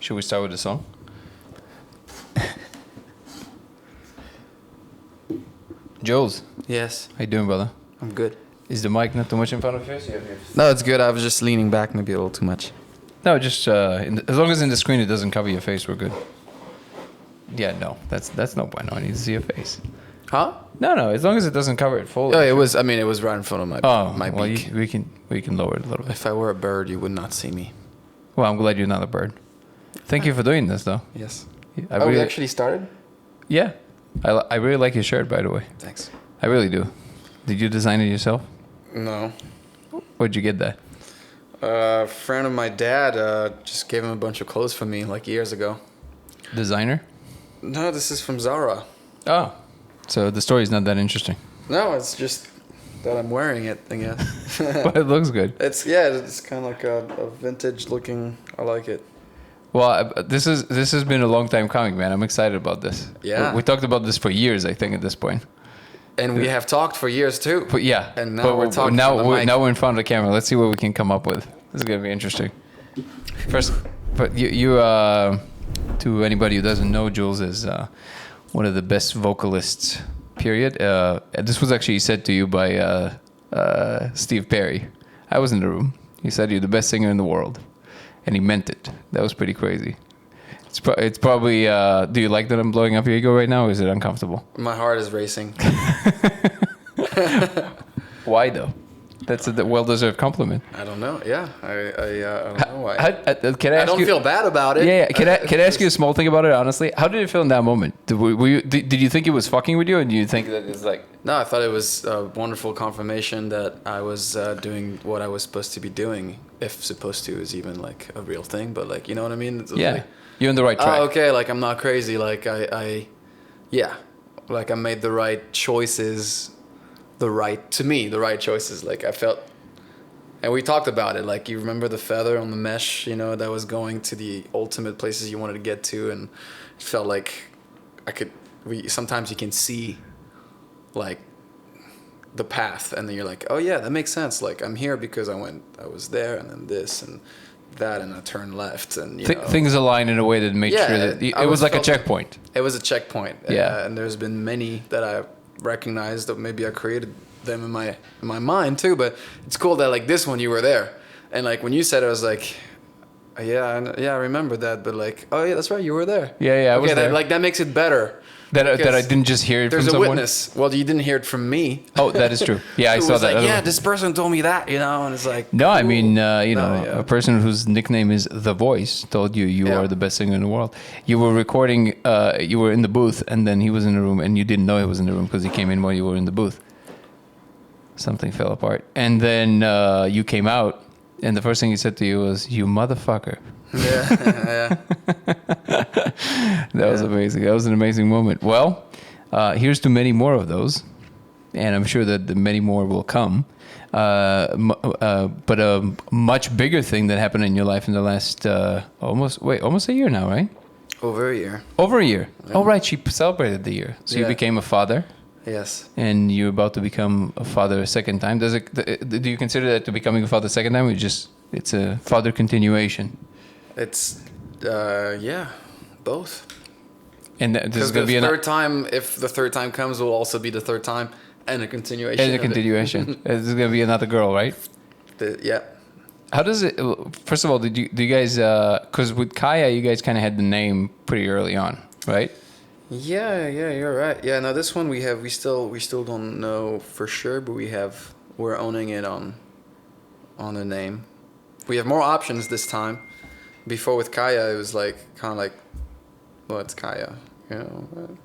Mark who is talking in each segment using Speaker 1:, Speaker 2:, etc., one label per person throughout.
Speaker 1: Should we start with the song? Jules,
Speaker 2: Yes,
Speaker 1: how you doing, brother?
Speaker 2: I'm good.
Speaker 1: Is the mic not too much in front of you?
Speaker 2: No, it's good. I was just leaning back maybe a little too much.
Speaker 1: No, just as long as in the screen it doesn't cover your face, we're good. Yeah, no, that's no bueno. I need to see your face.
Speaker 2: Huh?
Speaker 1: No, as long as it doesn't cover it fully.
Speaker 2: Oh, it was. I mean, it was right in front of my my
Speaker 1: well,
Speaker 2: beak.
Speaker 1: we can lower it a little bit.
Speaker 2: If I were a bird, you would not see me.
Speaker 1: Well, I'm glad you're not a bird. Thank you for doing this, though.
Speaker 2: Yes.
Speaker 1: We
Speaker 2: actually started?
Speaker 1: Yeah, I really like your shirt, by the way.
Speaker 2: Thanks.
Speaker 1: I really do. Did you design it yourself?
Speaker 2: No.
Speaker 1: Where'd you get that?
Speaker 2: A friend of my dad just gave him a bunch of clothes for me like years ago.
Speaker 1: Designer?
Speaker 2: No, this is from Zara.
Speaker 1: Oh, so the story's not that interesting.
Speaker 2: No, it's just that I'm wearing it, I guess.
Speaker 1: But it looks good.
Speaker 2: It's kind of like a vintage looking. I like it.
Speaker 1: Well, this has been a long time coming, man. I'm excited about this.
Speaker 2: Yeah.
Speaker 1: We talked about this for years, I think, at this point.
Speaker 2: And we have talked for years too.
Speaker 1: But yeah.
Speaker 2: And now we're talking.
Speaker 1: Now we're in front of the camera. Let's see what we can come up with. This is gonna be interesting. First, but you to anybody who doesn't know, Jules is one of the best vocalists. Period. This was actually said to you by Steve Perry. I was in the room. He said you're the best singer in the world, and he meant it. That was pretty crazy. It's probably. Do you like that I'm blowing up your ego right now, or is it uncomfortable?
Speaker 2: My heart is racing.
Speaker 1: Why though? That's a well-deserved compliment.
Speaker 2: I don't know. Yeah, I don't know why.
Speaker 1: Can I ask
Speaker 2: I don't
Speaker 1: you,
Speaker 2: feel bad about it.
Speaker 1: Yeah. Can I ask you a small thing about it? Honestly, how did it feel in that moment? Did you think it was fucking with you, or do you think that it's like?
Speaker 2: No, I thought it was a wonderful confirmation that I was doing what I was supposed to be doing. If supposed to is even like a real thing, but like you know what I mean?
Speaker 1: Yeah,
Speaker 2: like,
Speaker 1: you're on the right track.
Speaker 2: Oh, okay. Like I'm not crazy. Like yeah, like I made the right choices. The right choices. Like I felt, and we talked about it. Like you remember the feather on the mesh, you know, that was going to the ultimate places you wanted to get to, and it felt like sometimes you can see, like, the path, and then you're like, oh yeah, that makes sense. Like I'm here because I was there, and then this and that, and I turned left, and you know,
Speaker 1: things aligned in a way that made sure that it was like a checkpoint.
Speaker 2: It was a checkpoint.
Speaker 1: Yeah,
Speaker 2: and there's been many that I recognized that maybe I created them in my mind too, but it's cool that like this one you were there, and like when you said it, I was like, I remember that, but like, oh yeah, that's right, you were there.
Speaker 1: Yeah, I was there.
Speaker 2: That makes it better.
Speaker 1: That I didn't just hear it from someone.
Speaker 2: There's a witness. Well, you didn't hear it from me.
Speaker 1: Oh, that is true. Yeah, I saw that.
Speaker 2: Like, yeah, this person told me that, you know, and it's like.
Speaker 1: No, cool. I mean, a person whose nickname is The Voice told you are the best singer in the world. You were recording, you were in the booth, and then he was in the room, and you didn't know he was in the room because he came in while you were in the booth. Something fell apart. And then you came out, and the first thing he said to you was, "You motherfucker."
Speaker 2: Yeah.
Speaker 1: That was amazing. That was an amazing moment. Well, here's to many more of those, and I'm sure that many more will come. But a much bigger thing that happened in your life in the last almost a year now, right?
Speaker 2: Over a year.
Speaker 1: Over a year.
Speaker 2: Yeah.
Speaker 1: Oh, right. She celebrated the year, so you became a father.
Speaker 2: Yes.
Speaker 1: And you're about to become a father a second time. Do you consider that to becoming a father a second time, or it's a father continuation?
Speaker 2: It's both.
Speaker 1: And this is going to be
Speaker 2: third time. If the third time comes, will also be the third time, and a continuation.
Speaker 1: And a continuation. This is going to be another girl, right?
Speaker 2: Yeah.
Speaker 1: How does it? First of all, do you guys? Because with Kaya, you guys kind of had the name pretty early on, right?
Speaker 2: Yeah, you're right. Yeah, no, this one we still don't know for sure, but we're owning it on the name. We have more options this time. Before with Kaya, it was like kind of like, well, it's Kaya, you know.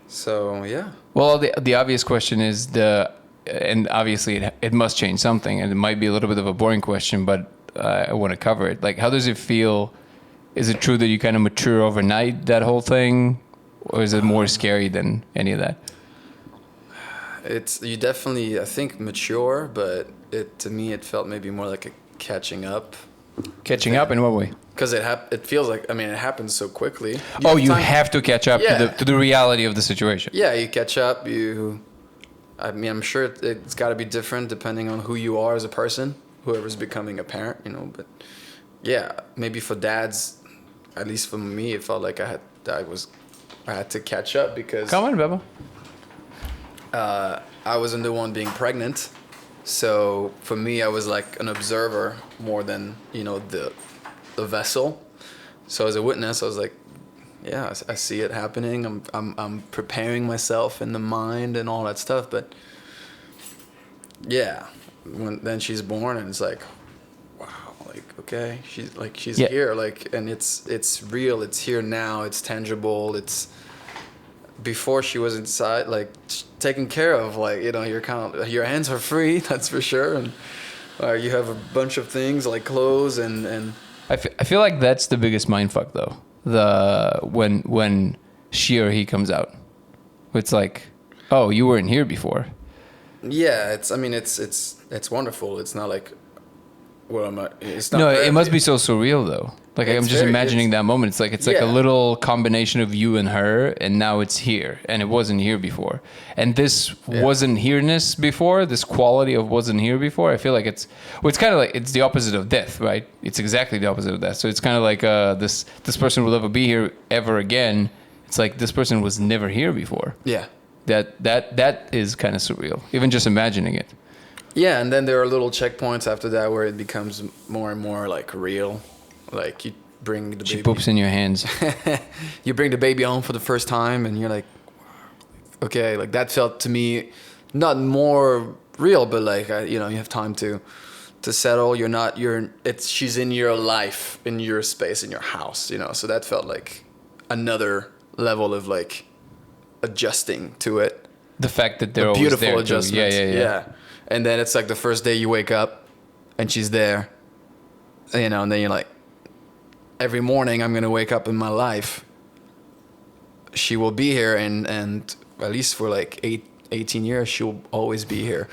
Speaker 2: So yeah. Well,
Speaker 1: the obvious question is and obviously it must change something, and it might be a little bit of a boring question, but I want to cover it. Like, how does it feel? Is it true that you kind of mature overnight, that whole thing? Or is it more scary than any of that?
Speaker 2: You definitely, I think, mature, but to me it felt maybe more like a catching up.
Speaker 1: Catching up in what way?
Speaker 2: Because it feels like, I mean, it happens so quickly.
Speaker 1: You have to catch up to the reality of the situation.
Speaker 2: Yeah, you catch up. I mean, I'm sure it's got to be different depending on who you are as a person, whoever's becoming a parent, you know. But yeah, maybe for dads, at least for me, it felt like I had to catch up because
Speaker 1: Come on, Beba.
Speaker 2: I wasn't the one being pregnant. So for me, I was like an observer more than, the vessel. So as a witness, I was like, yeah, I see it happening. I'm preparing myself in the mind and all that stuff. But yeah, then she's born and it's like, wow, like, okay, she's here, like, and it's real. It's here now. It's tangible. It's before she was inside, like taken care of, like, your hands are free. That's for sure. And you have a bunch of things like clothes and
Speaker 1: I feel like that's the biggest mindfuck though. When she or he comes out, it's like, oh, you weren't here before.
Speaker 2: Yeah, it's wonderful. It's not like, what am I? It's not.
Speaker 1: No, it must be so surreal though. Like I'm just imagining that moment. It's like a little combination of you and her, and now it's here, and it wasn't here before. And this wasn't here-ness before. This quality of wasn't here before. I feel like it's kind of like it's the opposite of death, right? It's exactly the opposite of death. So it's kind of like this person will never be here ever again. It's like this person was never here before.
Speaker 2: Yeah.
Speaker 1: That is kind of surreal. Even just imagining it.
Speaker 2: Yeah, and then there are little checkpoints after that where it becomes more and more like real. Like you bring the baby.
Speaker 1: She poops in your hands.
Speaker 2: You bring the baby home for the first time, and you're like, okay, like that felt to me not more real, but like you have time to settle. She's in your life, in your space, in your house. So that felt like another level of like adjusting to it.
Speaker 1: The fact that they're always
Speaker 2: beautiful
Speaker 1: there.
Speaker 2: Adjustments. Yeah. And then it's like the first day you wake up, and she's there. And then you're like, every morning I'm gonna wake up in my life. She will be here, and at least for like 18 years, she'll always be here,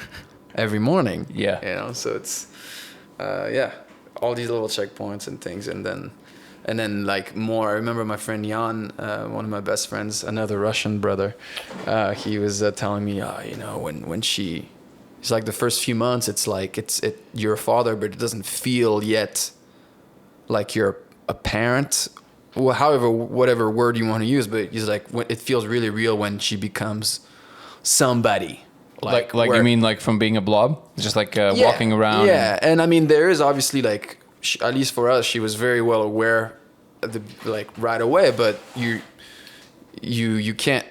Speaker 2: every morning.
Speaker 1: Yeah.
Speaker 2: So it's, all these little checkpoints and things, and then like more. I remember my friend Jan, one of my best friends, another Russian brother. He was telling me, when it's like the first few months, it's like you're a father, but it doesn't feel yet like you're a parent, well, whatever word you want to use, but he's like, it feels really real when she becomes somebody.
Speaker 1: Like you mean like from being a blob, just like walking around.
Speaker 2: Yeah, and I mean there is obviously like, at least for us, she was very well aware, right away. But you can't.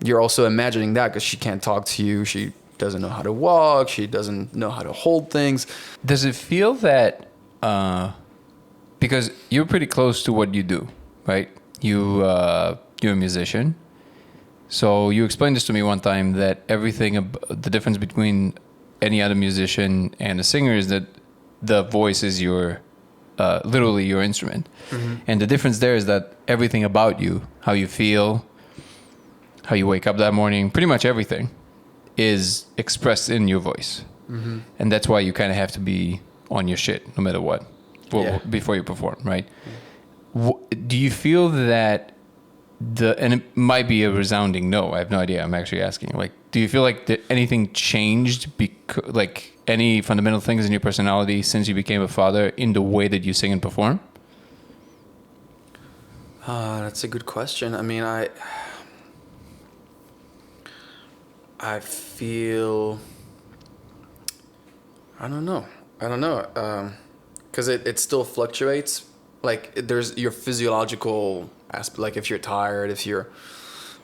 Speaker 2: You're also imagining that because she can't talk to you. She doesn't know how to walk. She doesn't know how to hold things.
Speaker 1: Does it feel that? Because you're pretty close to what you do, right? You're a musician. So you explained this to me one time that the difference between any other musician and a singer is that the voice is literally your instrument. Mm-hmm. And the difference there is that everything about you, how you feel, how you wake up that morning, pretty much everything is expressed in your voice. Mm-hmm. And that's why you kind of have to be on your shit no matter what. Before you perform, right? Do you feel that and it might be a resounding no, I have no idea, I'm actually asking, like, do you feel like anything changed, like any fundamental things in your personality since you became a father in the way that you sing and perform?
Speaker 2: That's a good question. I mean, I feel, I don't know. Because it still fluctuates. Like there's your physiological aspect. Like if you're tired, if you're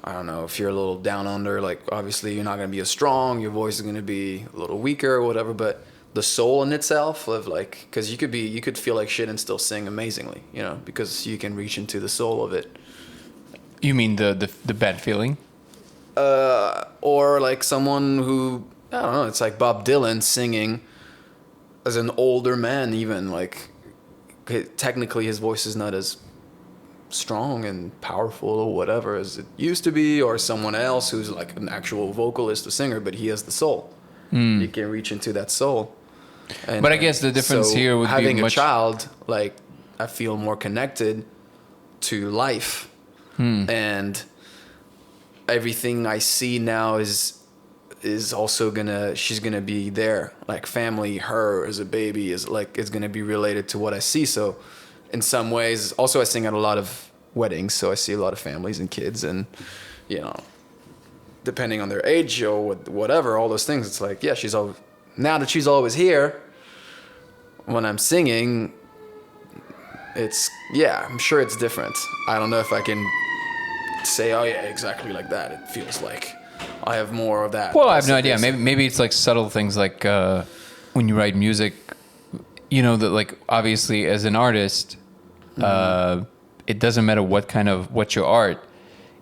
Speaker 2: a little down under, like obviously you're not going to be as strong. Your voice is going to be a little weaker or whatever. But the soul in itself of like, because you could feel like shit and still sing amazingly, because you can reach into the soul of it.
Speaker 1: You mean the bad feeling?
Speaker 2: Or like someone who, I don't know, it's like Bob Dylan singing as an older man, even like technically his voice is not as strong and powerful or whatever as it used to be, or someone else who's like an actual vocalist or singer, but he has the soul. You can reach into that soul. But
Speaker 1: I guess the difference here would be
Speaker 2: having a child, like I feel more connected to life, and everything I see now is also she's gonna be there, like family, her as a baby is gonna be related to what I see. So in some ways. Also, I sing at a lot of weddings, so I see a lot of families and kids, and you know, depending on their age or whatever, all those things. It's like, yeah, now that she's always here when I'm singing. I'm sure it's different. I don't know if I can say, oh yeah, exactly like that. It feels like I have more of that.
Speaker 1: Well, I have no idea. Maybe it's like subtle things like when you write music, you know, that like obviously as an artist, it doesn't matter what's your art,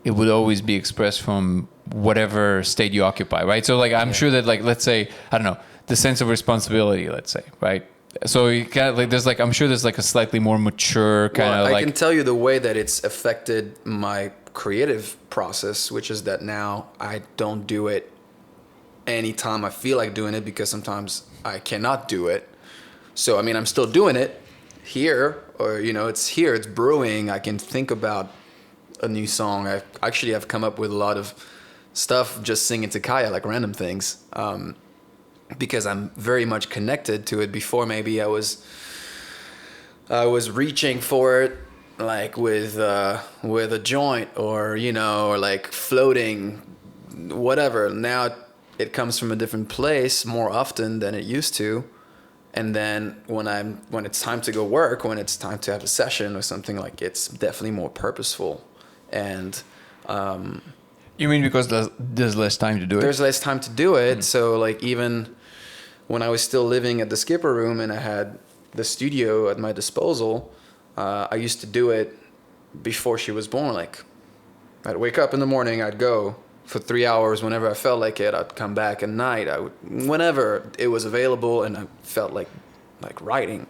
Speaker 1: it would always be expressed from whatever state you occupy, right? So like I'm sure that like, let's say, I don't know, the sense of responsibility, let's say, right? So you kind of like I'm sure there's like a slightly more mature kind of like.
Speaker 2: I can tell you the way that it's affected my creative process, which is that now I don't do it anytime I feel like doing it, because sometimes I cannot do it. So I mean, I'm still doing it here, or you know, it's here, it's brewing. I can think about a new song. I've come up with a lot of stuff just singing to Kaya, like random things. Because I'm very much connected to it. Before maybe I was reaching for it like with a joint, or you know, or like floating, whatever. Now it comes from a different place more often than it used to. And then when it's time to go work, when it's time to have a session or something, like it's definitely more purposeful. And
Speaker 1: you mean because there's less time to do it?
Speaker 2: There's less time to do it. So like even when I was still living at the Skipper Room and I had the studio at my disposal, I used to do it before she was born. Like I'd wake up in the morning, I'd go for 3 hours whenever I felt like it. I'd come back at night. Whenever it was available, and I felt like writing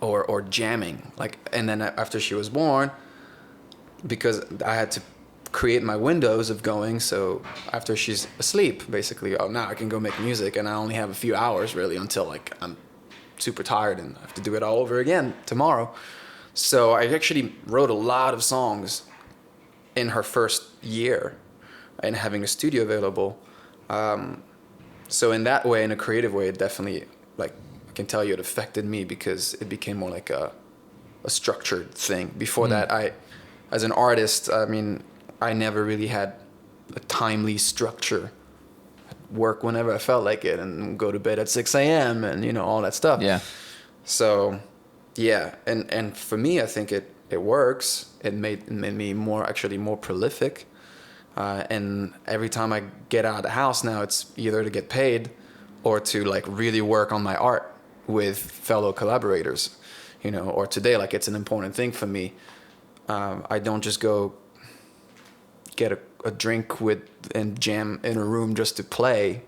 Speaker 2: or jamming. And then after she was born, because I had to create my windows of going, so after she's asleep, basically, now I can go make music, and I only have a few hours really until like I'm super tired and I have to do it all over again tomorrow. So I actually wrote a lot of songs in her first year and having a studio available. So in that way, in a creative way, it definitely, like, I can tell you it affected me because it became more like a structured thing. Before that, as an artist, I mean, I never really had a timely structure. I'd work whenever I felt like it and go to bed at 6 a.m. and, you know, all that stuff.
Speaker 1: Yeah.
Speaker 2: So, yeah. And for me, I think it works. It made me more prolific. And every time I get out of the house now, it's either to get paid or to like really work on my art with fellow collaborators, you know, or today, like it's an important thing for me. I don't just go get a drink and jam in a room just to play,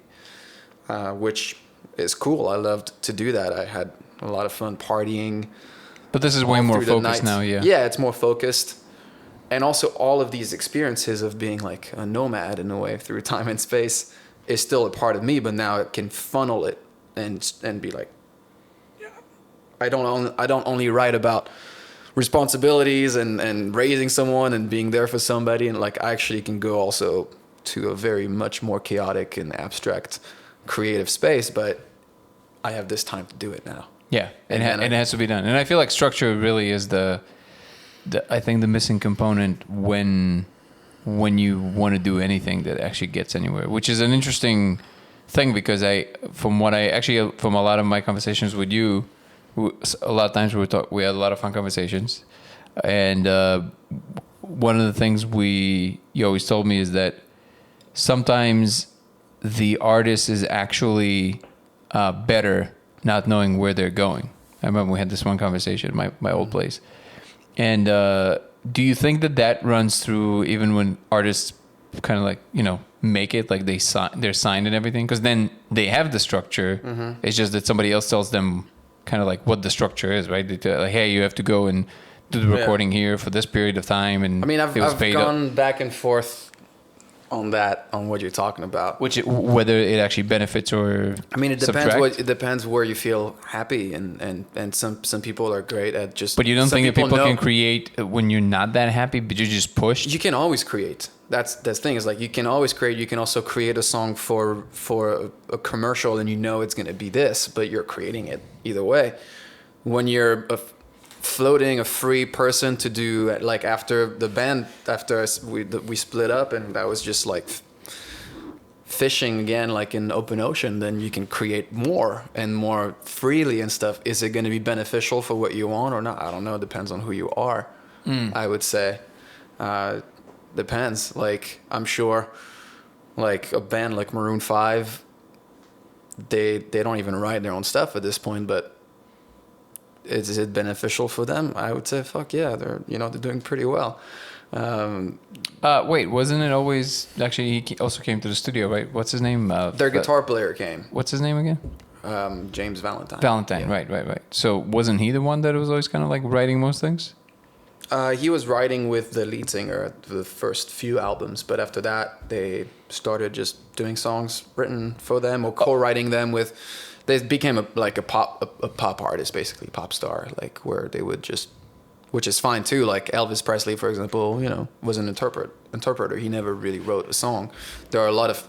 Speaker 2: which is cool. I loved to do that. I had a lot of fun partying.
Speaker 1: But this is way more focused now, yeah.
Speaker 2: Yeah, it's more focused. And also all of these experiences of being like a nomad in a way through time and space is still a part of me, but now it can funnel it and be like, yeah, I don't only write about responsibilities and raising someone and being there for somebody, and like I actually can go also to a very much more chaotic and abstract creative space, but I have this time to do it now.
Speaker 1: Yeah, and it has to be done. And I feel like structure really is I think the missing component when you want to do anything that actually gets anywhere, which is an interesting thing because from a lot of my conversations with you, a lot of times we had a lot of fun conversations, and one of the things you always told me is that sometimes the artist is actually better not knowing where they're going. I remember we had this one conversation at my old place. And do you think that runs through even when artists kind of like, you know, make it, like they're signed and everything? Because then they have the structure. Mm-hmm. It's just that somebody else tells them kind of like what the structure is, right? They tell, like, hey, you have to go and do the recording here for this period of time. And
Speaker 2: I mean, I've gone back and forth on what you're talking about.
Speaker 1: Whether it actually benefits or
Speaker 2: I mean, it depends. It depends where you feel happy, and some people are great at just.
Speaker 1: But you don't think that people can create when you're not that happy, but you're just pushed?
Speaker 2: You can always create. That's the thing. Is like you can always create. You can also create a song for a commercial, and you know it's going to be this, but you're creating it either way. When you're floating, a free person to do, like after the band, after we split up, and I was just like fishing again, like in the open ocean, then you can create more and more freely and stuff. Is it going to be beneficial for what you want or not? I don't know. It depends on who you are, I would say. Depends. Like, I'm sure, like a band like Maroon 5, they don't even write their own stuff at this point, but is it beneficial for them? I would say, fuck yeah, they're doing pretty well.
Speaker 1: Wait, wasn't it always... Actually, he also came to the studio, right? What's his name?
Speaker 2: Their guitar player came.
Speaker 1: What's his name again?
Speaker 2: James Valentine.
Speaker 1: Valentine,
Speaker 2: Yeah.
Speaker 1: right. So wasn't he the one that was always kind of like writing most things?
Speaker 2: He was writing with the lead singer at the first few albums, but after that, they started just doing songs written for them or co-writing them with... They became a pop artist, basically, pop star, like where they would just... Which is fine too. Like Elvis Presley, for example, was an interpreter. He never really wrote a song. There are a lot of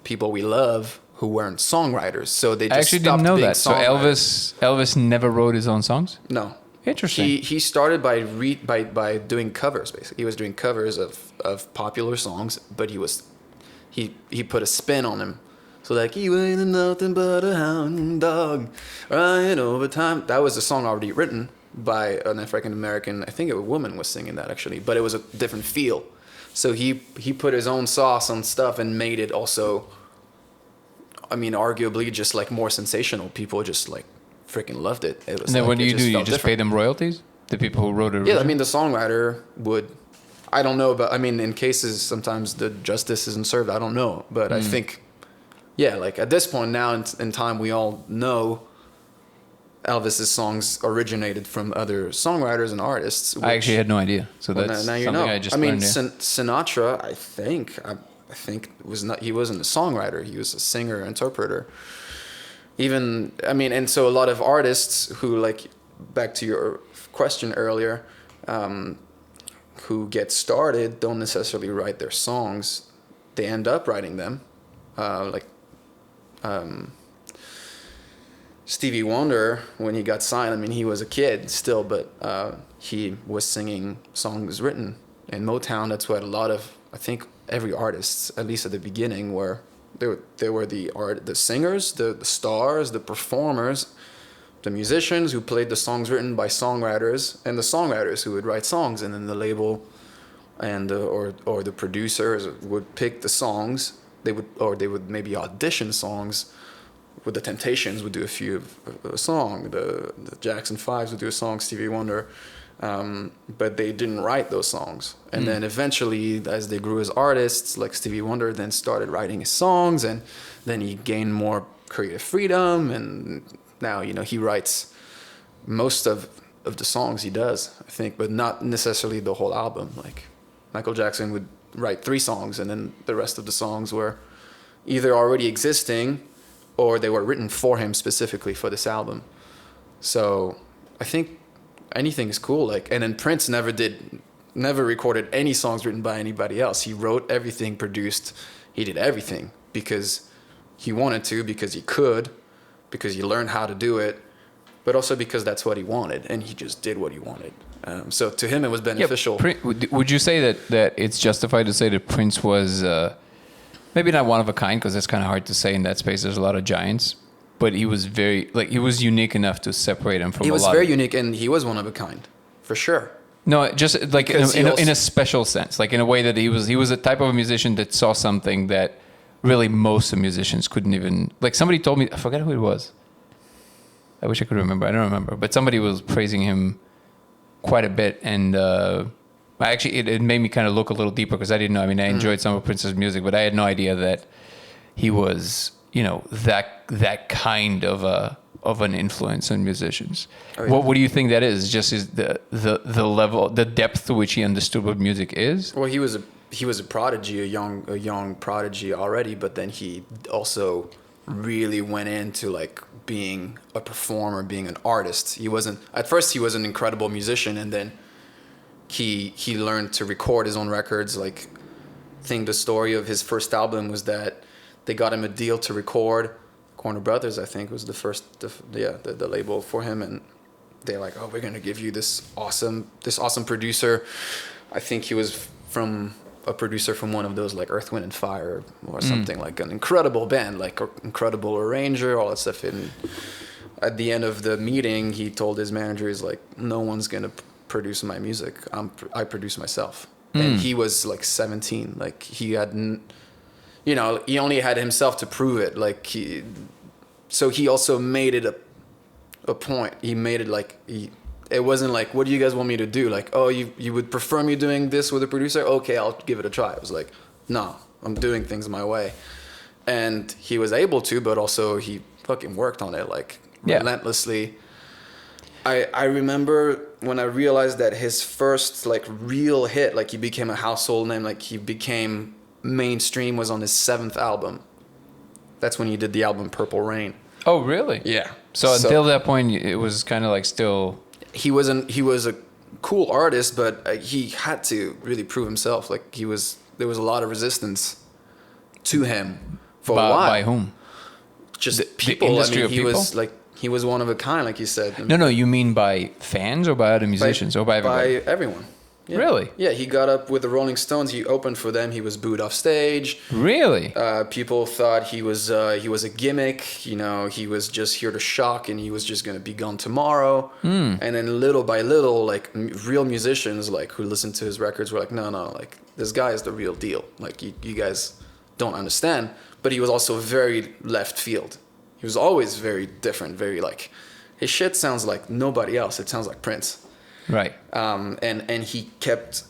Speaker 2: people we love who weren't songwriters, so they just
Speaker 1: I actually didn't know that. So
Speaker 2: songwriters.
Speaker 1: Elvis never wrote his own songs?
Speaker 2: No.
Speaker 1: Interesting.
Speaker 2: He started by doing covers, basically. He was doing covers of popular songs, but he put a spin on them. So like, you ain't nothing but a hound dog, right over time. That was a song already written by an African-American, I think a woman was singing that actually, but it was a different feel. So he put his own sauce on stuff and made it also, I mean, arguably just like more sensational. People just like freaking loved it. It was.
Speaker 1: And then
Speaker 2: like,
Speaker 1: what do you do? You just
Speaker 2: different.
Speaker 1: pay them royalties? The people who wrote it?
Speaker 2: Yeah, I mean, the songwriter would... I don't know, but I mean, in cases, sometimes the justice isn't served. I don't know. But I think, yeah, like at this point now in time, we all know Elvis's songs originated from other songwriters and artists.
Speaker 1: I actually had no idea. So that's
Speaker 2: now you
Speaker 1: something
Speaker 2: know.
Speaker 1: I just
Speaker 2: I mean,
Speaker 1: learned.
Speaker 2: Sinatra, I think he wasn't a songwriter. He was a singer, interpreter. Even, I mean, and so a lot of artists who, like, back to your question earlier, who get started don't necessarily write their songs. They end up writing them. Stevie Wonder, when he got signed, I mean, he was a kid still, but he was singing songs written in Motown. That's what a lot of, I think, every artist, at least at the beginning, were. They were the singers, the stars, the performers, the musicians who played the songs written by songwriters, and the songwriters who would write songs, and then the label and or the producers would pick the songs. They would maybe audition songs. With the Temptations would do a song. The Jackson 5s would do a song. Stevie Wonder. But they didn't write those songs. And then eventually, as they grew as artists, like Stevie Wonder then started writing his songs, and then he gained more creative freedom, and now, he writes most of the songs he does, I think, but not necessarily the whole album. Like Michael Jackson would write 3 songs, and then the rest of the songs were either already existing or they were written for him specifically for this album. So I think anything is cool. Like, and then Prince never recorded any songs written by anybody else. He wrote everything, produced, he did everything because he wanted to, because he could, because he learned how to do it, but also because that's what he wanted, and he just did what he wanted. So to him, it was beneficial.
Speaker 1: Yeah, would you say that it's justified to say that Prince was maybe not one of a kind, because that's kind of hard to say in that space. There's a lot of giants. But he was he was unique enough to separate him from a lot.
Speaker 2: He was very unique, and he was one of a kind, for sure.
Speaker 1: No, just like in a special sense, like in a way that he was a type of musician that saw something that really most of musicians couldn't even. Like somebody told me, I forget who it was. I wish I could remember. I don't remember, but somebody was praising him quite a bit, and actually it made me kind of look a little deeper, because I didn't know. I mean, I enjoyed some of Prince's music, but I had no idea that he was, that kind of an influence on musicians. Oh, yeah. What do you think that is? Just is the level, the depth to which he understood what music is?
Speaker 2: Well, he was a prodigy, a young prodigy already, but then he also really went into like being a performer, being an artist. At first he was an incredible musician, and then he learned to record his own records. Like, I think the story of his first album was that they got him a deal to record. Warner Brothers, I think, was the first, the label for him, and they're like, oh, we're gonna give you this awesome producer. I think he was from a producer from one of those like Earth, Wind and Fire or something, like an incredible band, like incredible arranger, all that stuff. And at the end of the meeting, he told his manager, he's like, no one's gonna produce my music. I produce myself. And he was like 17. Like he hadn't, you know, he only had himself to prove it. Like so he also made it a point. He made it like it wasn't like, what do you guys want me to do? Like, oh, you would prefer me doing this with a producer? Okay, I'll give it a try. It was like, no, I'm doing things my way. And he was able to, but also he fucking worked on it like relentlessly. I remember when I realized that his first like real hit, like he became a household name, like he became mainstream, was on his 7th album. That's when he did the album Purple Rain.
Speaker 1: Oh, really?
Speaker 2: Yeah.
Speaker 1: So until that point, it was kind of like still...
Speaker 2: He was a cool artist, but he had to really prove himself. Like there was a lot of resistance to him for a while.
Speaker 1: By whom?
Speaker 2: Just
Speaker 1: the
Speaker 2: people.
Speaker 1: industry
Speaker 2: I mean,
Speaker 1: of people?
Speaker 2: he was one of a kind, like you said.
Speaker 1: No, you mean by fans or by other musicians or by everybody?
Speaker 2: By everyone. Yeah.
Speaker 1: Really?
Speaker 2: Yeah, he got up with the Rolling Stones. He opened for them. He was booed off stage.
Speaker 1: Really?
Speaker 2: People thought he was a gimmick. You know, he was just here to shock, and he was just gonna be gone tomorrow. And then little by little, like real musicians, like who listened to his records, were like, no, like this guy is the real deal. Like you guys don't understand. But he was also very left field. He was always very different. Very like, his shit sounds like nobody else. It sounds like Prince.
Speaker 1: Right.
Speaker 2: And he kept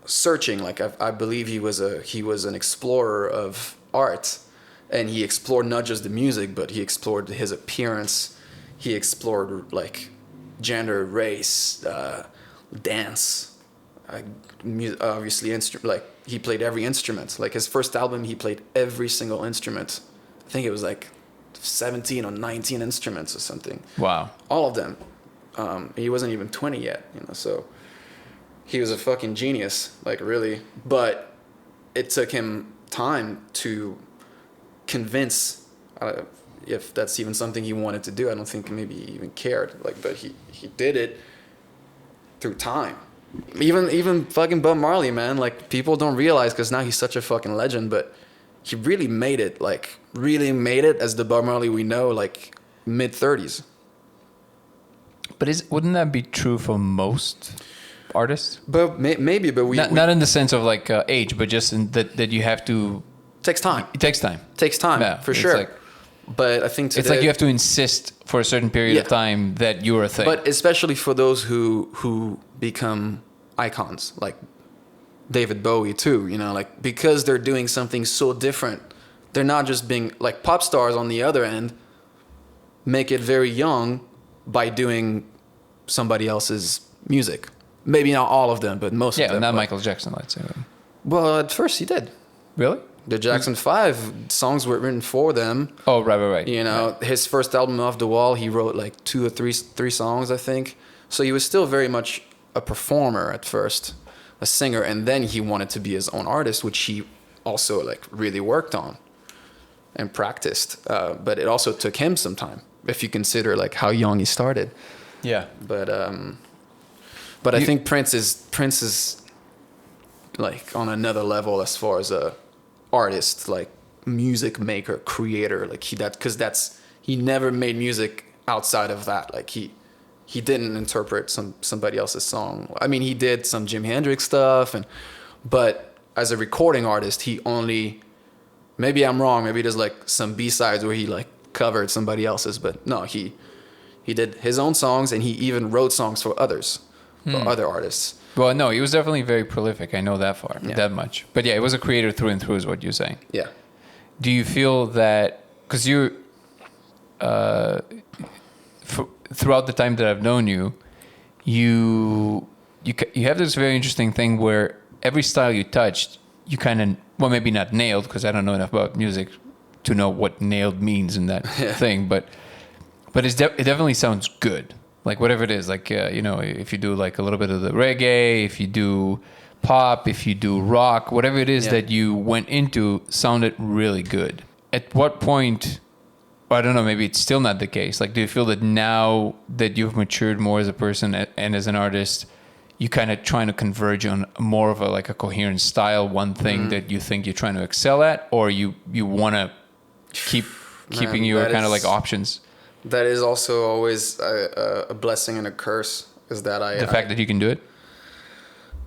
Speaker 2: searching. Like I believe he was an explorer of art, and he explored not just the music, but he explored his appearance. He explored like gender, race, dance, obviously like he played every instrument. Like his first album, he played every single instrument. I think it was like 17 or 19 instruments or something.
Speaker 1: Wow.
Speaker 2: All of them. He wasn't even 20 yet, you know, so he was a fucking genius, like really. But it took him time to convince, if that's even something he wanted to do. I don't think maybe he even cared, like, but he did it through time. Even fucking Bob Marley, man, like people don't realize, because now he's such a fucking legend, but he really made it as the Bob Marley we know, like mid-30s.
Speaker 1: But wouldn't that be true for most artists?
Speaker 2: But maybe, but we
Speaker 1: not in the sense of like age, but just in that you have to.
Speaker 2: Takes time.
Speaker 1: It takes time.
Speaker 2: Yeah, for sure.
Speaker 1: Like,
Speaker 2: but I think
Speaker 1: it's like you have to insist for a certain period of time that you're a thing.
Speaker 2: But especially for those who become icons, like David Bowie too, you know, like because they're doing something so different. They're not just being like pop stars on the other end. Make it very young by doing somebody else's music. Maybe not all of them, but most of them.
Speaker 1: Yeah, not Michael Jackson, let's say.
Speaker 2: Well, at first he did.
Speaker 1: Really?
Speaker 2: The Jackson 5 songs were written for them.
Speaker 1: Oh, right.
Speaker 2: You know, his first album, Off the Wall, he wrote like 2 or 3 songs, I think. So he was still very much a performer at first, a singer, and then he wanted to be his own artist, which he also like really worked on and practiced. But it also took him some time, if you consider like how young he started.
Speaker 1: Yeah.
Speaker 2: But I think Prince is like on another level as far as a artist, like music maker, creator, like he never made music outside of that. Like he didn't interpret somebody else's song. I mean, he did some Jimi Hendrix stuff, but as a recording artist, he only, maybe I'm wrong, maybe there's like some B-sides where he like covered somebody else's, but no, he did his own songs, and he even wrote songs for others, for other artists.
Speaker 1: Well, no, he was definitely very prolific. I know that far, that much. But yeah, he was a creator through and through, is what you're saying.
Speaker 2: Yeah.
Speaker 1: Do you feel that, because you, throughout the time that I've known you, you have this very interesting thing where every style you touched, you kind of, well, maybe not nailed, because I don't know enough about music to know what nailed means in that thing, but it definitely sounds good. Like whatever it is, like, you know, if you do like a little bit of the reggae, if you do pop, if you do rock, whatever it is that you went into sounded really good. At what point I don't know, maybe it's still not the case. Like, do you feel that now that you've matured more as a person and as an artist, you kind of trying to converge on more of a coherent style, one thing that you think you're trying to excel at, or you want to keeping your kind of like options?
Speaker 2: That is also always a blessing and a curse, is that
Speaker 1: the fact that you can do it.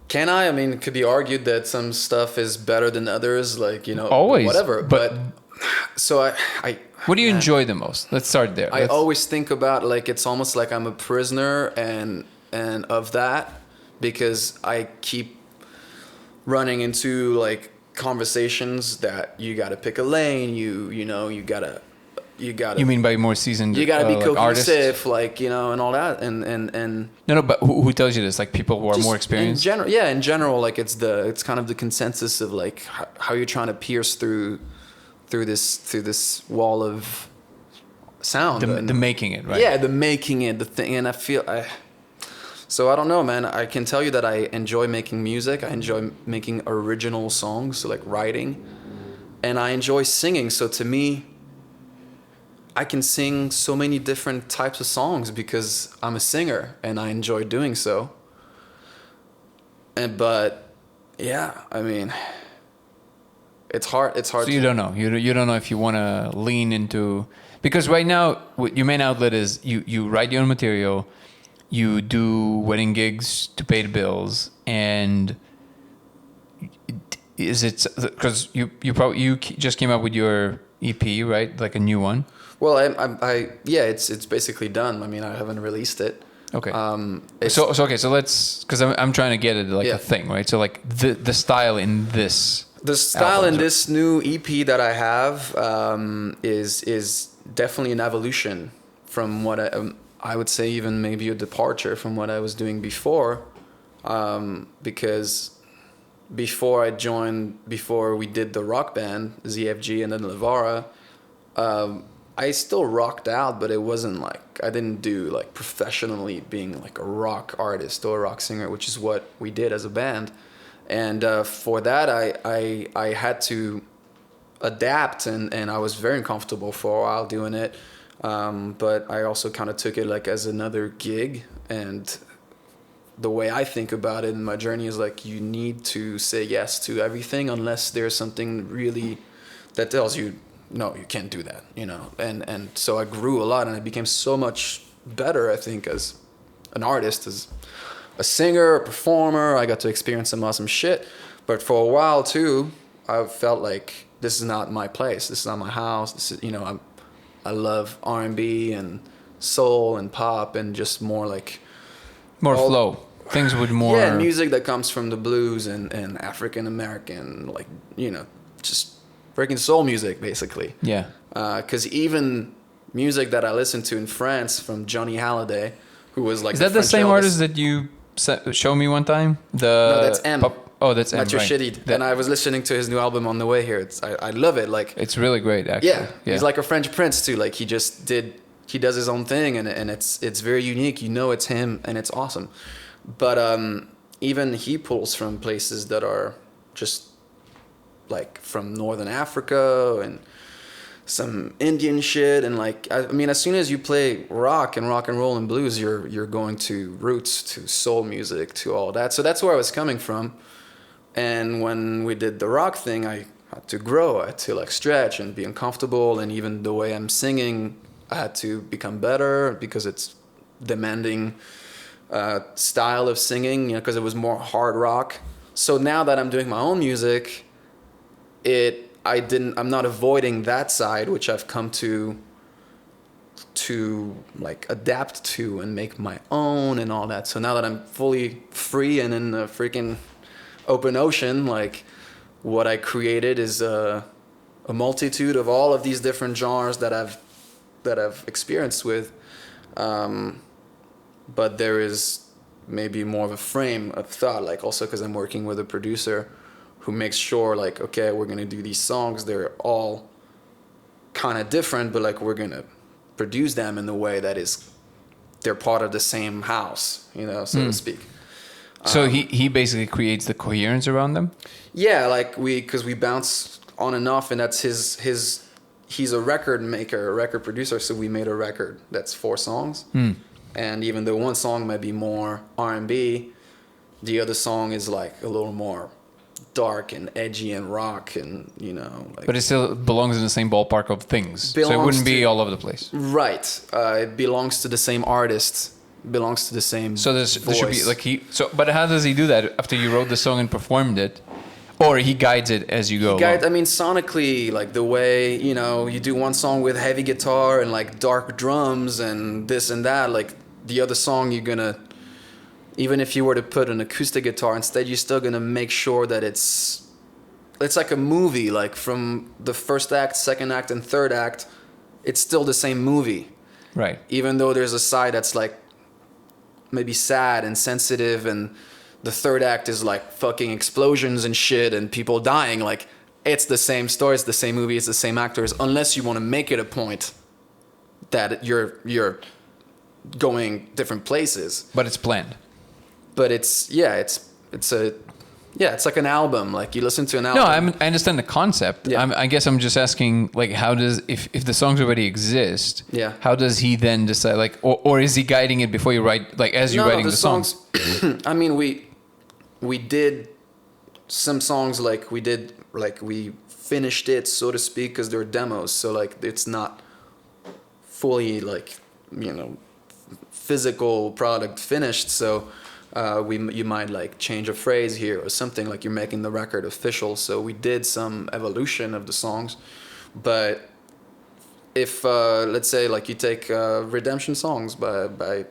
Speaker 2: Can I? I mean, it could be argued that some stuff is better than others, like, you know,
Speaker 1: always
Speaker 2: whatever. But so I
Speaker 1: what do you enjoy the most? Let's start there.
Speaker 2: I always think about, like, it's almost like I'm a prisoner and of that, because I keep running into like conversations that you got to pick a lane. You know, you gotta. You mean
Speaker 1: by more seasoned?
Speaker 2: You gotta be cohesive,
Speaker 1: like,
Speaker 2: you know, and all that, and
Speaker 1: no. But who tells you this? Like, people who are more experienced.
Speaker 2: In general, like, it's kind of the consensus of like how you're trying to pierce through this wall of sound.
Speaker 1: The making it, right?
Speaker 2: Yeah, the making it, the thing, and So I don't know, man. I can tell you that I enjoy making music. I enjoy making original songs, so like writing, and I enjoy singing. So to me, I can sing so many different types of songs because I'm a singer and I enjoy doing so. But yeah, I mean, it's hard.
Speaker 1: So you don't know. You don't know if you want to lean into, because right now your main outlet is you write your own material, you do wedding gigs to pay the bills, and is it because you just came up with your EP, right? Like a new one.
Speaker 2: Well, it's basically done. I mean, I haven't released it.
Speaker 1: Okay. So let's, because I'm trying to get it like a thing, right? So like the style in this.
Speaker 2: The style in this new EP that I have is definitely an evolution from what I would say, even maybe a departure from what I was doing before, because before we did the rock band ZFG and then Levara, I still rocked out, but it wasn't like, I didn't do like professionally being like a rock artist or a rock singer, which is what we did as a band. And for that, I had to adapt, and I was very uncomfortable for a while doing it. But I also kind of took it like as another gig. And the way I think about it in my journey is like, you need to say yes to everything unless there's something really that tells you, no, you can't do that, you know. And so I grew a lot, and I became so much better, I think, as an artist, as a singer, a performer. I got to experience some awesome shit. But for a while too, I felt like this is not my place. This is not my house. This is, you know, I love R&B and soul and pop and just more like
Speaker 1: flow. Things with more...
Speaker 2: Yeah, music that comes from the blues and African American, like, you know, just freaking soul music, basically.
Speaker 1: Yeah.
Speaker 2: Because even music that I listened to in France from Johnny Hallyday, who was like...
Speaker 1: Is that the same artist that you showed me one time?
Speaker 2: No, that's M.
Speaker 1: That's M,
Speaker 2: Mathieu Chédid. And I was listening to his new album on the way here. I love it. Like,
Speaker 1: it's really great, actually.
Speaker 2: Yeah. He's like a French prince too. Like, he does his own thing, and it's very unique. You know it's him, and it's awesome. But even he pulls from places that are just like from Northern Africa and some Indian shit, and like, I mean, as soon as you play rock and roll and blues, you're going to roots, to soul music, to all that. So that's where I was coming from. And when we did the rock thing, I had to grow. I had to like stretch and be uncomfortable, and even the way I'm singing, I had to become better because it's demanding style of singing, you know, because it was more hard rock. So now that I'm doing my own music, I'm not avoiding that side, which I've come to like adapt to and make my own and all that. So now that I'm fully free and in the freaking open ocean, like, what I created is a multitude of all of these different genres that I've experienced with. But there is maybe more of a frame of thought, like, also because I'm working with a producer who makes sure, like, okay, we're going to do these songs. They're all kind of different, but like, we're going to produce them in the way that is, they're part of the same house, you know, so to speak.
Speaker 1: So he basically creates the coherence around them?
Speaker 2: Yeah, like because we bounce on and off, and that's his he's a record maker, a record producer, so we made a record that's 4 songs. And even though one song might be more R&B, the other song is like a little more dark and edgy and rock, and you know, like,
Speaker 1: but it still belongs in the same ballpark of things, so it wouldn't be all over the place.
Speaker 2: Right. It belongs to the same artist, belongs to the same
Speaker 1: So there should be
Speaker 2: voice.
Speaker 1: like but how does he do that after you wrote the song and performed it? Or he guides it as you go along?
Speaker 2: I mean, sonically, like the way, you know, you do one song with heavy guitar and like dark drums and this and that, like the other song you're gonna, even if you were to put an acoustic guitar instead, you're still gonna make sure that it's like a movie, like from the first act, second act, and third act, it's still the same movie.
Speaker 1: Right.
Speaker 2: Even though there's a side that's like maybe sad and sensitive, and the third act is like fucking explosions and shit and people dying, like it's the same story, it's the same movie, it's the same actors, unless you want to make it a point that you're going different places.
Speaker 1: But it's planned.
Speaker 2: But it's like an album. Like you listen to an
Speaker 1: No,
Speaker 2: album.
Speaker 1: I understand the concept.
Speaker 2: Yeah.
Speaker 1: I guess I'm just asking, like, how does, if the songs already exist,
Speaker 2: Yeah.
Speaker 1: how does he then decide, like, or is he guiding it before you write, like, as you're writing the songs?
Speaker 2: I mean, we did some songs, like we finished it, so to speak, because they're demos. So like it's not fully like, you know, physical product finished. So you might like change a phrase here or something, like you're making the record official. So we did some evolution of the songs. But if let's say like you take Redemption Songs by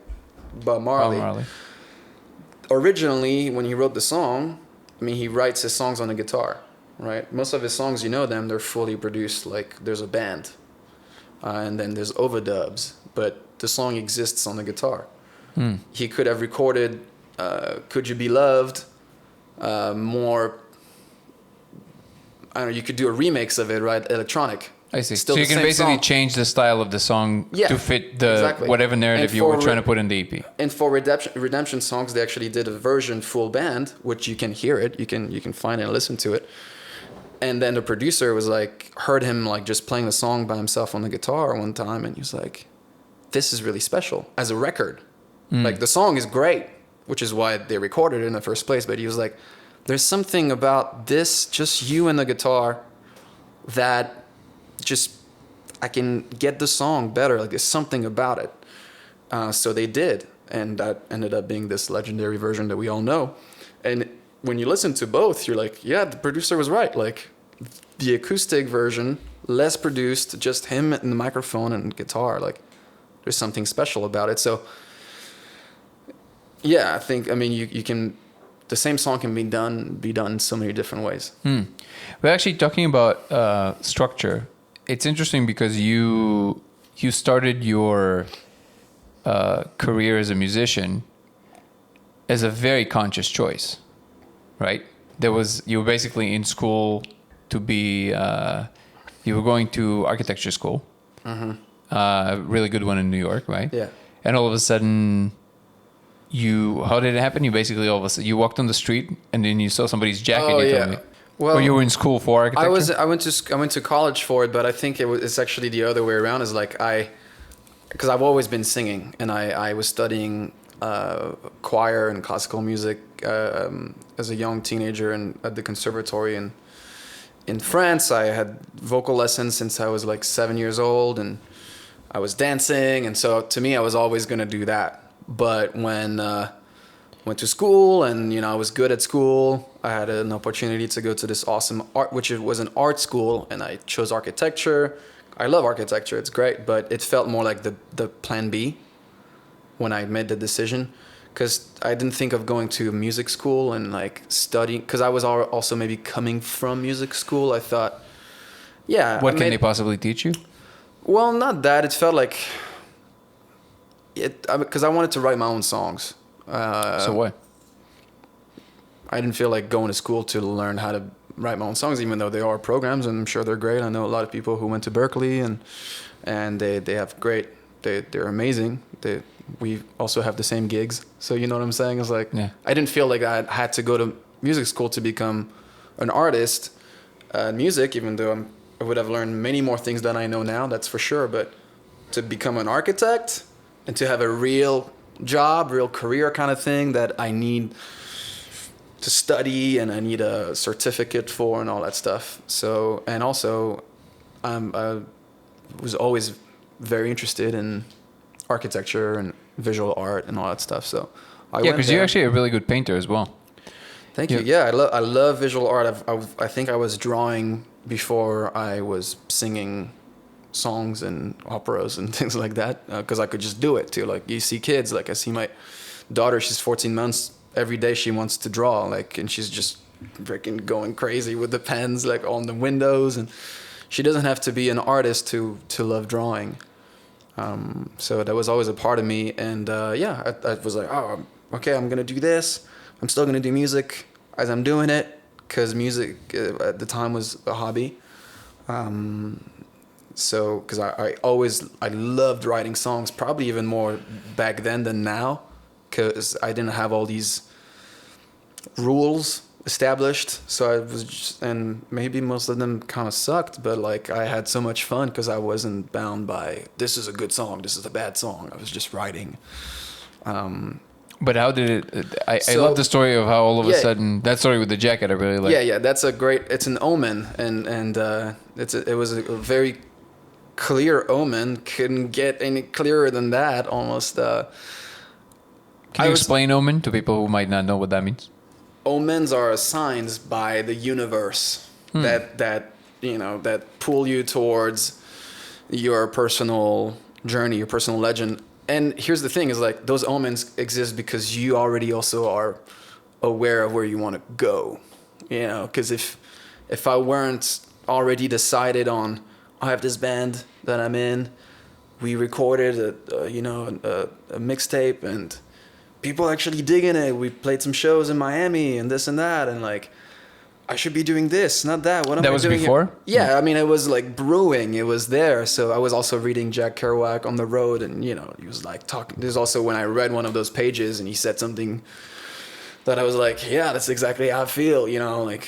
Speaker 2: Bob Marley. Originally, when he wrote the song, I mean, he writes his songs on the guitar, right? Most of his songs, you know them, they're fully produced, like there's a band, and then there's overdubs, but the song exists on the guitar. He could have recorded Could You Be Loved more, I don't know, you could do a remix of it, right? Electronic.
Speaker 1: I see.
Speaker 2: Still
Speaker 1: so you
Speaker 2: the
Speaker 1: can
Speaker 2: same
Speaker 1: basically
Speaker 2: song.
Speaker 1: change the style of the song to fit the
Speaker 2: exactly.
Speaker 1: whatever narrative
Speaker 2: And
Speaker 1: you were
Speaker 2: for
Speaker 1: trying to put in the EP.
Speaker 2: And for Redemption Songs, they actually did a version full band, which you can hear it, you can find it and listen to it. And then the producer was like, heard him like just playing the song by himself on the guitar one time, and he was like, "This is really special as a record. Like the song is great," which is why they recorded it in the first place. But he was like, "There's something about this, just you and the guitar, that just." I can get the song better. Like there's something about it. So they did. And that ended up being this legendary version that we all know. And when you listen to both, you're like, yeah, the producer was right. Like the acoustic version, less produced, just him and the microphone and guitar. Like there's something special about it. So yeah, I think, I mean, you can, the same song can be done in so many different ways.
Speaker 1: We're actually talking about structure. It's interesting because you started your career as a musician as a very conscious choice, right? You were basically in school to be, you were going to architecture school, a really good one in New York, right?
Speaker 2: Yeah.
Speaker 1: And all of a sudden, how did it happen? You basically all of a sudden, you walked on the street and then you saw somebody's jacket.
Speaker 2: Oh,
Speaker 1: you
Speaker 2: yeah.
Speaker 1: told me.
Speaker 2: Well,
Speaker 1: or you were in school for architecture?
Speaker 2: I went to college for it, but I think it's actually the other way around. Is like because I've always been singing, and I was studying choir and classical music as a young teenager and at the conservatory in France. I had vocal lessons since I was like 7 years old, and I was dancing, and so to me I was always gonna do that. But when went to school, and you know I was good at school. I had an opportunity to go to this awesome art, which was an art school, and I chose architecture. I love architecture; it's great, but it felt more like the plan B when I made the decision, because I didn't think of going to music school and like studying. Because I was also maybe coming from music school. I thought, yeah.
Speaker 1: What can they possibly teach you?
Speaker 2: Well, not that. It felt like it because I wanted to write my own songs.
Speaker 1: So what?
Speaker 2: I didn't feel like going to school to learn how to write my own songs, even though they are programs, and I'm sure they're great. I know a lot of people who went to Berkeley, and they have great. They're amazing. We also have the same gigs, so you know what I'm saying. It's like I didn't feel like I had to go to music school to become an artist, music. Even though I'm I would have learned many more things than I know now, that's for sure. But to become an architect and to have a real job, real career kind of thing that I need to study and I need a certificate for and all that stuff. So, and also, I was always very interested in architecture and visual art and all that stuff. So,
Speaker 1: yeah, because you're actually a really good painter as well.
Speaker 2: Thank you. Yeah, I love visual art. I think I was drawing before I was singing songs and operas and things like that, because I could just do it too. Like, you see kids, like I see my daughter, she's 14 months. Every day she wants to draw, like, and she's just freaking going crazy with the pens, like, on the windows. And she doesn't have to be an artist to love drawing. So that was always a part of me. And yeah, I was like, oh, okay, I'm going to do this. I'm still going to do music as I'm doing it, because music at the time was a hobby. So, because I loved writing songs, probably even more back then than now, because I didn't have all these rules established. So I was just, and maybe most of them kind of sucked, but like I had so much fun because I wasn't bound by, this is a good song, this is a bad song. I was just writing.
Speaker 1: But how did it? I love the story of how all of a sudden, that story with the jacket I really like.
Speaker 2: Yeah, that's a great. It's an omen, and it was a very clear omen. Couldn't get any clearer than that. Almost.
Speaker 1: Can you explain omen to people who might not know what that means?
Speaker 2: Omens are signs by the universe that pull you towards your personal journey, your personal legend. And here's the thing: is like those omens exist because you already also are aware of where you want to go. You know, because if I weren't already decided on, I have this band that I'm in, we recorded a mixtape and people actually digging it. We played some shows in Miami and this and that, and like, I should be doing this, not that. What am I doing?
Speaker 1: That was before?
Speaker 2: Yeah, I mean, it was like brewing. It was there. So I was also reading Jack Kerouac on the road, and he was like talking. There's also when I read one of those pages, and he said something that I was like, yeah, that's exactly how I feel. Like,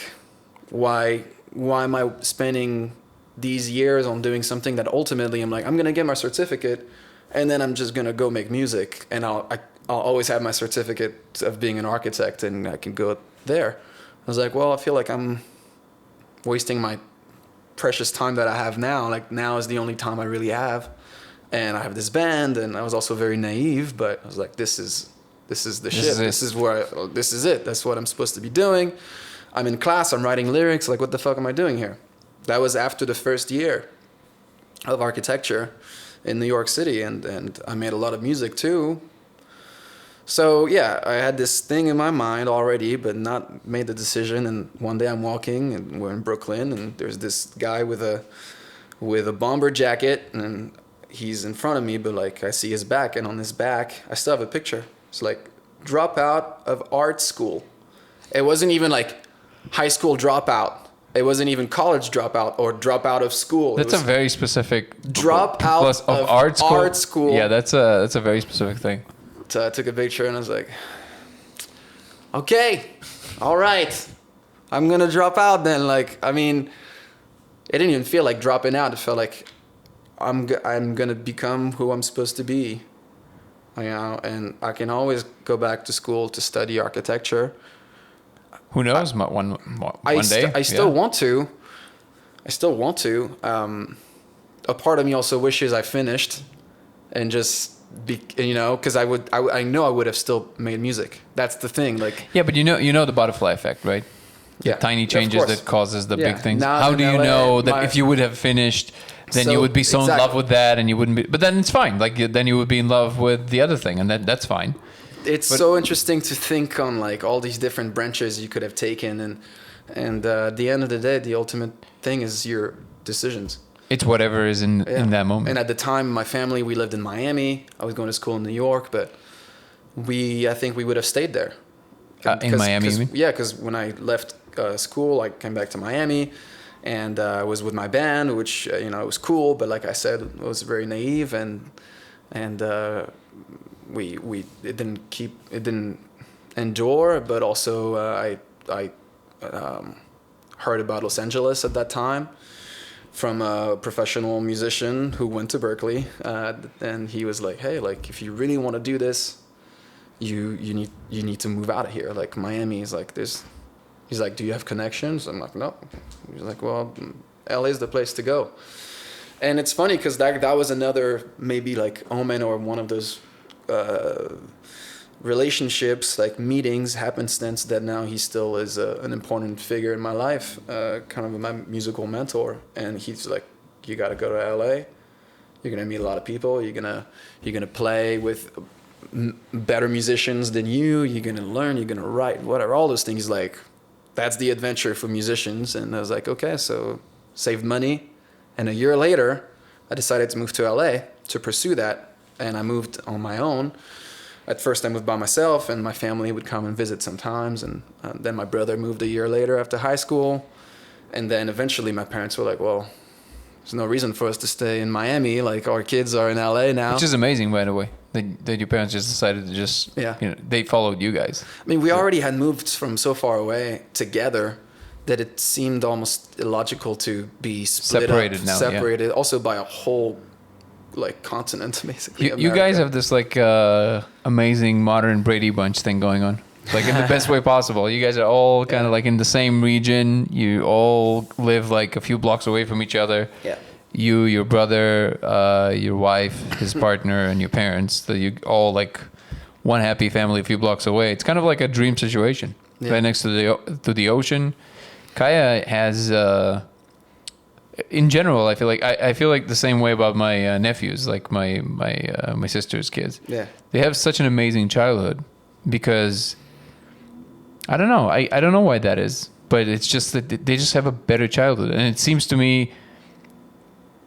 Speaker 2: why am I spending these years on doing something that ultimately I'm like, I'm gonna get my certificate, and then I'm just gonna go make music, and I'll always have my certificate of being an architect, and I can go there. I was like, well, I feel like I'm wasting my precious time that I have now. Like, now is the only time I really have. And I have this band, and I was also very naive, but I was like, this is the shit. This is it. That's what I'm supposed to be doing. I'm in class, I'm writing lyrics. Like, what the fuck am I doing here? That was after the first year of architecture in New York City, and I made a lot of music too. So yeah, I had this thing in my mind already, but not made the decision. And one day I'm walking, and we're in Brooklyn, and there's this guy with a bomber jacket, and he's in front of me, but like I see his back, and on his back, I still have a picture. It's like dropout of art school. It wasn't even like high school dropout. It wasn't even college dropout or dropout of school.
Speaker 1: That's a very specific
Speaker 2: dropout of art school.
Speaker 1: Yeah, that's a very specific thing.
Speaker 2: So I took a picture and I was like, okay, all right, I'm going to drop out then. Like, I mean, it didn't even feel like dropping out. It felt like I'm going to become who I'm supposed to be, and I can always go back to school to study architecture.
Speaker 1: Who knows? One day.
Speaker 2: I still want to. A part of me also wishes I finished and just because I know I would have still made music. That's the thing. Like,
Speaker 1: yeah, but you know the butterfly effect, right? The tiny changes that causes the big things. How do you know that if you would have finished, then you would be so in love with that, and you wouldn't be? But then it's fine. Like, then you would be in love with the other thing, and that's fine.
Speaker 2: It's so interesting to think on like all these different branches you could have taken, and at the end of the day, the ultimate thing is your decisions.
Speaker 1: It's whatever is in that moment.
Speaker 2: And at the time, my family, we lived in Miami. I was going to school in New York, but I think we would have stayed there.
Speaker 1: In Miami, you mean?
Speaker 2: Yeah, because when I left school, I came back to Miami, and I was with my band, which it was cool. But like I said, it was very naive, and it didn't endure. But also, I heard about Los Angeles at that time. from a professional musician who went to Berkeley, and he was like, "Hey, like if you really want to do this, you need to move out of here. Like Miami is like this." He's like, "Do you have connections?" I'm like, "No." He's like, "Well, LA is the place to go." And it's funny because that was another maybe like omen or one of those relationships, like meetings, happenstance, that now he still is an important figure in my life, kind of my musical mentor. And he's like, "You got to go to LA. You're gonna meet a lot of people. You're gonna play with better musicians than you. You're gonna learn. You're gonna write. Whatever. All those things. Like, that's the adventure for musicians." And I was like, okay. So saved money, and a year later, I decided to move to LA to pursue that. And I moved on my own. At first, I moved by myself, and my family would come and visit sometimes. And then my brother moved a year later after high school. And then eventually my parents were like, well, there's no reason for us to stay in Miami. Like, our kids are in LA now.
Speaker 1: Which is amazing, by the way, that your parents just decided to just, they followed you guys.
Speaker 2: I mean, we already had moved from so far away together that it seemed almost illogical to be separated also by a whole like continent, basically.
Speaker 1: You guys have this like amazing modern Brady Bunch thing going on, like in the best way possible. You guys are all kind of like in the same region. You all live like a few blocks away from each other.
Speaker 2: Yeah.
Speaker 1: You, your brother, your wife, his partner, and your parents. So you all like one happy family a few blocks away. It's kind of like a dream situation, right next to the ocean. Kaya has. In general, I feel like the same way about my nephews, like my sister's kids.
Speaker 2: Yeah,
Speaker 1: they have such an amazing childhood because I don't know. I don't know why that is, but it's just that they just have a better childhood, and it seems to me.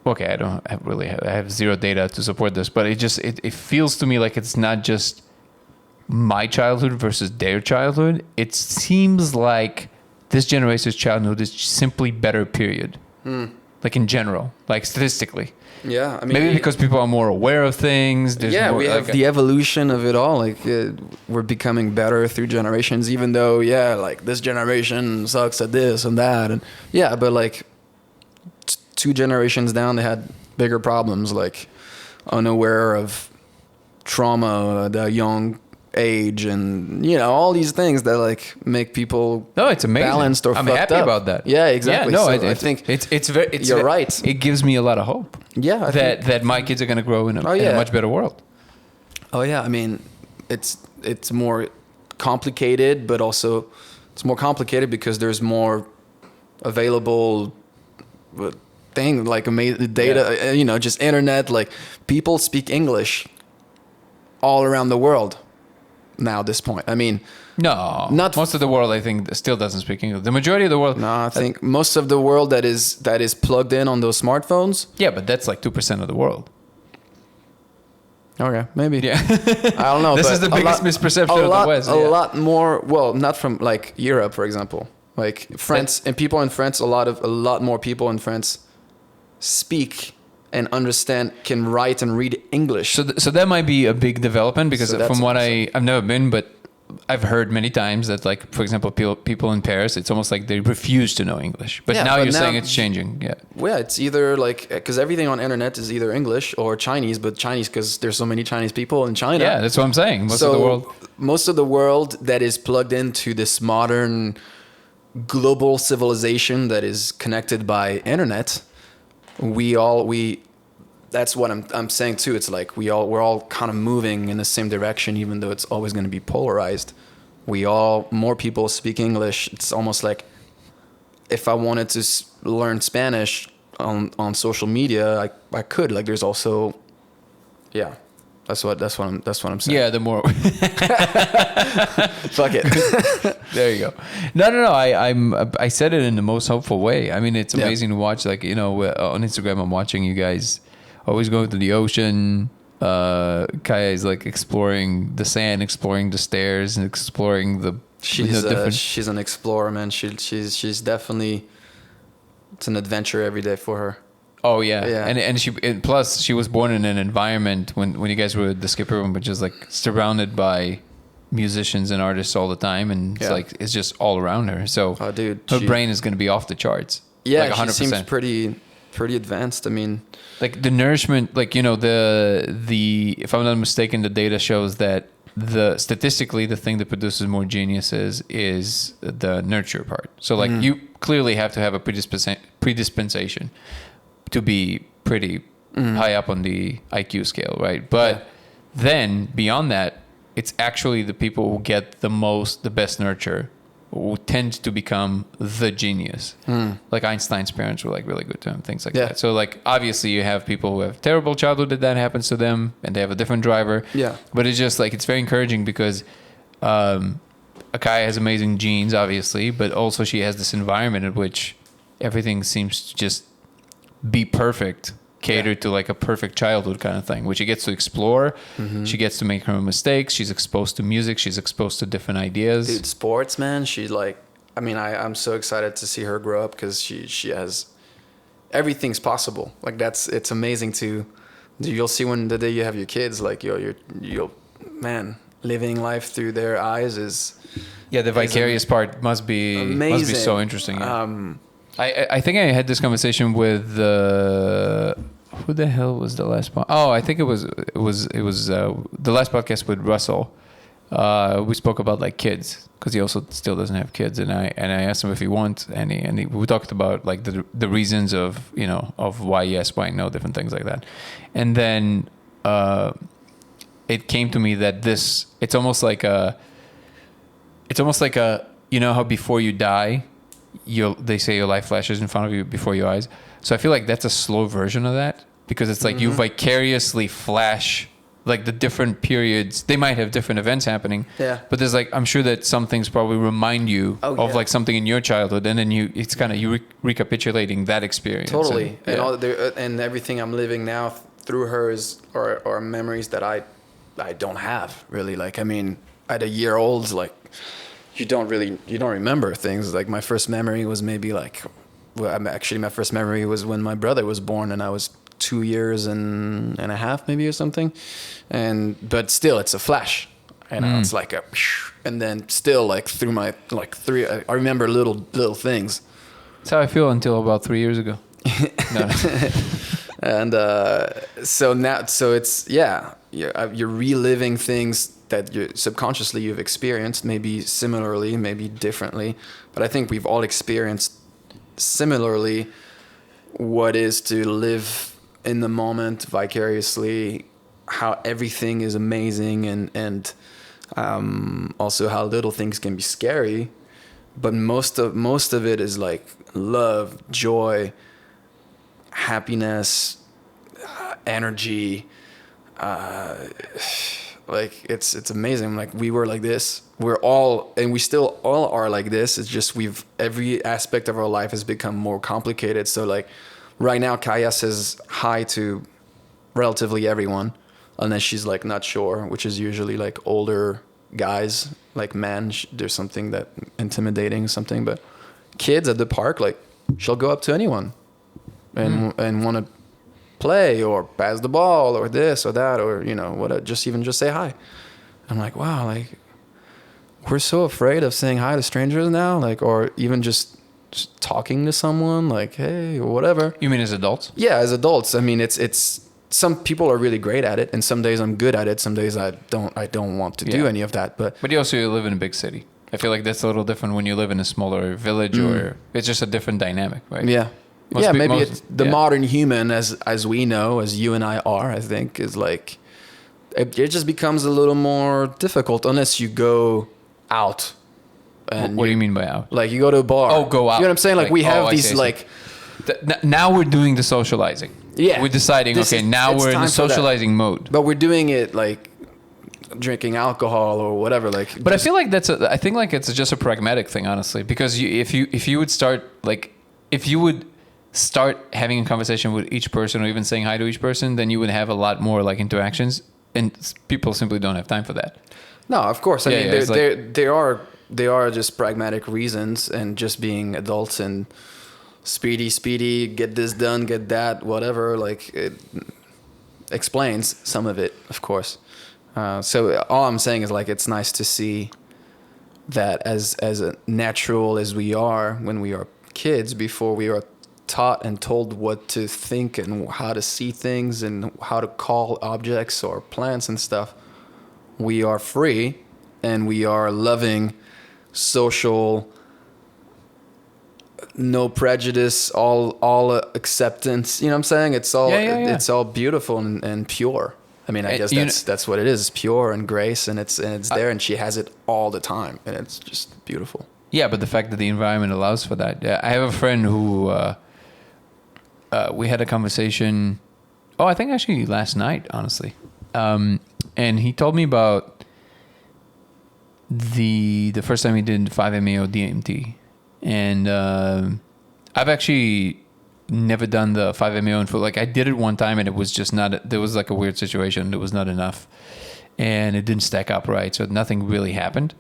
Speaker 1: Okay, I have zero data to support this, but it feels to me like it's not just my childhood versus their childhood. It seems like this generation's childhood is simply better. Period. Like in general, like statistically.
Speaker 2: Yeah, I mean,
Speaker 1: maybe because people are more aware of things.
Speaker 2: We have the evolution of it all. Like we're becoming better through generations, even though like this generation sucks at this and that, and but like 2 generations down, they had bigger problems, like unaware of trauma at a young age, and all these things that like make people
Speaker 1: it's amazing.
Speaker 2: Balanced or
Speaker 1: I'm
Speaker 2: fucked
Speaker 1: happy
Speaker 2: up.
Speaker 1: about that.
Speaker 2: Yeah, exactly.
Speaker 1: No,
Speaker 2: so I think you're right.
Speaker 1: It gives me a lot of hope.
Speaker 2: Yeah,
Speaker 1: that my kids are gonna grow in a much better world.
Speaker 2: Oh yeah, I mean, it's more complicated, but also it's more complicated because there's more available thing, like amazing data. Just internet. Like, people speak English all around the world now at this point. I mean, not
Speaker 1: most of the world, I think, still doesn't speak English. The majority of the world.
Speaker 2: No, I think most of the world that is plugged in on those smartphones.
Speaker 1: Yeah, but that's like 2% of the world.
Speaker 2: Okay, maybe.
Speaker 1: Yeah,
Speaker 2: I don't know.
Speaker 1: This is the biggest misperception of the West.
Speaker 2: A lot more. Well, not from like Europe, for example. Like France, and people in France, a lot more people in France speak and understand, can write and read English.
Speaker 1: So that might be a big development, because from what I've never been, but I've heard many times that, like, for example, people in Paris, it's almost like they refuse to know English. But now you're saying it's changing. Yeah.
Speaker 2: Yeah, it's either like, because everything on internet is either English or Chinese, but Chinese because there's so many Chinese people in China.
Speaker 1: Yeah, that's what I'm saying.
Speaker 2: Most of the world that is plugged into this modern global civilization that is connected by internet, that's what I'm saying too. It's like we're all kind of moving in the same direction, even though it's always going to be polarized. More people speak English. It's almost like if I wanted to learn Spanish on social media, I could. Like, there's also, that's what I'm saying.
Speaker 1: Yeah, the more
Speaker 2: fuck it.
Speaker 1: There you go. No. I said it in the most hopeful way. I mean, it's amazing to watch. Like, on Instagram, I'm watching you guys always going to the ocean. Kaya is like exploring the sand, exploring the stairs, and exploring the.
Speaker 2: She's an explorer, man. She's definitely. It's an adventure every day for her.
Speaker 1: Oh yeah. And plus she was born in an environment when you guys were at the Skipper Room, which is like surrounded by musicians and artists all the time, and it's like it's just all around her. So her brain is going to be off the charts.
Speaker 2: Yeah,
Speaker 1: like 100%.
Speaker 2: She seems pretty pretty advanced. I mean,
Speaker 1: like the nourishment, like, you know, the if I'm not mistaken, the data shows that statistically the thing that produces more geniuses is the nurture part. So like you clearly have to have a predispensation to be pretty high up on the IQ scale, right? But then beyond that, it's actually the people who get the best nurture who tend to become the genius. Like Einstein's parents were like really good to him, things like that. So like obviously you have people who have terrible childhood that happens to them and they have a different driver.
Speaker 2: Yeah.
Speaker 1: But it's just like, it's very encouraging because Akaya has amazing genes, obviously, but also she has this environment in which everything seems to just be perfect, catered to like a perfect childhood kind of thing, which she gets to explore. She gets to make her own mistakes. She's exposed to music. She's exposed to different ideas.
Speaker 2: Dude, sports, man. She's like, I mean, I'm so excited to see her grow up because she has everything's possible. Like it's amazing you'll see when the day you have your kids, like you'll man, living life through their eyes is.
Speaker 1: Yeah, the vicarious part must be
Speaker 2: amazing.
Speaker 1: Must be so interesting. Yeah. I think I had this conversation with who the hell was the last one? Oh, I think it was the last podcast with Russell. We spoke about like kids because he also still doesn't have kids, and I asked him if he wants any, and we talked about like the reasons of, you know, of why yes, why no, different things like that, and then it came to me that it's almost like a you know how before you die, they say your life flashes in front of you before your eyes. So I feel like that's a slow version of that, because it's like you vicariously flash like the different periods. They might have different events happening.
Speaker 2: Yeah.
Speaker 1: But there's like, I'm sure that some things probably remind you of like something in your childhood, and then it's kind of recapitulating that experience.
Speaker 2: Totally. And everything I'm living now through her are memories that I don't have really. Like, I mean, at a year old, like you don't remember things. Like my first memory was maybe like, my first memory was when my brother was born and I was 2 years and a half maybe or something. But still it's a flash, you know, it's like and then still like through my like I remember little things.
Speaker 1: That's how I feel until about 3 years ago. No.
Speaker 2: And so it's you're reliving things that you subconsciously you've experienced, maybe similarly, maybe differently, but I think we've all experienced similarly what is to live in the moment vicariously, how everything is amazing, and also how little things can be scary, but most of it is like love, joy, happiness, energy. Like it's amazing. Like we were like this. We still all are like this. It's just every aspect of our life has become more complicated. So like right now, Kaya says hi to relatively everyone, unless she's like not sure, which is usually like older guys, like men. There's something that intimidating, something. But kids at the park, like she'll go up to anyone, and want to play or pass the ball or this or that, or you know what, just say hi. I'm like, wow, like we're so afraid of saying hi to strangers now, like, or even just talking to someone, like hey or whatever.
Speaker 1: You mean as adults?
Speaker 2: Yeah, as adults. I mean, it's some people are really great at it, and some days I'm good at it, some days I don't want to do any of that. But
Speaker 1: you also live in a big city. I feel like that's a little different when you live in a smaller village, or it's just a different dynamic, right?
Speaker 2: Yeah. Maybe it's the modern human, as we know, as you and I are, I think, is like, it just becomes a little more difficult unless you go out. And
Speaker 1: what do you mean by out?
Speaker 2: Like you go to a bar.
Speaker 1: Oh, go out.
Speaker 2: You know what I'm saying? Like we have these like...
Speaker 1: Now we're doing the socializing.
Speaker 2: Yeah.
Speaker 1: We're deciding, now we're in the socializing mode.
Speaker 2: But we're doing it like drinking alcohol or whatever. Like.
Speaker 1: But I feel like I think like it's just a pragmatic thing, honestly, because if you would start having a conversation with each person or even saying hi to each person, then you would have a lot more like interactions, and people simply don't have time for that. No,
Speaker 2: of course. I mean, they are just pragmatic reasons, and just being adults and speedy, get this done, get that, whatever. Like it explains some of it, of course. So all I'm saying is like, it's nice to see that as natural as we are when we are kids, before we are taught and told what to think and how to see things and how to call objects or plants and stuff. We are free, and we are loving, social, no prejudice, all acceptance. You know what I'm saying? It's all it's all beautiful and pure. I mean, I guess that's what it is. It's pure and grace, and it's there, and she has it all the time, and it's just beautiful.
Speaker 1: Yeah, but the fact that the environment allows for that. Yeah, I have a friend who we had a conversation. Oh, I think actually last night, honestly, and he told me about the first time he did 5-MeO DMT, and I've actually never done the 5-MeO in full. Like, I did it one time, and it was just not. There was like a weird situation. It was not enough, and it didn't stack up right, so nothing really happened.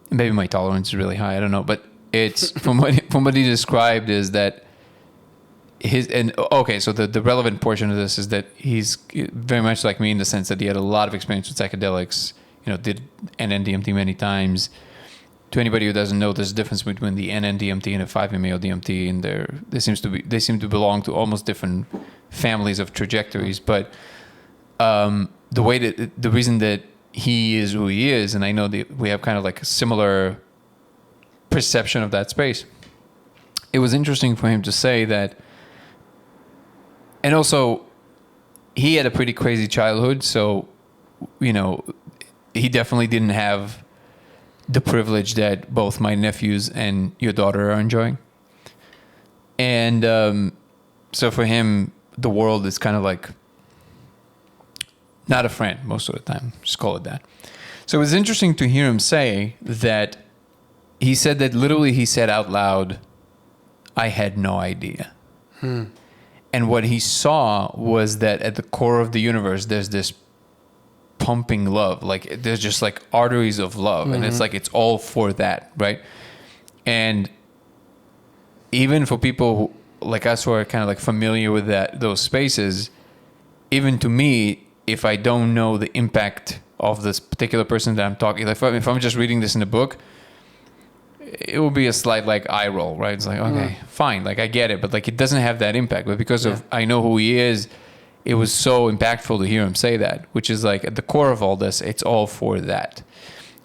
Speaker 1: Maybe my tolerance is really high. I don't know, but it's from what he described is that so the relevant portion of this is that he's very much like me in the sense that he had a lot of experience with psychedelics. You know, did NN-DMT many times. To anybody who doesn't know, there's a difference between the NN-DMT and the 5-MeO DMT, and they seem to belong to almost different families of trajectories. But the reason that he is who he is, and I know that we have kind of like a similar perception of that space. It was interesting for him to say that, and also he had a pretty crazy childhood, so, you know, he definitely didn't have the privilege that both my nephews and your daughter are enjoying. And so for him, the world is kind of like not a friend most of the time. Just call it that. So it was interesting to hear him say that he said that literally he said out loud, I had no idea. And what he saw was that at the core of the universe, there's this pumping love. Like, there's just like arteries of love. And it's like, it's all for that, right? And even for people like us who are kind of like familiar with those spaces, even to me, if I don't know the impact of this particular person that I'm talking, like if I'm just reading this in a book, it will be a slight like eye roll, right? It's like, okay, fine, like I get it, but like it doesn't have that impact. But because of I know who he is, it was so impactful to hear him say that, which is like at the core of all this, it's all for that.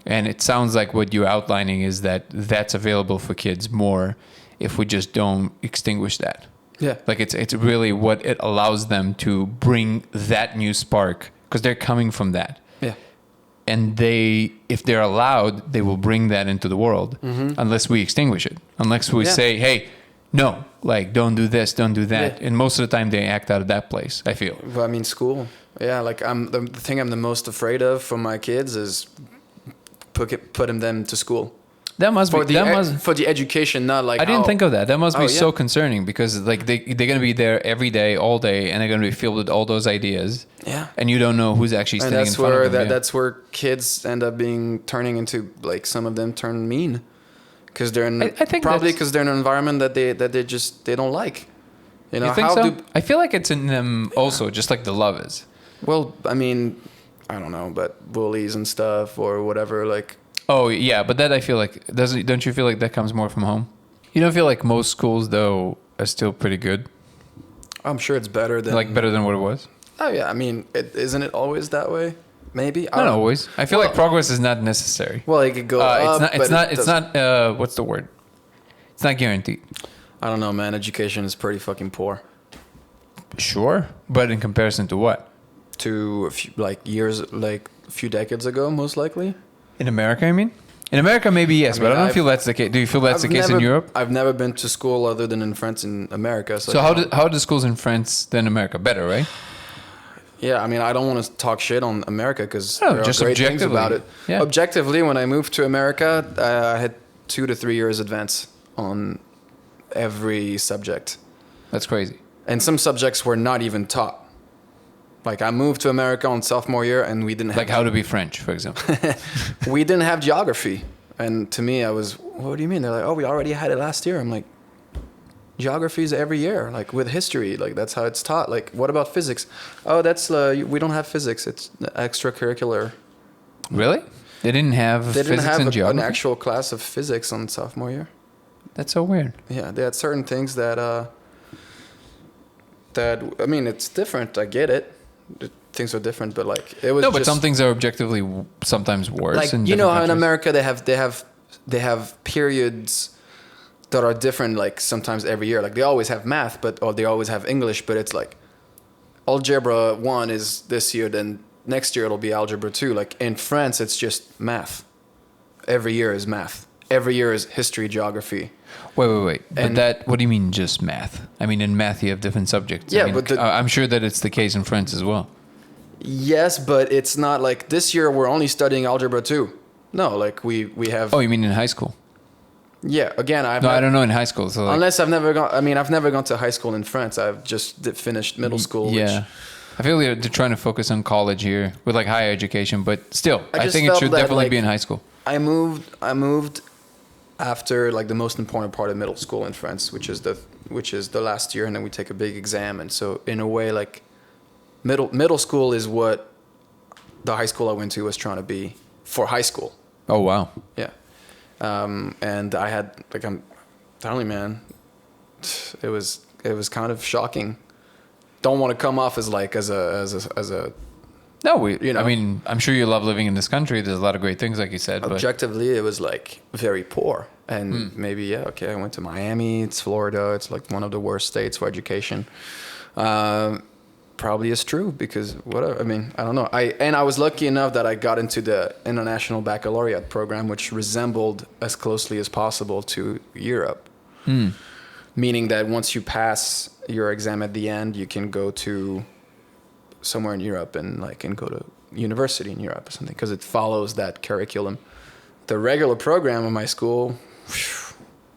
Speaker 1: And it sounds like what you're outlining is that that's available for kids more if we just don't extinguish that.
Speaker 2: Yeah.
Speaker 1: Like it's really what it allows them to bring that new spark, because they're coming from that.
Speaker 2: Yeah.
Speaker 1: And if they're allowed, they will bring that into the world unless we extinguish it. Unless we say, hey, no, like don't do this, don't do that. Yeah. And most of the time they act out of that place, I feel.
Speaker 2: Well, I mean, school. Yeah, like the thing I'm the most afraid of for my kids is putting them to school.
Speaker 1: That must
Speaker 2: for
Speaker 1: be
Speaker 2: for the education, not like
Speaker 1: I didn't think of that. That must be so concerning, because like they're gonna be there every day, all day, and they're gonna be filled with all those ideas.
Speaker 2: Yeah.
Speaker 1: And you don't know who's actually standing in front of them.
Speaker 2: That's where kids end up turning into, like, some of them turn mean, because they're because they're in an environment that they don't like. You know,
Speaker 1: you think so? I feel like it's in them also, just like the love is.
Speaker 2: Well, I mean, I don't know, but bullies and stuff or whatever, like.
Speaker 1: Oh yeah, but that I feel like don't you feel like that comes more from home? You don't feel like most schools though are still pretty good? I'm
Speaker 2: sure it's better than
Speaker 1: what it was.
Speaker 2: Oh yeah, I mean, isn't it always that way? Maybe
Speaker 1: not always. I feel like progress is not necessary.
Speaker 2: Well, it could go up.
Speaker 1: It's not. What's the word? It's not guaranteed.
Speaker 2: I don't know, man. Education is pretty fucking poor.
Speaker 1: Sure, but in comparison to what?
Speaker 2: To a few decades ago, most likely.
Speaker 1: In America, I mean? In America, maybe yes, but I don't feel that's the case. Do you feel that's the case in Europe?
Speaker 2: I've never been to school other than in France and America.
Speaker 1: So how are the schools in France than America? Better, right?
Speaker 2: Yeah, I mean, I don't want to talk shit on America because there are great things about it. Yeah. Objectively, when I moved to America, I had 2 to 3 years advance on every subject.
Speaker 1: That's crazy.
Speaker 2: And some subjects were not even taught. Like, I moved to America on sophomore year, and we didn't have...
Speaker 1: Like how to be French, for example.
Speaker 2: We didn't have geography. And to me, I was, what do you mean? They're like, oh, we already had it last year. I'm like, geography is every year, like with history. Like, that's how it's taught. Like, what about physics? Oh, that's... we don't have physics. It's extracurricular.
Speaker 1: Really? They didn't have physics and geography?
Speaker 2: An actual class of physics on sophomore year.
Speaker 1: That's so weird.
Speaker 2: Yeah, they had certain things that I mean, it's different. I get it. Things are different, but like it was.
Speaker 1: No, but
Speaker 2: just,
Speaker 1: some things are objectively sometimes worse.
Speaker 2: like
Speaker 1: in
Speaker 2: you know how in
Speaker 1: countries.
Speaker 2: America they have periods that are different. Like sometimes every year, like they always have math, or they always have English, but it's like algebra 1 is this year, then next year it'll be algebra 2. Like in France, it's just math. Every year is math. Every year is history, geography.
Speaker 1: Wait. But
Speaker 2: And-
Speaker 1: that, what do you mean just math? I mean, in math you have different subjects.
Speaker 2: Yeah,
Speaker 1: I mean,
Speaker 2: but
Speaker 1: I'm sure that it's the case in France as well.
Speaker 2: Yes, but it's not like this year we're only studying algebra 2. No, like we have.
Speaker 1: Oh, you mean in high school?
Speaker 2: Yeah, again,
Speaker 1: No, I don't know in high school. So like,
Speaker 2: Unless I've never gone. I mean, I've never gone to high school in France. I've just finished middle school.
Speaker 1: yeah. I feel like they're trying to focus on college here with like higher education, but still, I
Speaker 2: just
Speaker 1: think it
Speaker 2: felt
Speaker 1: should
Speaker 2: that,
Speaker 1: definitely
Speaker 2: like,
Speaker 1: be in high school.
Speaker 2: I moved after like the most important part of middle school in France, which is the last year, and then we take a big exam. And so in a way, like middle school is what the high school I went to was trying to be for high school.
Speaker 1: Oh wow.
Speaker 2: Yeah. And I had, like, I'm telling you, man, it was kind of shocking. Don't want to come off as like as a
Speaker 1: No,
Speaker 2: You know.
Speaker 1: I mean, I'm sure you love living in this country. There's a lot of great things, like you said. But
Speaker 2: objectively, it was like very poor. And maybe, yeah, okay, I went to Miami, it's Florida, it's like one of the worst states for education. Probably is true because whatever. I mean, I don't know. I was lucky enough that I got into the International Baccalaureate program, which resembled as closely as possible to Europe. Meaning that once you pass your exam at the end, you can go to somewhere in Europe and go to university in Europe or something because it follows that curriculum. The regular program of my school.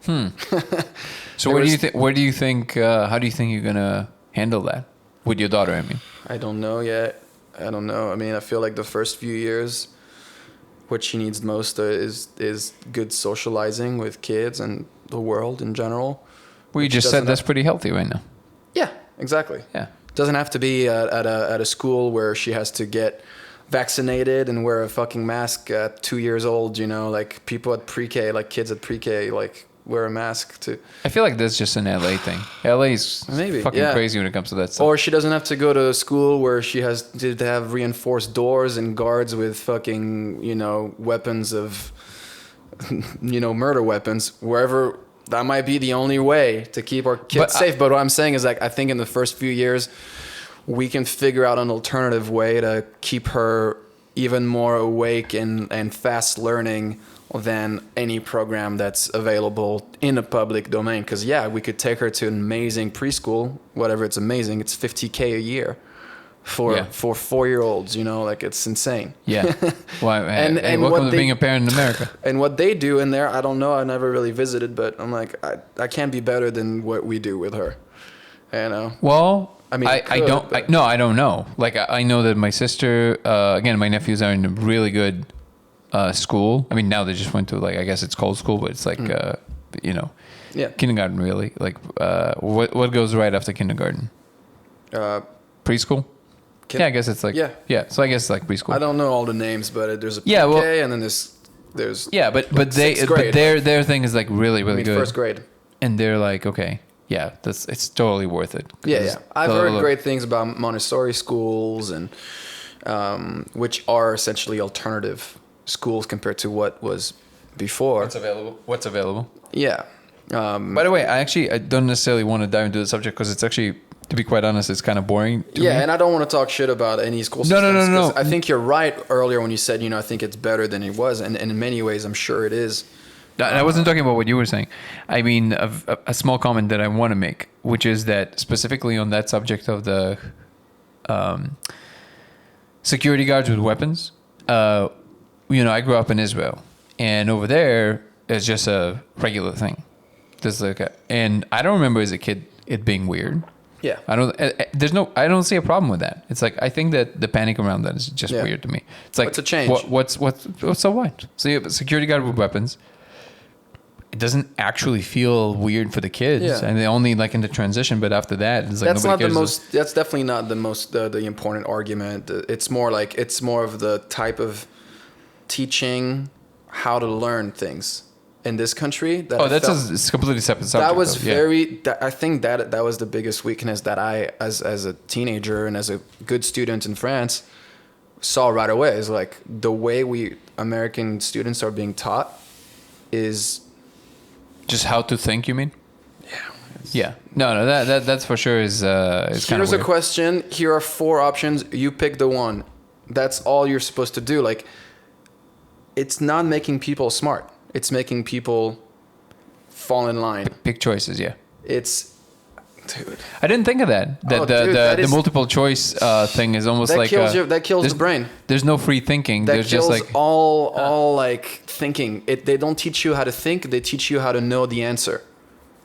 Speaker 1: so where do you think? Where do you think? How do you think you're gonna handle that with your daughter? I mean,
Speaker 2: I don't know yet. I don't know. I mean, I feel like the first few years, what she needs most is good socializing with kids and the world in general.
Speaker 1: well, you just said that's pretty healthy right now.
Speaker 2: Yeah, exactly.
Speaker 1: Yeah.
Speaker 2: Doesn't have to be at a school where she has to get vaccinated and wear a fucking mask at 2 years old. You know, like people at pre-K, like kids at pre-K, like wear a mask to.
Speaker 1: I feel like that's just an LA thing. LA is
Speaker 2: Maybe,
Speaker 1: fucking
Speaker 2: yeah.
Speaker 1: crazy when it comes to that stuff.
Speaker 2: Or she doesn't have to go to school where she has to have reinforced doors and guards with fucking, weapons of, murder weapons. Wherever, that might be the only way to keep our kids safe. But what I'm saying is, like, I think in the first few years, we can figure out an alternative way to keep her even more awake and fast learning than any program that's available in a public domain. Because, yeah, we could take her to an amazing preschool, whatever it's amazing. It's $50K a year for 4-year-olds, like it's insane.
Speaker 1: Yeah. Well,
Speaker 2: And
Speaker 1: welcome to being a parent in America.
Speaker 2: And what they do in there, I don't know. I never really visited, but I'm like, I can't be better than what we do with her.
Speaker 1: Well,
Speaker 2: I mean,
Speaker 1: I don't know. Like, I know that my sister, again, my nephews are in a really good school. I mean, now they just went to, like, I guess it's called school, but it's like, kindergarten, really. Like, what goes right after kindergarten? Preschool? Yeah, I guess it's like, yeah. So I guess it's like preschool.
Speaker 2: I don't know all the names, but there's a PK and then there's
Speaker 1: yeah, but
Speaker 2: grade.
Speaker 1: their thing is like really good.
Speaker 2: First grade.
Speaker 1: And they're like, okay, yeah, it's totally worth it.
Speaker 2: Yeah. I've heard great things about Montessori schools and which are essentially alternative schools compared to what was before.
Speaker 1: What's available?
Speaker 2: Yeah.
Speaker 1: By the way, I don't necessarily want to dive into the subject because it's actually, to be quite honest, it's kind of boring to me.
Speaker 2: And I don't want to talk shit about any school systems.
Speaker 1: No.
Speaker 2: I think you're right earlier when you said, I think it's better than it was. And in many ways, I'm sure it is.
Speaker 1: I wasn't talking about what you were saying. I mean, a small comment that I want to make, which is that specifically on that subject of the security guards with weapons, I grew up in Israel. And over there, it's just a regular thing. And I don't remember as a kid it being weird.
Speaker 2: Yeah.
Speaker 1: I don't see a problem with that. It's like, I think that the panic around that is just weird to me. It's like,
Speaker 2: it's a change.
Speaker 1: What's so what? So you have a security guard with weapons. It doesn't actually feel weird for the kids.
Speaker 2: Yeah.
Speaker 1: And they only like in the transition, but after that, it's like,
Speaker 2: that's definitely not the important argument. It's more of the type of teaching how to learn things. in this country that
Speaker 1: it's completely separate subject.
Speaker 2: That was
Speaker 1: though.
Speaker 2: I think that was the biggest weakness that I, as a teenager and as a good student in France, saw right away. Is like the way we American students are being taught is
Speaker 1: just how to think. You mean?
Speaker 2: Yeah.
Speaker 1: Yeah. No. That's for sure is kind of
Speaker 2: Here's a
Speaker 1: weird.
Speaker 2: question. Here are 4 options. You pick the one. That's all you're supposed to do. Like, it's not making people smart. It's making people fall in line.
Speaker 1: Big choices. Yeah.
Speaker 2: It's, dude.
Speaker 1: I didn't think of that. The multiple choice thing is almost like
Speaker 2: that kills the brain.
Speaker 1: There's no free thinking.
Speaker 2: That
Speaker 1: There's
Speaker 2: kills
Speaker 1: just like
Speaker 2: all like thinking. They don't teach you how to think. They teach you how to know the answer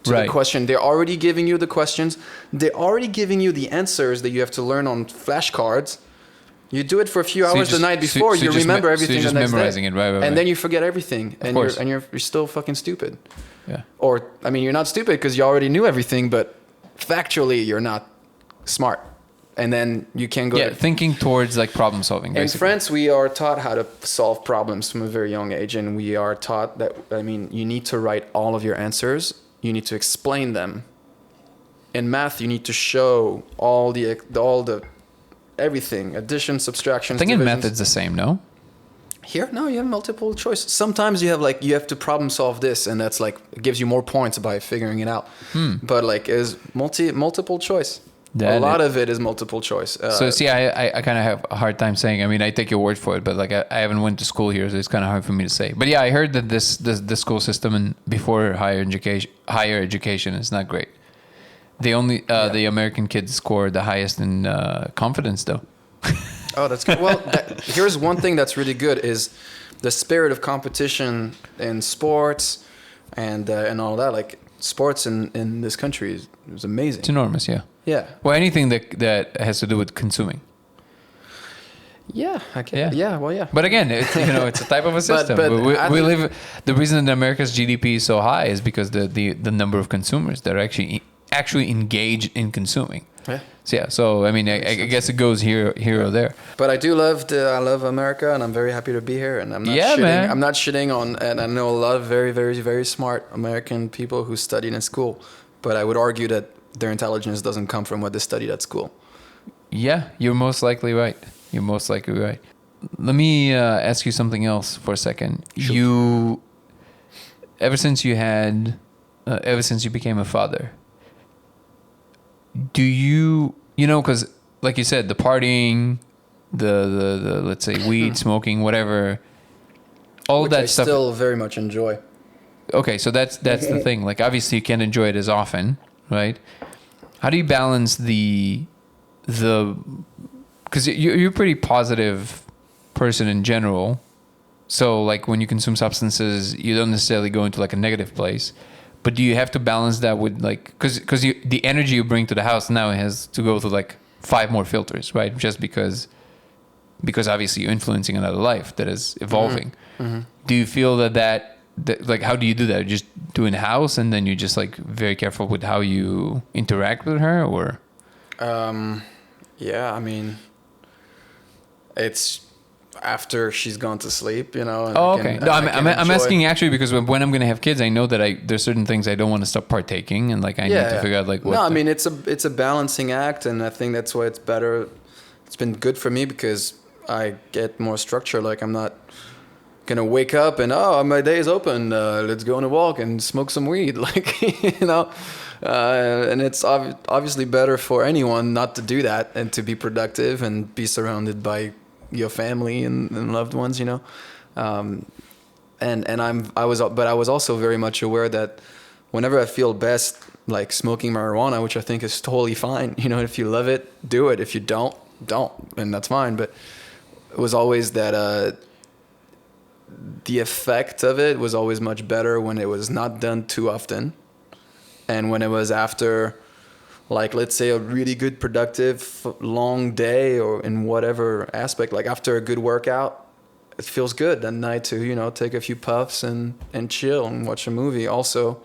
Speaker 2: to the question. They're already giving you the questions. They're already giving you the answers that you have to learn on flashcards. You do it for a few hours the night before. You remember everything the next day, and then you forget everything, and you're still fucking stupid.
Speaker 1: Yeah.
Speaker 2: Or I mean, you're not stupid because you already knew everything, but factually you're not smart, and then you can't go.
Speaker 1: Thinking towards like problem solving.
Speaker 2: In France, we are taught how to solve problems from a very young age, and we are taught that. I mean, you need to write all of your answers. You need to explain them. In math, you need to show all the everything, addition, subtraction.
Speaker 1: I think in math it's the same, no?
Speaker 2: Here, no, you have multiple choice. Sometimes you have to problem solve this, and that's like it gives you more points by figuring it out. But like is multiple choice. A lot of it is multiple choice.
Speaker 1: So see, I kind of have a hard time saying. I mean, I take your word for it, but like I haven't went to school here, so it's kind of hard for me to say. But yeah, I heard that this school system and before higher education is not great. They only the American kids score the highest in confidence, though.
Speaker 2: Oh, that's good. Well, here's one thing that's really good is the spirit of competition in sports and all that. Like sports in this country is amazing.
Speaker 1: It's enormous, yeah.
Speaker 2: Yeah.
Speaker 1: Well, anything that has to do with consuming.
Speaker 2: Yeah. Yeah. Well, yeah.
Speaker 1: But again, it's a type of a system.
Speaker 2: But
Speaker 1: we live. The reason that America's GDP is so high is because the number of consumers that are actually engaged in consuming.
Speaker 2: Yeah.
Speaker 1: So yeah. So I mean, I guess it goes here or there.
Speaker 2: But I love America, and I'm very happy to be here. And I'm not shitting.
Speaker 1: Man.
Speaker 2: I'm not shitting on. And I know a lot of very, very, very smart American people who studied in school. But I would argue that their intelligence doesn't come from what they studied at school.
Speaker 1: Yeah, you're most likely right. Let me ask you something else for a second.
Speaker 2: Sure.
Speaker 1: Ever since you became a father, do you because like you said, the partying, the let's say weed smoking, whatever, all
Speaker 2: Which
Speaker 1: that
Speaker 2: I
Speaker 1: stuff.
Speaker 2: still very much enjoy.
Speaker 1: Okay, so that's the thing. Like obviously you can't enjoy it as often, right? How do you balance the because you're a pretty positive person in general. So like when you consume substances, you don't necessarily go into like a negative place. But do you have to balance that with like, because the energy you bring to the house now has to go through like 5 more filters, right? Just because obviously you're influencing another life that is evolving. Mm-hmm. Do you feel that like, how do you do that? Just do in the house and then you're just like very careful with how you interact with her, or?
Speaker 2: Yeah, I mean, it's after she's gone to sleep, And
Speaker 1: okay. No, I'm asking actually because when I'm going to have kids, I know that there's certain things I don't want to stop partaking, and like I need to figure out like what.
Speaker 2: No, I mean it's a balancing act, and I think that's why it's better. It's been good for me because I get more structure. Like I'm not gonna wake up and my day is open. Let's go on a walk and smoke some weed, like And it's obviously better for anyone not to do that and to be productive and be surrounded by your family and loved ones, and I was also very much aware that whenever I feel best, like smoking marijuana, which I think is totally fine, if you love it, do it. If you don't, and that's fine. But it was always that the effect of it was always much better when it was not done too often, and when it was after, like, let's say a really good, productive, long day, or in whatever aspect, like after a good workout, it feels good that night to, take a few puffs and chill and watch a movie. Also,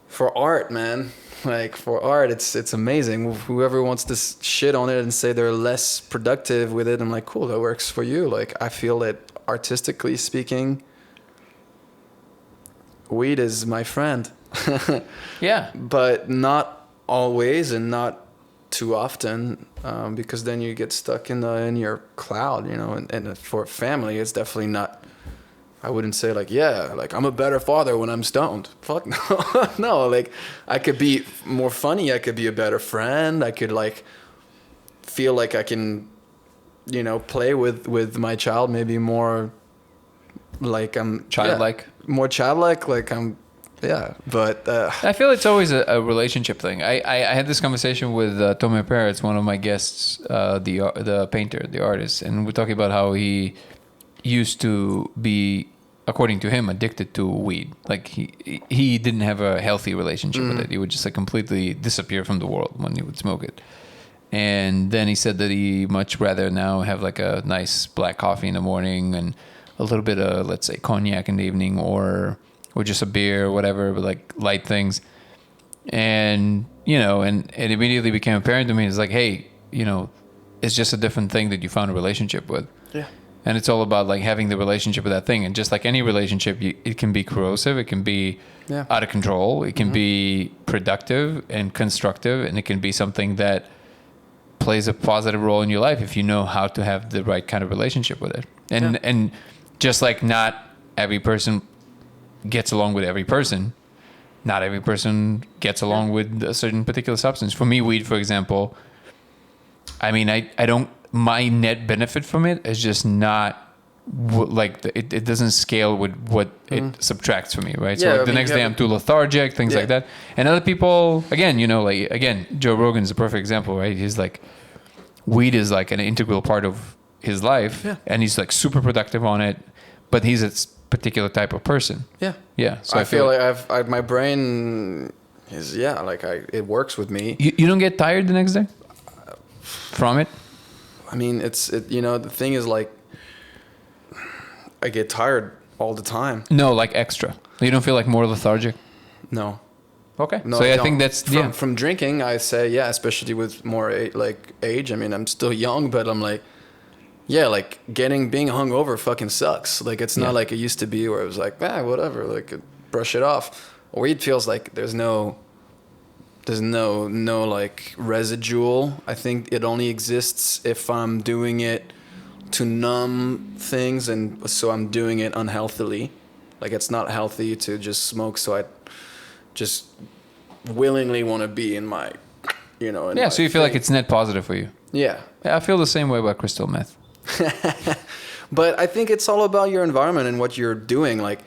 Speaker 2: for art, man, like for art, it's amazing. Whoever wants to shit on it and say they're less productive with it, I'm like, cool, that works for you. Like, I feel that artistically speaking, weed is my friend.
Speaker 1: Yeah.
Speaker 2: But not always and not too often, because then you get stuck in your cloud, you know. And for family, it's definitely not. I wouldn't say like, yeah, like I'm a better father when I'm stoned. Fuck no. No, like I could be more funny. I could be a better friend. I could like feel like I can, you know, play with my child maybe more like I'm
Speaker 1: Childlike.
Speaker 2: Yeah, more childlike. Like I'm, yeah. But
Speaker 1: I feel it's always a relationship thing. I had this conversation with Tome Peretz, one of my guests, the painter, the artist, and we're talking about how he used to be, according to him, addicted to weed. Like he didn't have a healthy relationship with it. He would just like completely disappear from the world when he would smoke it. And then he said that he much rather now have like a nice black coffee in the morning and a little bit of, let's say, cognac in the evening, or just a beer or whatever, but like light things. And, you know, and it immediately became apparent to me. It's like, hey, you know, it's just a different thing that you found a relationship with.
Speaker 2: yeah.
Speaker 1: And it's all about like having the relationship with that thing. And just like any relationship, it can be corrosive. It can be out of control. It can be productive and constructive. And it can be something that plays a positive role in your life if you know how to have the right kind of relationship with it. And just like not every person gets along with every person, not every person gets along with a certain particular substance. For me, weed, for example, I mean, I don't, my net benefit from it is just not like it doesn't scale with what it subtracts from me, right? So like the next day I'm too lethargic, things like that. And other people, again, you know, like again, Joe Rogan is a perfect example, right? He's like, weed is like an integral part of his life, and he's like super productive on it, but he's a particular type of person. Yeah. So
Speaker 2: I feel like my brain is like it works with me.
Speaker 1: You don't get tired the next day from it?
Speaker 2: I mean, you know, the thing is like, I get tired all the time.
Speaker 1: No, like extra. You don't feel like more lethargic?
Speaker 2: No.
Speaker 1: Okay.
Speaker 2: No,
Speaker 1: so I think that's
Speaker 2: from drinking. I say especially with more age. I mean, I'm still young, but I'm like, like being hungover fucking sucks. Like it's not like it used to be where it was like, whatever, like brush it off. Weed feels like there's no like residual. I think it only exists if I'm doing it to numb things, and so I'm doing it unhealthily. Like it's not healthy to just smoke, so I just willingly want to be in my, you know.
Speaker 1: So you feel like it's net positive for you.
Speaker 2: Yeah,
Speaker 1: I feel the same way about crystal meth.
Speaker 2: But I think it's all about your environment and what you're doing. Like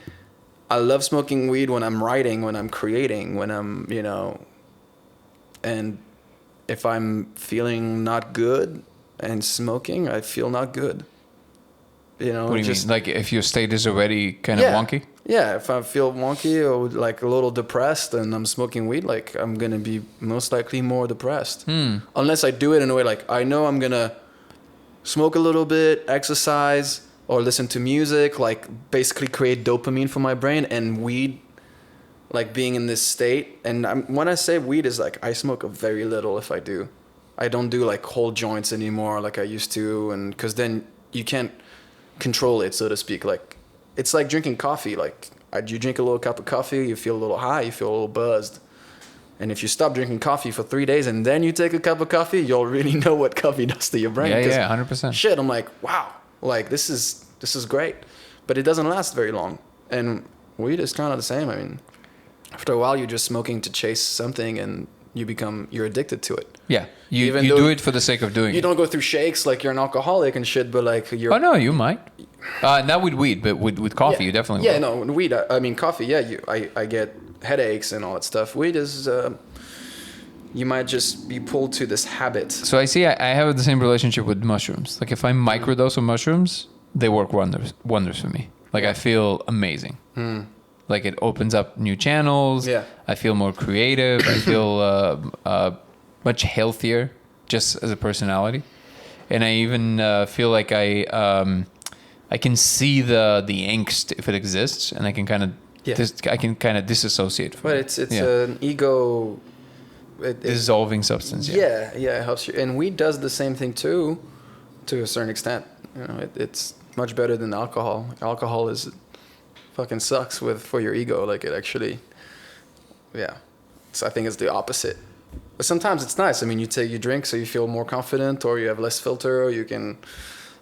Speaker 2: I love smoking weed when I'm writing, when I'm creating, when I'm, you know. And if I'm feeling not good and smoking, I feel not good. You know,
Speaker 1: what do you mean? Like if your state is already kind of wonky?
Speaker 2: Yeah, if I feel wonky or like a little depressed and I'm smoking weed, like I'm going to be most likely more depressed. Unless I do it in a way like I know I'm going to smoke a little bit, exercise, or listen to music, like basically create dopamine for my brain. And weed, like being in this state, and when I say weed is like I smoke a very little if I do. I don't do like whole joints anymore like I used to, and because then you can't control it, so to speak. Like it's like drinking coffee. Like you drink a little cup of coffee, you feel a little high, you feel a little buzzed. And if you stop drinking coffee for 3 days and then you take a cup of coffee, you'll really know what coffee does to your brain.
Speaker 1: Yeah, 100%.
Speaker 2: Shit, I'm like, wow, like this is great, but it doesn't last very long. And weed is kind of the same. I mean, after a while, you're just smoking to chase something, and you're addicted to it.
Speaker 1: Yeah, you do it for the sake of doing it.
Speaker 2: You don't go through shakes like you're an alcoholic and shit, but like you're.
Speaker 1: Oh no, you might. Not with weed, but with coffee, you definitely.
Speaker 2: Yeah,
Speaker 1: will.
Speaker 2: no, weed. I mean, coffee. Yeah, I get headaches and all that stuff. Weed is. You might just be pulled to this habit.
Speaker 1: So I see. I have the same relationship with mushrooms. Like if I microdose of mushrooms, they work wonders for me. Like I feel amazing. Like it opens up new channels. Yeah. I feel more creative. I feel much healthier just as a personality. And I even feel like I can see the angst if it exists, and I can kind of disassociate from it.
Speaker 2: But it's an ego
Speaker 1: dissolving substance.
Speaker 2: Yeah, it helps you. And weed does the same thing too, to a certain extent. You know, it's much better than alcohol. Alcohol is fucking sucks for your ego. Like it actually, yeah. So I think it's the opposite. But sometimes it's nice. I mean, you drink so you feel more confident, or you have less filter, or you can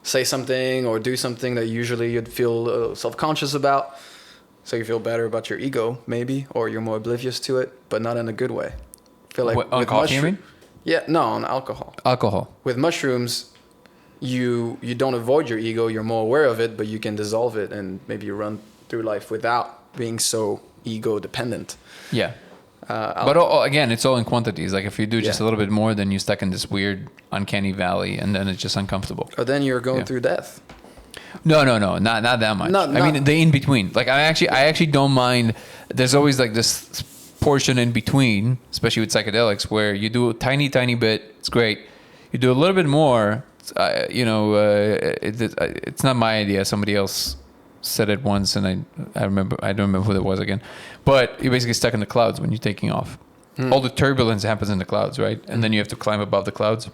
Speaker 2: say something or do something that usually you'd feel self-conscious about. So you feel better about your ego, maybe, or you're more oblivious to it, but not in a good way. I feel like
Speaker 1: on coffee, you mean?
Speaker 2: Yeah, no, on alcohol.
Speaker 1: Alcohol.
Speaker 2: With mushrooms, you don't avoid your ego, you're more aware of it, but you can dissolve it and maybe you run through life without being so ego dependent.
Speaker 1: Yeah. But again, it's all in quantities. Like if you do just a little bit more, then you're stuck in this weird uncanny valley, and then it's just uncomfortable.
Speaker 2: Or then you're going through death.
Speaker 1: No, not that much. I mean, the in between. Like I actually don't mind. There's always like this portion in between, especially with psychedelics, where you do a tiny bit. It's great. You do a little bit more. It's not my idea. Somebody else said it once, and I don't remember who that was again. But you're basically stuck in the clouds when you're taking off. All the turbulence happens in the clouds, right? And then you have to climb above the clouds.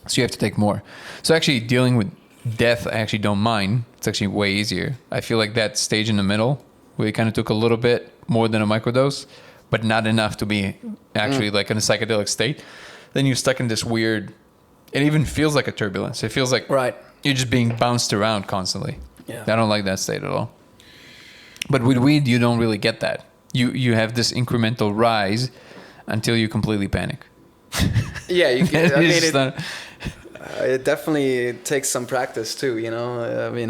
Speaker 1: So you have to take more. So actually dealing with death, I actually don't mind. It's actually way easier. I feel like that stage in the middle, where you kind of took a little bit more than a microdose, but not enough to be actually like in a psychedelic state. Then you're stuck in this weird, it even feels like a turbulence. It feels like you're just being bounced around constantly. Yeah. I don't like that state at all. But with weed, you don't really get that. You have this incremental rise until you completely panic.
Speaker 2: Yeah, you can, I mean, it definitely takes some practice too, you know. I mean,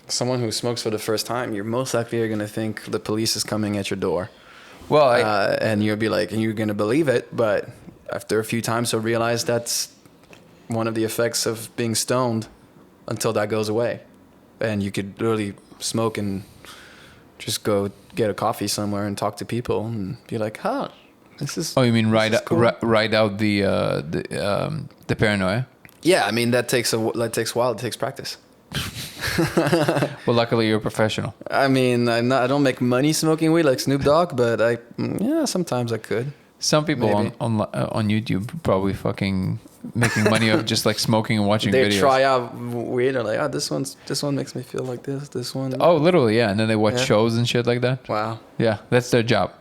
Speaker 2: someone who smokes for the first time, you're most likely going to think the police is coming at your door. Well, and you'll be like, and you're going to believe it, but after a few times, you'll realize that's one of the effects of being stoned until that goes away. And you could really smoke and just go get a coffee somewhere and talk to people and be like, huh, this is...
Speaker 1: Oh, you mean ride
Speaker 2: cool.
Speaker 1: ride out the paranoia?
Speaker 2: Yeah, I mean, that takes a while. It takes practice.
Speaker 1: Well, luckily you're a professional.
Speaker 2: I mean, I don't make money smoking weed like Snoop Dogg, but sometimes I could.
Speaker 1: Some people on YouTube probably fucking making money of just like smoking and watching videos.
Speaker 2: They try out weed. They're like, this one makes me feel like this one.
Speaker 1: Oh, literally, yeah. And then they watch shows and shit like that.
Speaker 2: Wow.
Speaker 1: Yeah, that's their job.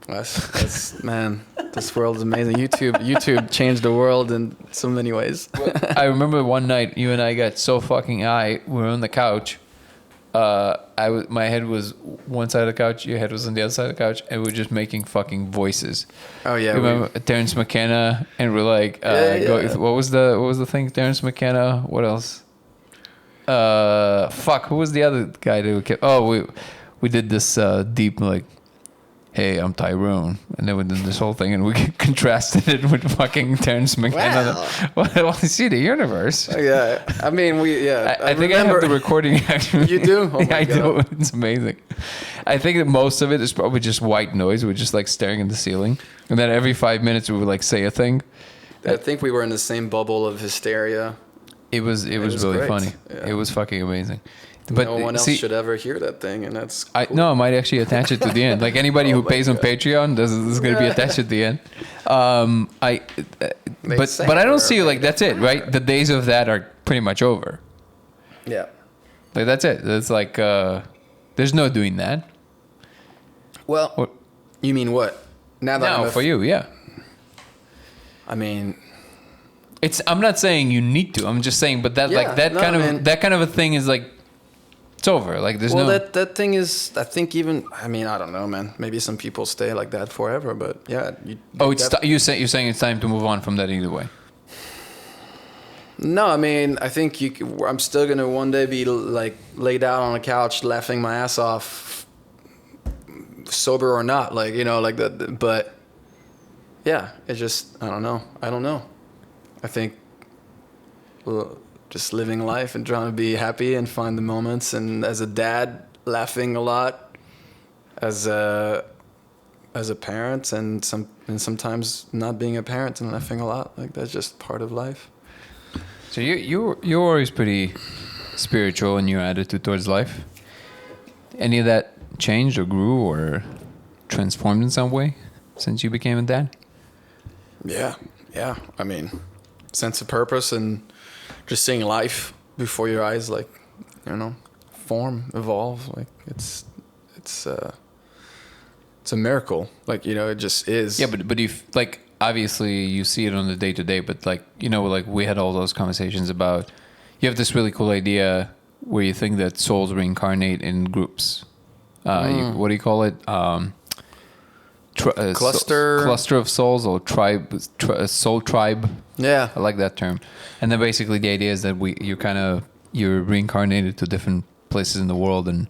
Speaker 2: That's man, this world is amazing. YouTube changed the world in so many ways.
Speaker 1: I remember one night you and I got so fucking high. We were on the couch. My head was one side of the couch, your head was on the other side of the couch, and we were just making fucking voices. Oh yeah, remember Terrence McKenna, and we're like, what was the thing? Terrence McKenna. What else? Who was the other guy that we kept? Oh, we did this deep like, hey, I'm Tyrone, and then we did this whole thing, and we contrasted it with fucking Terrence McKenna. Wow. Well, see the universe.
Speaker 2: Yeah, I mean,
Speaker 1: I think I have the recording. Actually.
Speaker 2: You do? Oh my God.
Speaker 1: do. It's amazing. I think that most of it is probably just white noise. We're just like staring at the ceiling, and then every 5 minutes we would like say a thing.
Speaker 2: I think we were in the same bubble of hysteria.
Speaker 1: It was really great. Funny. Yeah. It was fucking amazing.
Speaker 2: But no one else should ever hear that thing, and that's cool.
Speaker 1: I might actually attach it to the end. Like anybody who pays on Patreon, this is going to be attached at the end. But I don't see like that's it, right? The days of that are pretty much over.
Speaker 2: Yeah,
Speaker 1: like that's it. It's like there's no doing that.
Speaker 2: Well, you mean what?
Speaker 1: Now for you, yeah.
Speaker 2: I mean,
Speaker 1: I'm not saying you need to. I'm just saying, but that that kind of a thing is like. It's over. Like there's
Speaker 2: that thing is. I think even. I mean, I don't know, man. Maybe some people stay like that forever, but yeah.
Speaker 1: You're saying it's time to move on from that either way.
Speaker 2: No, I mean, I think I'm still gonna one day be like laid out on a couch laughing my ass off, sober or not. Like like that. But yeah, it's just I don't know. I think. Just living life and trying to be happy and find the moments. And as a dad, laughing a lot. As a parent, and sometimes not being a parent and laughing a lot. Like that's just part of life.
Speaker 1: So you're always pretty spiritual in your attitude towards life. Any of that changed or grew or transformed in some way since you became a dad?
Speaker 2: Yeah. I mean, sense of purpose and. Just seeing life before your eyes, like, form, evolve. Like it's a miracle. Like, you know, it just is.
Speaker 1: Yeah, but if like obviously you see it on the day to day, but like, you know, like we had all those conversations about, you have this really cool idea where you think that souls reincarnate in groups. What do you call it? Cluster of souls, or tribe, soul tribe.
Speaker 2: Yeah.
Speaker 1: I like that term. And then basically the idea is that you're reincarnated to different places in the world, and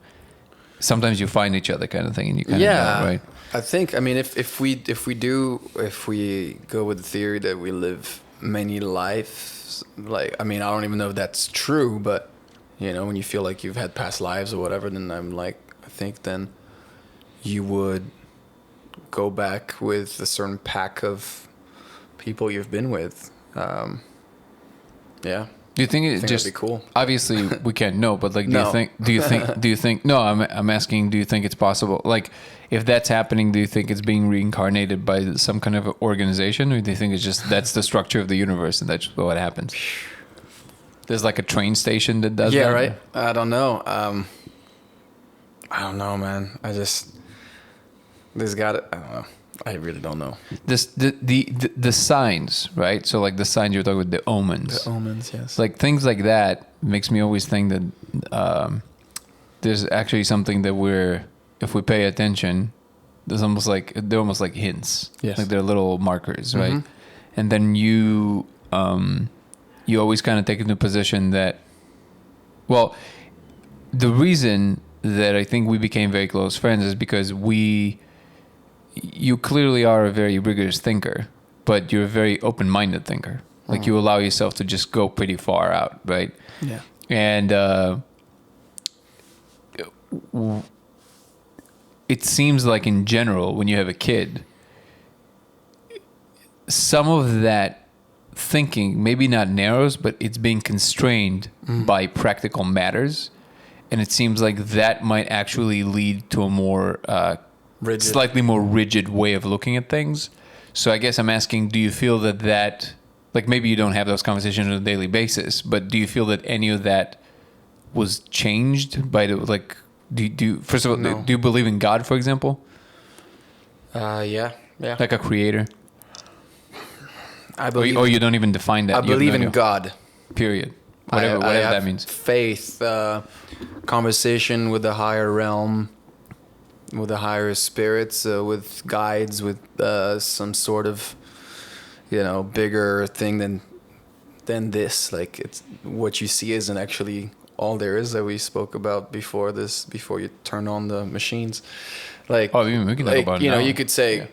Speaker 1: sometimes you find each other, kind of thing, and you kind of know, right?
Speaker 2: I think, I mean, if we go with the theory that we live many lives, like, I mean, I don't even know if that's true, but you know, when you feel like you've had past lives or whatever, then I think then you would go back with a certain pack of people you've been with. Yeah.
Speaker 1: Do you think it
Speaker 2: I think
Speaker 1: just
Speaker 2: that'd be cool?
Speaker 1: Obviously, we can't know, but like, do you think? No, I'm asking. Do you think it's possible? Like, if that's happening, do you think it's being reincarnated by some kind of organization, or do you think it's just that's the structure of the universe and that's what happens? There's like a train station that does that.
Speaker 2: Yeah, right. I don't know. I don't know, man. I don't know. I really don't know.
Speaker 1: The signs, right? So like the signs you're talking about, the omens.
Speaker 2: The omens, yes.
Speaker 1: Like things like that makes me always think that there's actually something that if we pay attention, they're almost like hints.
Speaker 2: Yes.
Speaker 1: Like they're little markers, right? Mm-hmm. And then you always kind of take into position that, well, the reason that I think we became very close friends is because you clearly are a very rigorous thinker, but you're a very open-minded thinker. Like you allow yourself to just go pretty far out, right?
Speaker 2: Yeah.
Speaker 1: And it seems like in general, when you have a kid, some of that thinking maybe not narrows, but it's being constrained by practical matters. And it seems like that might actually lead to a more slightly more rigid way of looking at things. So I guess I'm asking, do you feel that like maybe you don't have those conversations on a daily basis, but do you feel that any of that was changed by first of all,
Speaker 2: No.
Speaker 1: do you believe in God, for example?
Speaker 2: Yeah.
Speaker 1: Like a creator?
Speaker 2: I believe.
Speaker 1: Or you don't even define that.
Speaker 2: I believe in God.
Speaker 1: Period. Whatever that means.
Speaker 2: Faith, conversation with the higher realm, with the higher spirits, with guides, with some sort of, you know, bigger thing than this. Like, it's what you see isn't actually all there is, that we spoke about before you turn on the machines. Like,
Speaker 1: we can talk about it
Speaker 2: you know,
Speaker 1: now.
Speaker 2: you could say,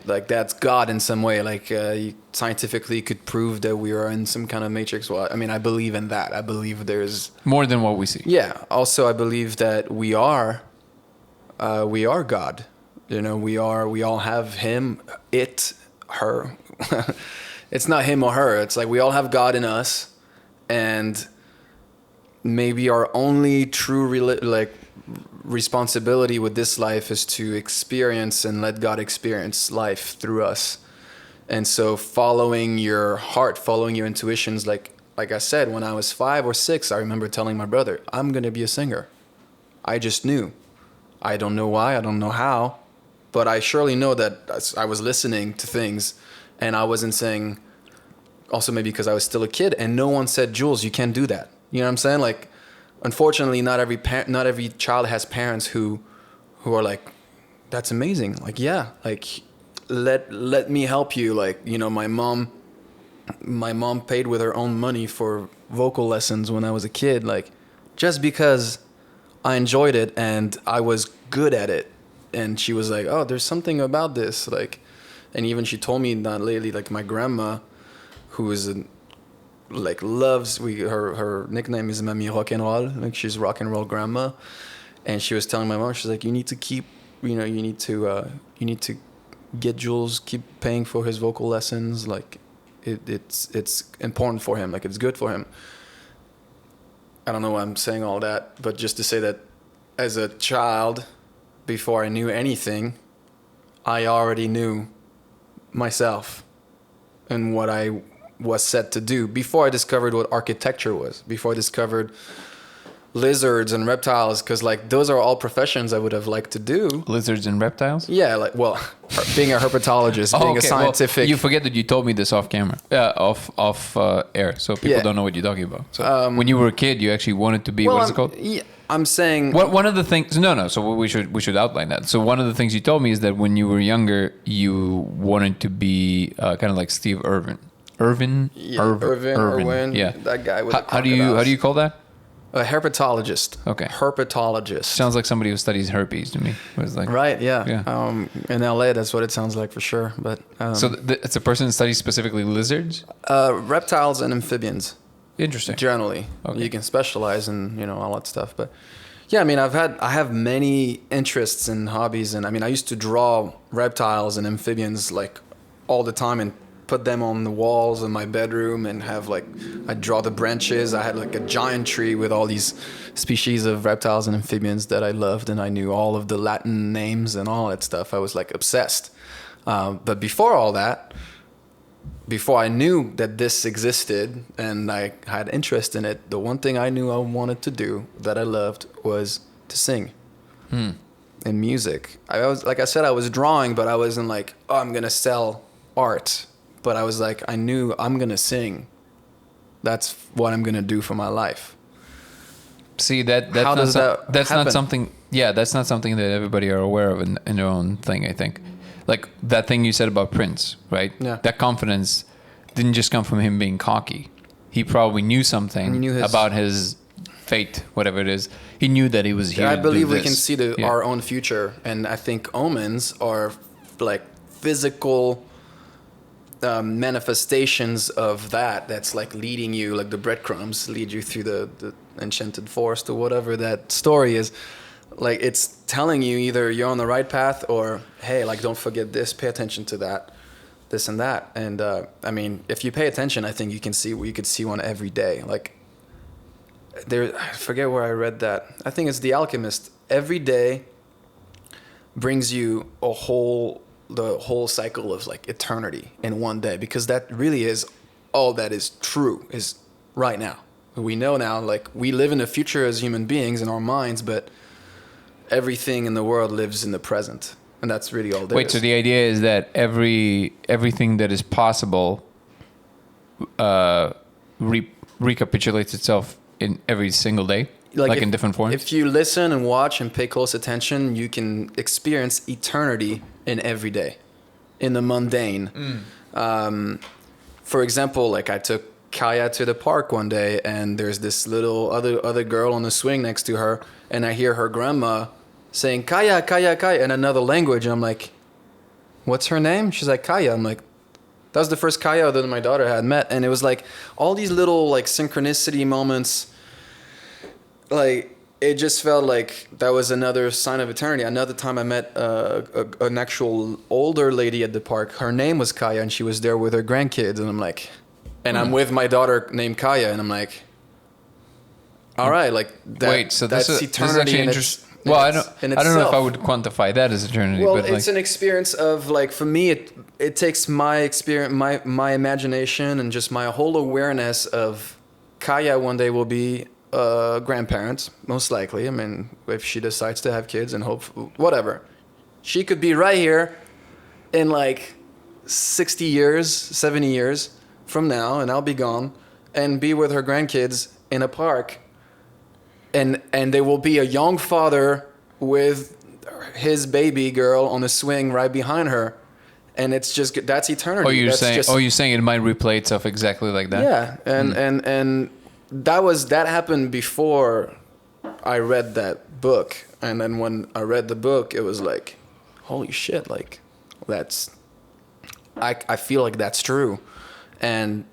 Speaker 2: like, that's God in some way. Like, you scientifically could prove that we are in some kind of matrix. Well, I mean, I believe in that. I believe there's
Speaker 1: more than what we see.
Speaker 2: Yeah. Also, I believe that we are God. You know, we all have him, it, her. It's not him or her. It's like we all have God in us, and maybe our only true responsibility with this life is to experience and let God experience life through us. And so following your heart, following your intuitions, like I said, when I was 5 or 6, I remember telling my brother, I'm going to be a singer. I just knew. I don't know why, I don't know how, but I surely know that I was listening to things, and I wasn't saying, also maybe because I was still a kid, and no one said, Jules, you can't do that. You know what I'm saying? Like, unfortunately, not every child has parents who are like, that's amazing. Like, yeah, like, let me help you. Like, you know, my mom paid with her own money for vocal lessons when I was a kid, like, just because I enjoyed it and I was good at it. And she was like, oh, there's something about this. Like, and even she told me that lately, like, my grandma, who is loves, her nickname is Mamie Rock and Roll. Like, she's rock and roll grandma. And she was telling my mom, she's like, you need to get Jules, keep paying for his vocal lessons. Like, it's important for him. Like, it's good for him. I don't know why I'm saying all that, but just to say that as a child, before I knew anything, I already knew myself and what I was set to do. Before I discovered what architecture was, before I discovered lizards and reptiles, because like those are all professions I would have liked to do.
Speaker 1: Lizards and reptiles?
Speaker 2: Yeah, like, well, being a herpetologist, being a scientific.
Speaker 1: Well, you forget that you told me this off camera, off air, so people don't know what you're talking about. So when you were a kid, you actually wanted to be, what is it called?
Speaker 2: Yeah, I'm saying.
Speaker 1: One of the things, no. So we should outline that. So one of the things you told me is that when you were younger, you wanted to be kind of like Steve Irwin. Irwin,
Speaker 2: yeah, that guy with
Speaker 1: how do you call that?
Speaker 2: A herpetologist.
Speaker 1: Okay.
Speaker 2: Herpetologist.
Speaker 1: Sounds like somebody who studies herpes to me. It was like,
Speaker 2: right, yeah. In LA, that's what it sounds like for sure. But
Speaker 1: so it's a person that studies specifically lizards?
Speaker 2: Reptiles and amphibians.
Speaker 1: Interesting.
Speaker 2: Generally.
Speaker 1: Okay.
Speaker 2: You can specialize in, all that stuff. But yeah, I mean, I have many interests and hobbies. And I mean, I used to draw reptiles and amphibians like all the time and put them on the walls in my bedroom and have like, I'd draw the branches. I had like a giant tree with all these species of reptiles and amphibians that I loved, and I knew all of the Latin names and all that stuff. I was like obsessed. But before all that, before I knew that this existed and I had interest in it, the one thing I knew I wanted to do that I loved was to sing. In music. I was drawing, but I wasn't like, oh, I'm going to sell art. But I was like, I knew I'm going to sing. That's what I'm going to do for my life.
Speaker 1: See, that's not something that everybody are aware of in their own thing, I think. Like that thing you said about Prince, right?
Speaker 2: Yeah.
Speaker 1: That confidence didn't just come from him being cocky. He probably knew something about his fate, whatever it is. He knew that he was here to do this.
Speaker 2: I believe we can see our own future. And I think omens are like physical manifestations of that's like leading you, like the breadcrumbs lead you through the enchanted forest or whatever that story is. Like it's telling you either you're on the right path or, hey, like don't forget this, pay attention to that, this and that. And I mean, if you pay attention, I think you could see one every day. Like I forget where I read that. I think it's The Alchemist. Every day brings you the whole cycle of like eternity in one day, because that really is all that is true is right now. We know now, like we live in the future as human beings in our minds, but everything in the world lives in the present, and that's really all there is.
Speaker 1: Wait, so the idea is that everything that is possible recapitulates itself in every single day, like in different forms?
Speaker 2: If you listen and watch and pay close attention, you can experience eternity in every day, in the mundane. For example, like I took Kaya to the park one day, and there's this little other girl on the swing next to her, and I hear her grandma saying Kaya, Kaya, Kaya in another language, and I'm like, what's her name? She's like, Kaya. I'm like, that was the first Kaya that my daughter had met. And it was like all these little like synchronicity moments. Like it just felt like that was another sign of eternity. Another time I met an actual older lady at the park. Her name was Kaya, and she was there with her grandkids. And I'm like, and I'm with my daughter named Kaya, and I'm like, all right, like that.
Speaker 1: Wait, so
Speaker 2: that's eternity in its,
Speaker 1: well, I don't know if I would quantify that as eternity.
Speaker 2: Well,
Speaker 1: but
Speaker 2: it's an experience of like, for me, it takes my experience, my imagination, and just my whole awareness of Kaya one day will be grandparents, most likely. I mean, if she decides to have kids and hope, whatever, she could be right here in like 60 years, 70 years from now, and I'll be gone, and be with her grandkids in a park, and there will be a young father with his baby girl on a swing right behind her, and it's just, that's eternity.
Speaker 1: You're saying it might replay itself exactly like that?
Speaker 2: Yeah, and that happened before I read that book, and then when I read the book, it was like, holy shit, like I feel like that's true. And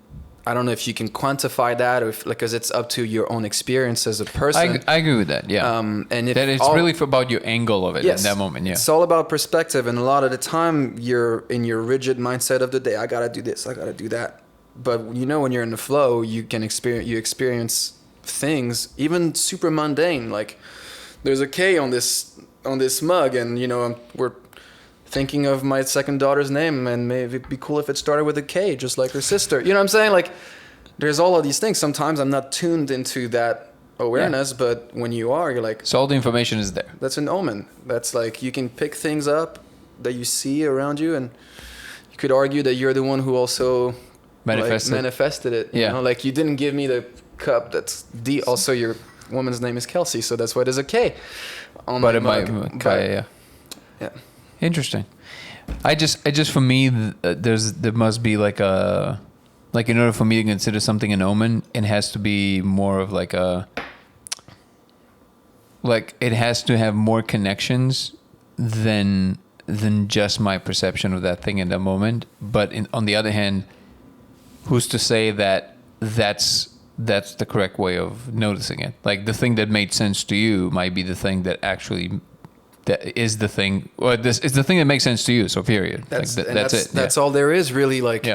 Speaker 2: I don't know if you can quantify that, or if, like, because it's up to your own experience as a person.
Speaker 1: I agree with that. Yeah.
Speaker 2: And if
Speaker 1: that it's really about your angle of it in that moment. Yeah.
Speaker 2: It's all about perspective, and a lot of the time you're in your rigid mindset of the day. I gotta do this. I gotta do that. But when you're in the flow, you experience things even super mundane. Like there's a K on this mug, and we're thinking of my second daughter's name, and maybe it'd be cool if it started with a K, just like her sister. You know what I'm saying? Like, there's all of these things. Sometimes I'm not tuned into that awareness, but when you are, you're like,
Speaker 1: So all the information is there.
Speaker 2: that's an omen. That's like, you can pick things up that you see around you, and you could argue that you're the one who also manifested it. You know? Like, you didn't give me the cup that's also your woman's name is Kelsey, so that's why there's a K on my mug. Yeah.
Speaker 1: Interesting. I just for me, there must be like in order for me to consider something an omen, it has to be more of like it has to have more connections than just my perception of that thing in that moment. But on the other hand, who's to say that that's the correct way of noticing it? Like, the thing that made sense to you might be the thing that actually that is the thing, or this is the thing that makes sense to you. So period. That's it.
Speaker 2: That's all there is, really. Like,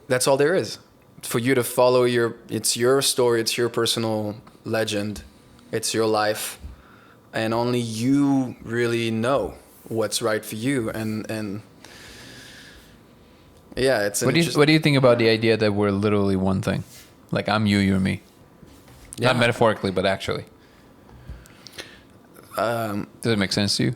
Speaker 2: that's all there is for you to follow. It's your story. It's your personal legend. It's your life, and only you really know what's right for you. And yeah, it's.
Speaker 1: What do you think about the idea that we're literally one thing? Like, I'm you, you're me. Yeah. Not metaphorically, but actually. Does it make sense to you?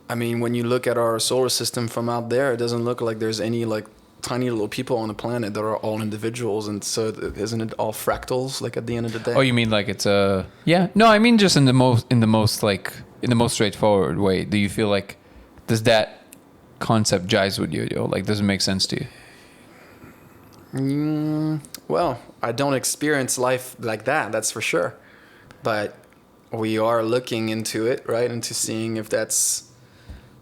Speaker 2: I mean, when you look at our solar system from out there, it doesn't look like there's any like tiny little people on the planet that are all individuals, and so isn't it all fractals? Like, at the end of the day.
Speaker 1: Oh, you mean like it's a No, I mean just in the most straightforward way. Do you feel like does that concept jive with you? Like, does it make sense to you?
Speaker 2: Well, I don't experience life like that. That's for sure, but we are looking into it, right? Into seeing if that's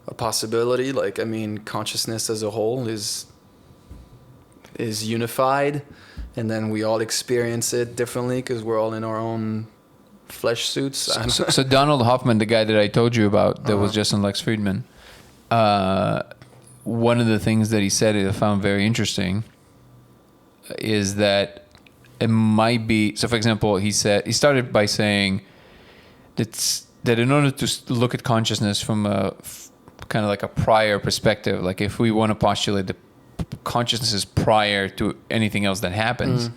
Speaker 2: a possibility. Like, I mean, consciousness as a whole is unified, and then we all experience it differently because we're all in our own flesh suits.
Speaker 1: So Donald Hoffman, the guy that I told you about, that was just on Lex Friedman, one of the things that he said that I found very interesting is that it might be. So, for example, he started by saying that in order to look at consciousness from a kind of like a prior perspective, like if we want to postulate that consciousness is prior to anything else that happens,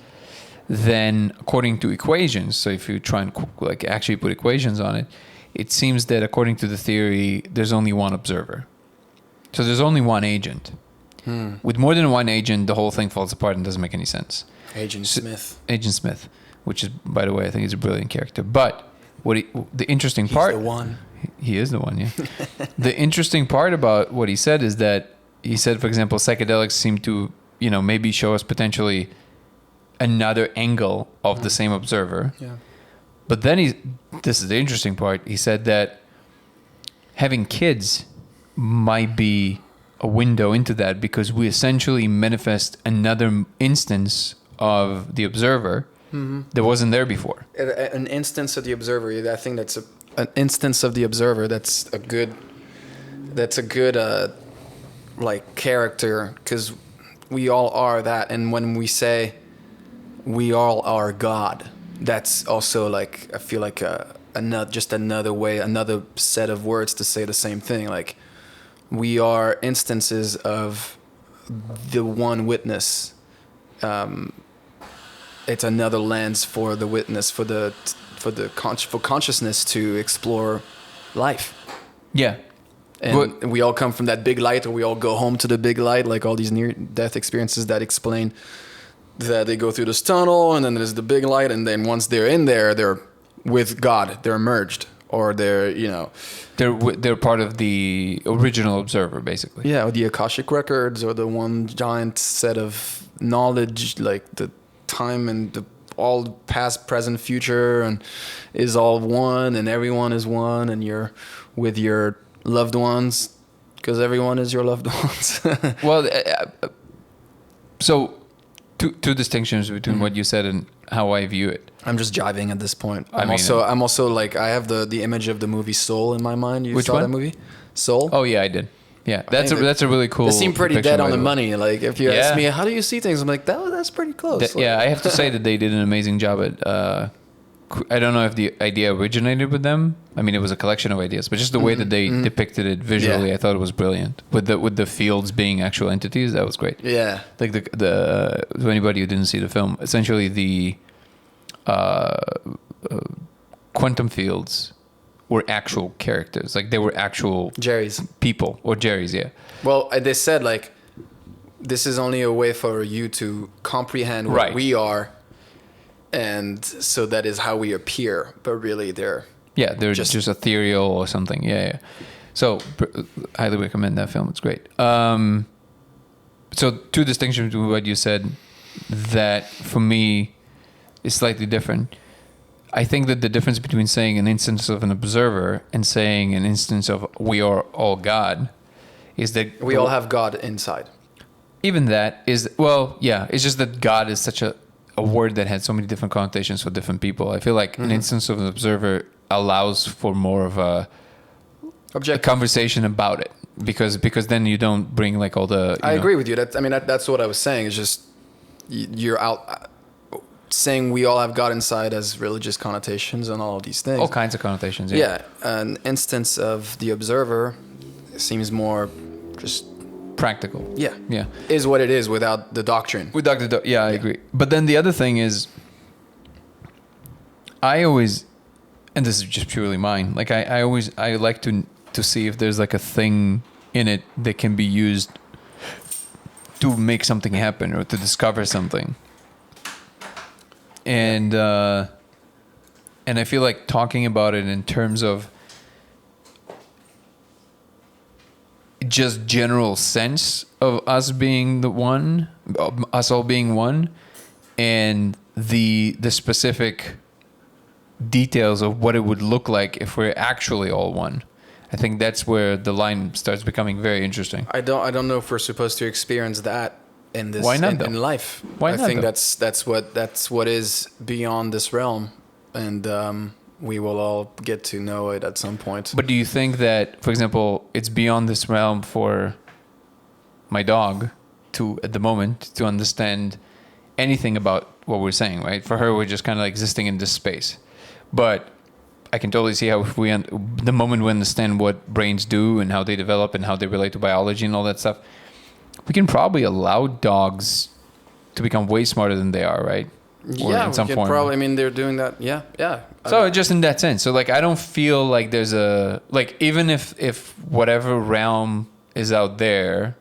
Speaker 1: then according to equations, so if you try and like actually put equations on it, it seems that according to the theory, there's only one observer. So there's only one agent. With more than one agent, the whole thing falls apart and doesn't make any sense. Agent Smith, which is, by the way, I think he's a brilliant character. But the interesting part...
Speaker 2: He's the one.
Speaker 1: He is the one, yeah. The interesting part about what he said is that he said, for example, psychedelics seem to, maybe show us potentially another angle of the same observer.
Speaker 2: Yeah.
Speaker 1: But then this is the interesting part. He said that having kids might be a window into that, because we essentially manifest another instance of the observer that wasn't there before.
Speaker 2: An instance of the observer. I think that's an instance of the observer. That's a good like character, because we all are that. And when we say we all are God, that's also like, I feel like another way, another set of words to say the same thing. Like, we are instances of the one witness. It's another lens for the witness, for consciousness to explore life.
Speaker 1: Yeah.
Speaker 2: And we all come from that big light, or we all go home to the big light, like all these near-death experiences that explain that they go through this tunnel, and then there's the big light, and then once they're in there, they're with God, they're merged, or they're
Speaker 1: they're part of the original observer, basically.
Speaker 2: Yeah, or the Akashic records, or the one giant set of knowledge, like the time and the all past, present, future, and is all one, and everyone is one, and you're with your loved ones, because everyone is your loved ones.
Speaker 1: Well, so two distinctions between what you said and how I view it.
Speaker 2: I'm just jiving at this point. I'm also like, I have the image of the movie Soul in my mind. You saw that movie? Soul?
Speaker 1: Oh yeah, I did. Yeah, that's a really cool.
Speaker 2: They seem pretty dead on the money. Like, if you ask me, how do you see things? I'm like, that's pretty close.
Speaker 1: Yeah, I have to say that they did an amazing job at. I don't know if the idea originated with them. I mean, it was a collection of ideas, but just the way that they depicted it visually, I thought it was brilliant. With the fields being actual entities, that was great.
Speaker 2: Yeah.
Speaker 1: Like to anybody who didn't see the film, essentially the quantum fields were actual characters, like they were actual
Speaker 2: Jerry's
Speaker 1: people or Jerry's. Yeah.
Speaker 2: Well, they said like this is only a way for you to comprehend what
Speaker 1: Right.
Speaker 2: we are, and so that is how we appear. But really, they're
Speaker 1: just ethereal or something. Yeah. So highly recommend that film. It's great. So two distinctions with what you said that for me is slightly different. I think that the difference between saying an instance of an observer and saying an instance of we are all God is that
Speaker 2: we all have God inside.
Speaker 1: Even that is, well, yeah, it's just that God is such a word that had so many different connotations for different people. I feel like an instance of an observer allows for more of a conversation about it because then you don't bring like all the...
Speaker 2: I agree with you. That's what I was saying. It's just you're out saying we all have God inside as religious connotations and all of these things.
Speaker 1: All kinds of connotations,
Speaker 2: Yeah, an instance of the observer seems more just...
Speaker 1: practical.
Speaker 2: Yeah. Is what it is without the doctrine.
Speaker 1: With Dr. I agree. But then the other thing is, I always, and this is just purely mine, like I like to see if there's like a thing in it that can be used to make something happen or to discover something. And I feel like talking about it in terms of just general sense of us being the one, us all being one, and the specific details of what it would look like if we're actually all one. I think that's where the line starts becoming very interesting.
Speaker 2: I don't know if we're supposed to experience that in this.
Speaker 1: Why not,
Speaker 2: in life.
Speaker 1: Why
Speaker 2: I
Speaker 1: not,
Speaker 2: think
Speaker 1: though?
Speaker 2: that's what is beyond this realm, and we will all get to know it at some point.
Speaker 1: But do you think that, for example, it's beyond this realm for my dog to, at the moment, to understand anything about what we're saying, right? For her, we're just kind of like existing in this space. But I can totally see how if the moment we understand what brains do and how they develop and how they relate to biology and all that stuff, we can probably allow dogs to become way smarter than they are, right? Or
Speaker 2: Yeah,
Speaker 1: in some
Speaker 2: we can
Speaker 1: form.
Speaker 2: probably. I mean, they're doing that. Yeah.
Speaker 1: So just in that sense, so like I don't feel like there's a like even if whatever realm is out there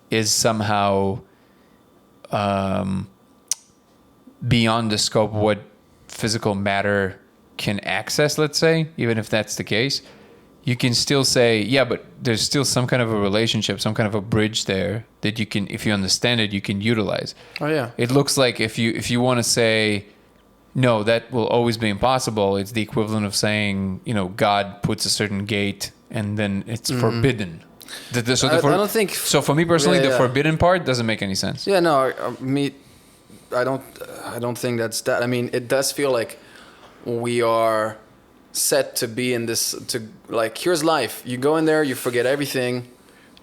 Speaker 1: is somehow beyond the scope of what physical matter can access, let's say, even if that's the case, you can still say, yeah, but there's still some kind of a relationship, some kind of a bridge there that you can, if you understand it, you can utilize.
Speaker 2: Oh yeah.
Speaker 1: It looks like if you want to say, no, that will always be impossible, it's the equivalent of saying, God puts a certain gate and then it's forbidden. I don't think... So for me personally, the forbidden part doesn't make any sense.
Speaker 2: Yeah, no, I don't think that's that. I mean, it does feel like we are set to be in this, like, here's life. You go in there, you forget everything,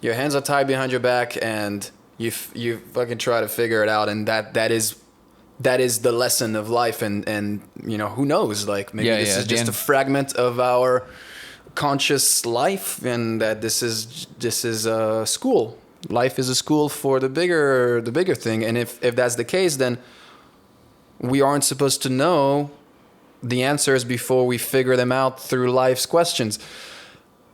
Speaker 2: your hands are tied behind your back, and you fucking try to figure it out, and that is the lesson of life, and who knows, like, maybe this is just a fragment of our conscious life, and that this is a school. Life is a school for the bigger thing, and if that's the case, then we aren't supposed to know the answers before we figure them out through life's questions.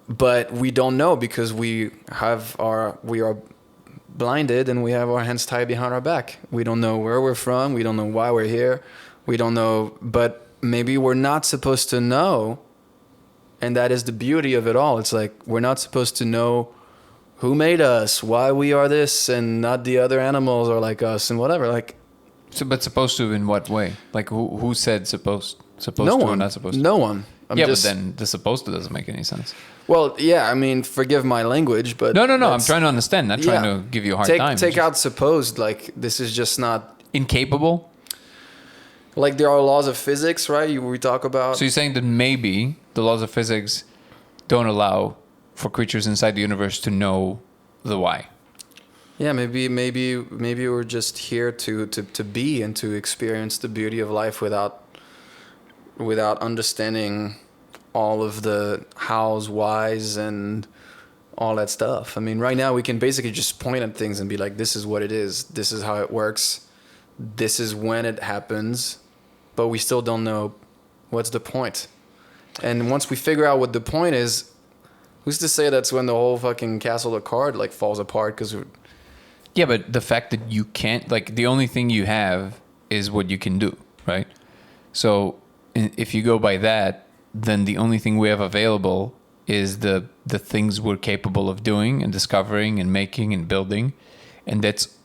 Speaker 2: But we don't know because we are blinded and we have our hands tied behind our back. We don't know where we're from. We don't know why we're here. We don't know, but maybe we're not supposed to know. And that is the beauty of it all. It's like, we're not supposed to know who made us, why we are this and not the other animals are like us and whatever. Like,
Speaker 1: but supposed to in what way? Like who said supposed
Speaker 2: no
Speaker 1: to
Speaker 2: one,
Speaker 1: or not supposed to?
Speaker 2: No one.
Speaker 1: But then the supposed to doesn't make any sense.
Speaker 2: Well, yeah, I mean, forgive my language, but...
Speaker 1: No, I'm trying to understand, not trying to give you a hard time.
Speaker 2: Take out supposed, like, this is just not...
Speaker 1: Incapable?
Speaker 2: Like, there are laws of physics, right? We talk about...
Speaker 1: So you're saying that maybe the laws of physics don't allow for creatures inside the universe to know the why?
Speaker 2: Yeah, maybe we're just here to be and to experience the beauty of life without understanding all of the hows, whys, and all that stuff. I mean, right now we can basically just point at things and be like, this is what it is. This is how it works. This is when it happens. But we still don't know what's the point. And once we figure out what the point is, who's to say that's when the whole fucking castle of card like falls apart? Because
Speaker 1: Yeah, but the fact that you can't, like, the only thing you have is what you can do, right? So if you go by that, then the only thing we have available is the things we're capable of doing and discovering and making and building. And that's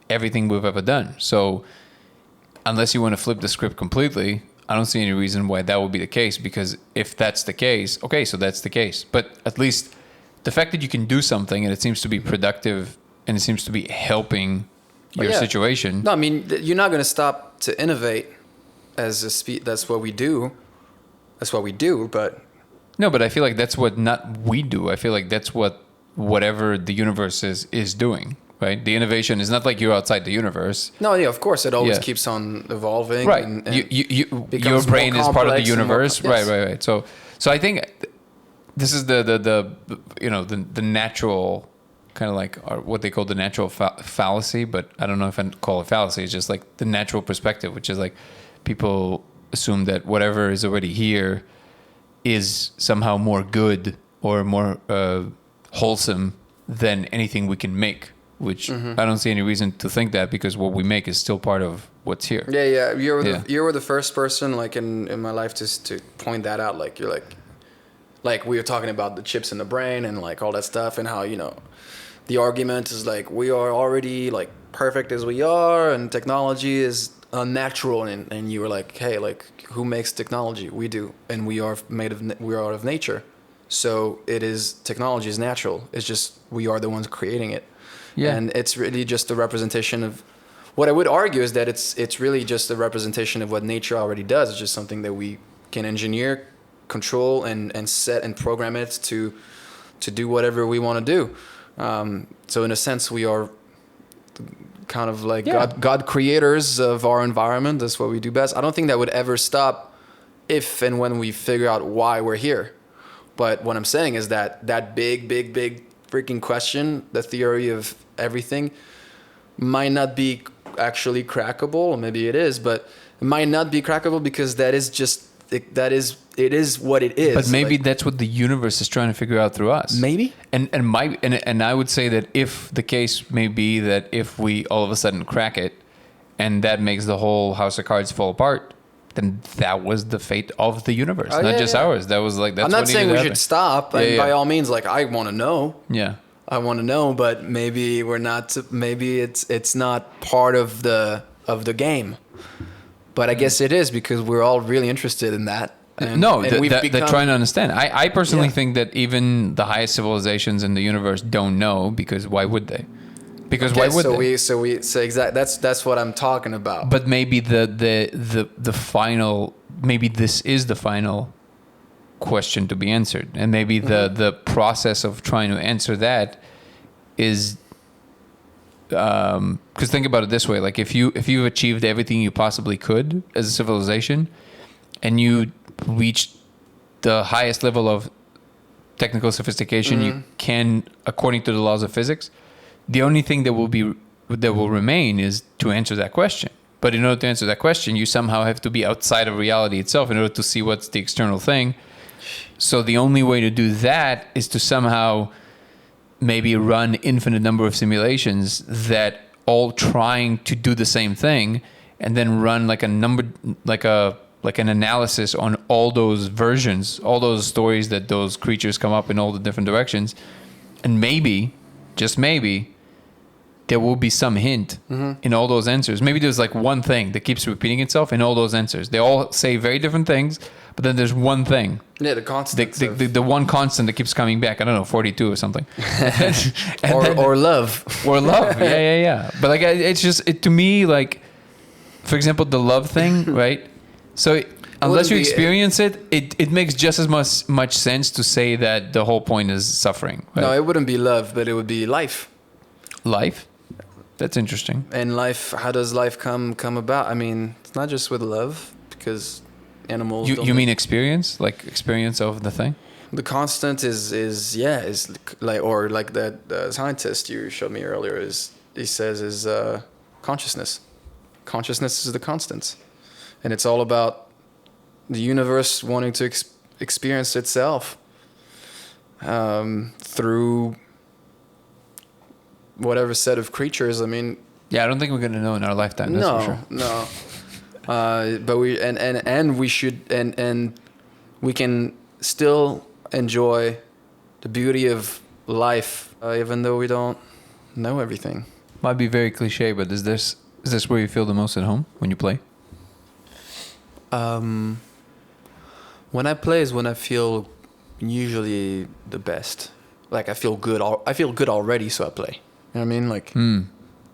Speaker 1: everything we've ever done. So unless you want to flip the script completely, I don't see any reason why that would be the case, because if that's the case, okay, so that's the case. But at least the fact that you can do something and it seems to be productive and it seems to be helping your situation.
Speaker 2: No, I mean, you're not going to stop to innovate as a that's what we do. That's what we do, but...
Speaker 1: No, but I feel like that's what not we do. I feel like that's what whatever the universe is doing, right? The innovation is not like you're outside the universe.
Speaker 2: No, yeah, of course, it always keeps on evolving.
Speaker 1: Right.
Speaker 2: And
Speaker 1: your brain is part of the universe.
Speaker 2: Yes.
Speaker 1: Right. So I think this is the natural kind of like what they call the natural fallacy, but I don't know if I call it fallacy. It's just like the natural perspective, which is like people assume that whatever is already here is somehow more good or more wholesome than anything we can make, which I don't see any reason to think that, because what we make is still part of what's here.
Speaker 2: Yeah. You were the first person like in my life to point that out. Like you're like we were talking about the chips in the brain and like all that stuff, and how, you know, the argument is like we are already like perfect as we are, and technology is unnatural, and you were like, hey, like, who makes technology? We do, and we are out of nature, so technology is natural. It's just we are the ones creating it.
Speaker 1: Yeah.
Speaker 2: And it's really just a representation of what I would argue is that it's really just a representation of what nature already does. It's just something that we can engineer, control, and set and program it to do whatever we want to do. So in a sense, we are kind of like God creators of our environment. That's what we do best. I don't think that would ever stop if and when we figure out why we're here. But what I'm saying is that big freaking question, the theory of everything, might not be actually crackable. Maybe it is, but it might not be crackable because it is what it is.
Speaker 1: But maybe that's what the universe is trying to figure out through us.
Speaker 2: Maybe.
Speaker 1: And I would say that if the case may be that if we all of a sudden crack it, and that makes the whole house of cards fall apart, then that was the fate of the universe, not just ours. That was like, that's.
Speaker 2: I'm not saying we should stop. By all means, like, I want to know.
Speaker 1: Yeah.
Speaker 2: I want to know, but maybe we're not. Maybe it's not part of the game. But I guess it is, because we're all really interested in that.
Speaker 1: They're trying to understand. I personally think that even the highest civilizations in the universe don't know, because why would they? Because why would they?
Speaker 2: So exactly. That's what I'm talking about.
Speaker 1: But maybe the final. Maybe this is the final question to be answered, and maybe the process of trying to answer that is. Because think about it this way: like if you've achieved everything you possibly could as a civilization, and you reached the highest level of technical sophistication you can, according to the laws of physics, the only thing that will remain is to answer that question. But in order to answer that question, you somehow have to be outside of reality itself in order to see what's the external thing. So the only way to do that is to somehow maybe run infinite number of simulations that all trying to do the same thing, and then run like an analysis on all those versions, all those stories that those creatures come up in all the different directions. And maybe, just maybe, there will be some hint in all those answers. Maybe there's like one thing that keeps repeating itself in all those answers. They all say very different things, but then there's one thing.
Speaker 2: Yeah, the constant.
Speaker 1: The one constant that keeps coming back. I don't know, 42 or something.
Speaker 2: or love.
Speaker 1: Or love. Yeah. But like, it's just, to me, like, for example, the love thing, right? So unless you experience it makes just as much sense to say that the whole point is suffering. Right?
Speaker 2: No, it wouldn't be love, but it would be life.
Speaker 1: Life? That's interesting.
Speaker 2: And life, how does life come about? I mean, it's not just with love, because animals.
Speaker 1: You mean experience, like experience of the thing?
Speaker 2: The constant is like, or like that scientist you showed me earlier he says consciousness. Consciousness is the constant, and it's all about the universe wanting to experience itself through whatever set of creatures. I mean,
Speaker 1: Yeah, I don't think we're gonna know in our lifetime. That's for sure.
Speaker 2: No. But we should and we can still enjoy the beauty of life, even though we don't know everything.
Speaker 1: Might be very cliche, but is this where you feel the most at home when you play?
Speaker 2: When I play is when I feel usually the best. Like I feel good. I feel good already, so I play. You know what I mean? Like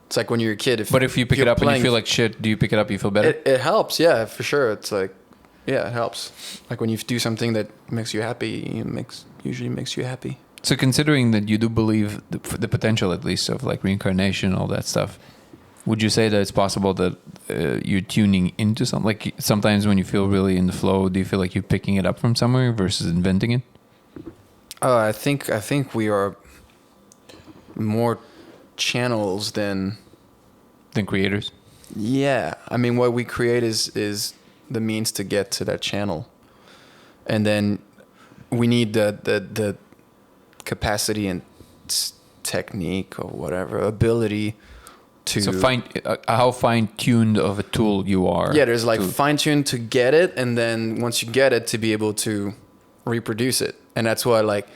Speaker 2: it's like when you're a kid.
Speaker 1: But if you pick it up and you feel like shit, do you pick it up? You feel better.
Speaker 2: It helps, yeah, for sure. It's like, yeah, it helps. Like when you do something that makes you happy, usually makes you happy.
Speaker 1: So considering that you do believe the potential, at least, of like reincarnation, all that stuff, would you say that it's possible that you're tuning into something? Like sometimes when you feel really in the flow, do you feel like you're picking it up from somewhere versus inventing it?
Speaker 2: I think we are more channels than
Speaker 1: creators.
Speaker 2: Yeah, I mean, what we create is the means to get to that channel, and then we need the capacity and technique or whatever ability to.
Speaker 1: So how fine-tuned of a tool you are.
Speaker 2: Yeah, there's like fine-tuned to get it, and then once you get it, to be able to reproduce it, and that's why like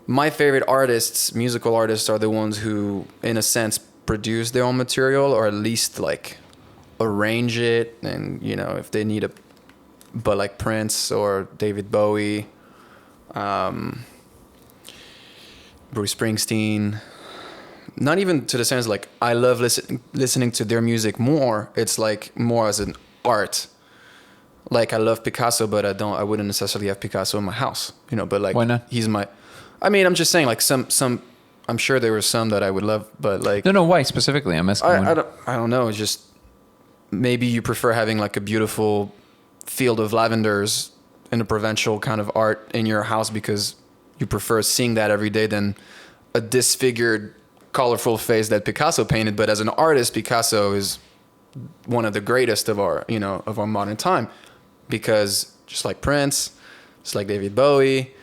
Speaker 2: my favorite artists, musical artists, are the ones who, in a sense, produce their own material, or at least like arrange it, and you know, if they need but like Prince or David Bowie, Bruce Springsteen. Not even to the sense like I love listening to their music more. It's like more as an art. Like I love Picasso, but I wouldn't necessarily have Picasso in my house, you know. But like,
Speaker 1: why not?
Speaker 2: He's my. I mean, I'm just saying like some. I'm sure there were some that I would love, but like.
Speaker 1: No. Why specifically? I'm asking.
Speaker 2: I don't know. It's just maybe you prefer having like a beautiful field of lavenders in a provincial kind of art in your house because you prefer seeing that every day than a disfigured, colorful face that Picasso painted. But as an artist, Picasso is one of the greatest of our modern time, because just like Prince, just like David Bowie,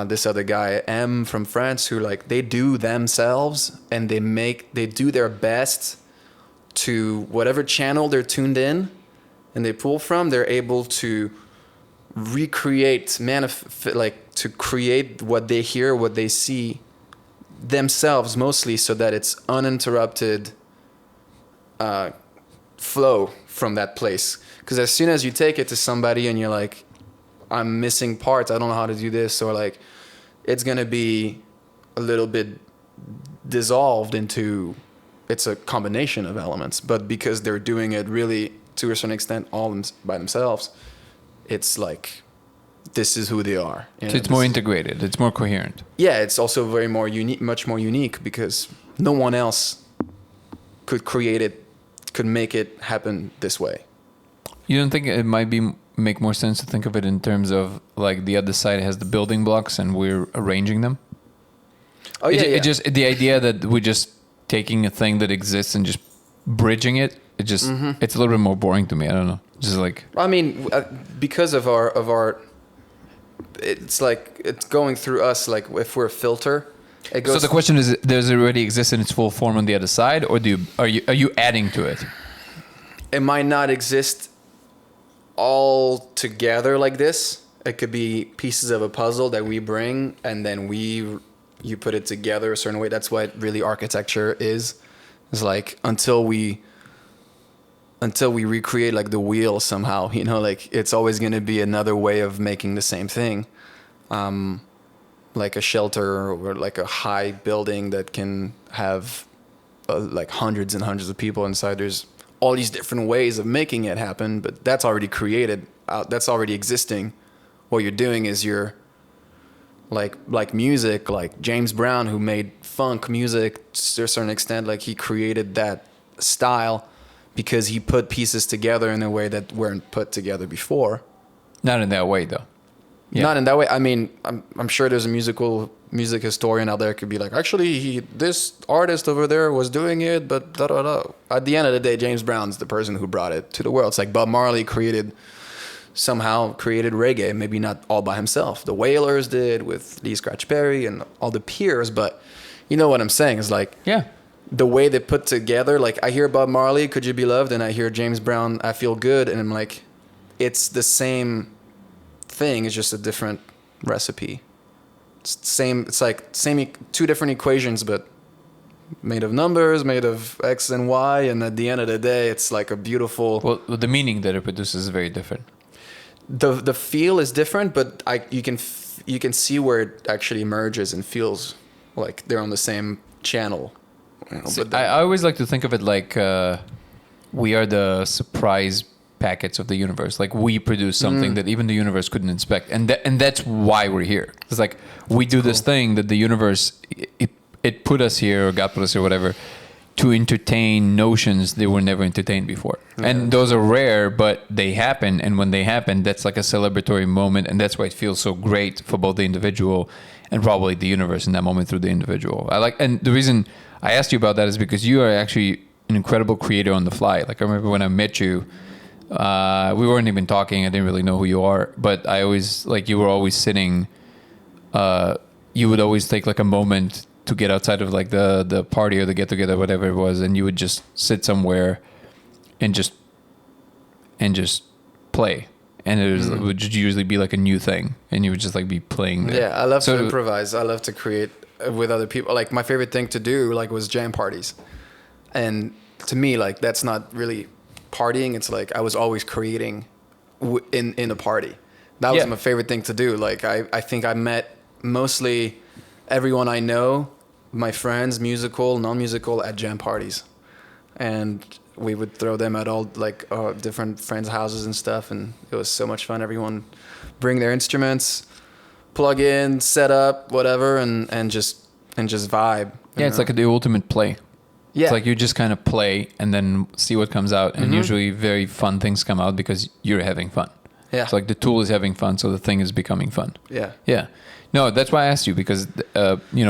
Speaker 2: this other guy M from France, who like they do themselves and they do their best to whatever channel they're tuned in and they pull from, they're able to recreate, to create what they hear, what they see themselves mostly, so that it's uninterrupted flow from that place. Because as soon as you take it to somebody and you're like, I'm missing parts, I don't know how to do this, or like it's gonna be a little bit dissolved into, it's a combination of elements, but because they're doing it really to a certain extent all by themselves, it's like this is who they are. You know,
Speaker 1: so it's more integrated, it's more coherent.
Speaker 2: Yeah, it's also very more unique, much more unique, because no one else could create it, could make it happen this way.
Speaker 1: You don't think it might make more sense to think of it in terms of like the other side has the building blocks and we're arranging them?
Speaker 2: Oh yeah,
Speaker 1: It just the idea that we're just taking a thing that exists and just bridging it. It just it's a little bit more boring to me. I don't know. Just like,
Speaker 2: I mean, because of our, it's like it's going through us. Like if we're a filter, it goes.
Speaker 1: So the question is: does it already exist in its full form on the other side, or are you adding to it?
Speaker 2: It might not exist all together like this. It could be pieces of a puzzle that we bring, and then you put it together a certain way. That's what really architecture is. It's like until we recreate like the wheel somehow, you know, like it's always going to be another way of making the same thing. Like a shelter or like a high building that can have like hundreds and hundreds of people inside. There's all these different ways of making it happen, but that's already created. That's already existing. What you're doing is you're like music, like James Brown, who made funk music to a certain extent. Like he created that style because he put pieces together in a way that weren't put together before.
Speaker 1: Not in that way, though.
Speaker 2: Yeah. Not in that way. I mean, I'm sure there's a music historian out there could be like, actually, this artist over there was doing it, but da da da. At the end of the day, James Brown's the person who brought it to the world. It's like Bob Marley created somehow created reggae. Maybe not all by himself. The Wailers did with Lee Scratch Perry and all the peers, but you know what I'm saying? It's like the way they put together. Like I hear Bob Marley, "Could You Be Loved," and I hear James Brown, "I Feel Good," and I'm like, it's the same thing. It's just a different recipe. It's same. It's like two different equations, but made of numbers, made of X and Y, and at the end of the day, it's like a beautiful.
Speaker 1: Well, the meaning that it produces is very different.
Speaker 2: The feel is different, but you can see where it actually merges and feels like they're on the same channel. You know,
Speaker 1: See, I always like to think of it like we are the surprise packets of the universe. Like we produce something that even the universe couldn't inspect, and that's why we're here. It's like we do this thing that the universe it put us here, or God put us here, whatever, to entertain notions that were never entertained before. Yeah. And those are rare, but they happen. And when they happen, that's like a celebratory moment, and that's why it feels so great for both the individual and probably the universe in that moment through the individual. And the reason I asked you about that is because you are actually an incredible creator on the fly. Like I remember when I met you, we weren't even talking. I didn't really know who you are, but I always, like, you were always sitting, you would always take like a moment to get outside of like the party or the get together, whatever it was. And you would just sit somewhere and just play. And it would just usually be like a new thing, and you would just like be playing there.
Speaker 2: Yeah, I love to improvise. I love to create with other people. Like my favorite thing to do like was jam parties. And to me, like that's not really partying. It's like I was always creating in a party. That was my favorite thing to do. Like I think I met mostly everyone I know, my friends, musical, non-musical, at jam parties. And we would throw them at all like different friends' houses and stuff, and it was so much fun. Everyone bring their instruments, plug in, set up, whatever, and just vibe.
Speaker 1: Yeah, it's like the ultimate play. Yeah. It's like you just kind of play and then see what comes out, and usually very fun things come out because you're having fun. Yeah. It's like the tool is having fun, so the thing is becoming fun. Yeah. Yeah. No, that's why I asked you, because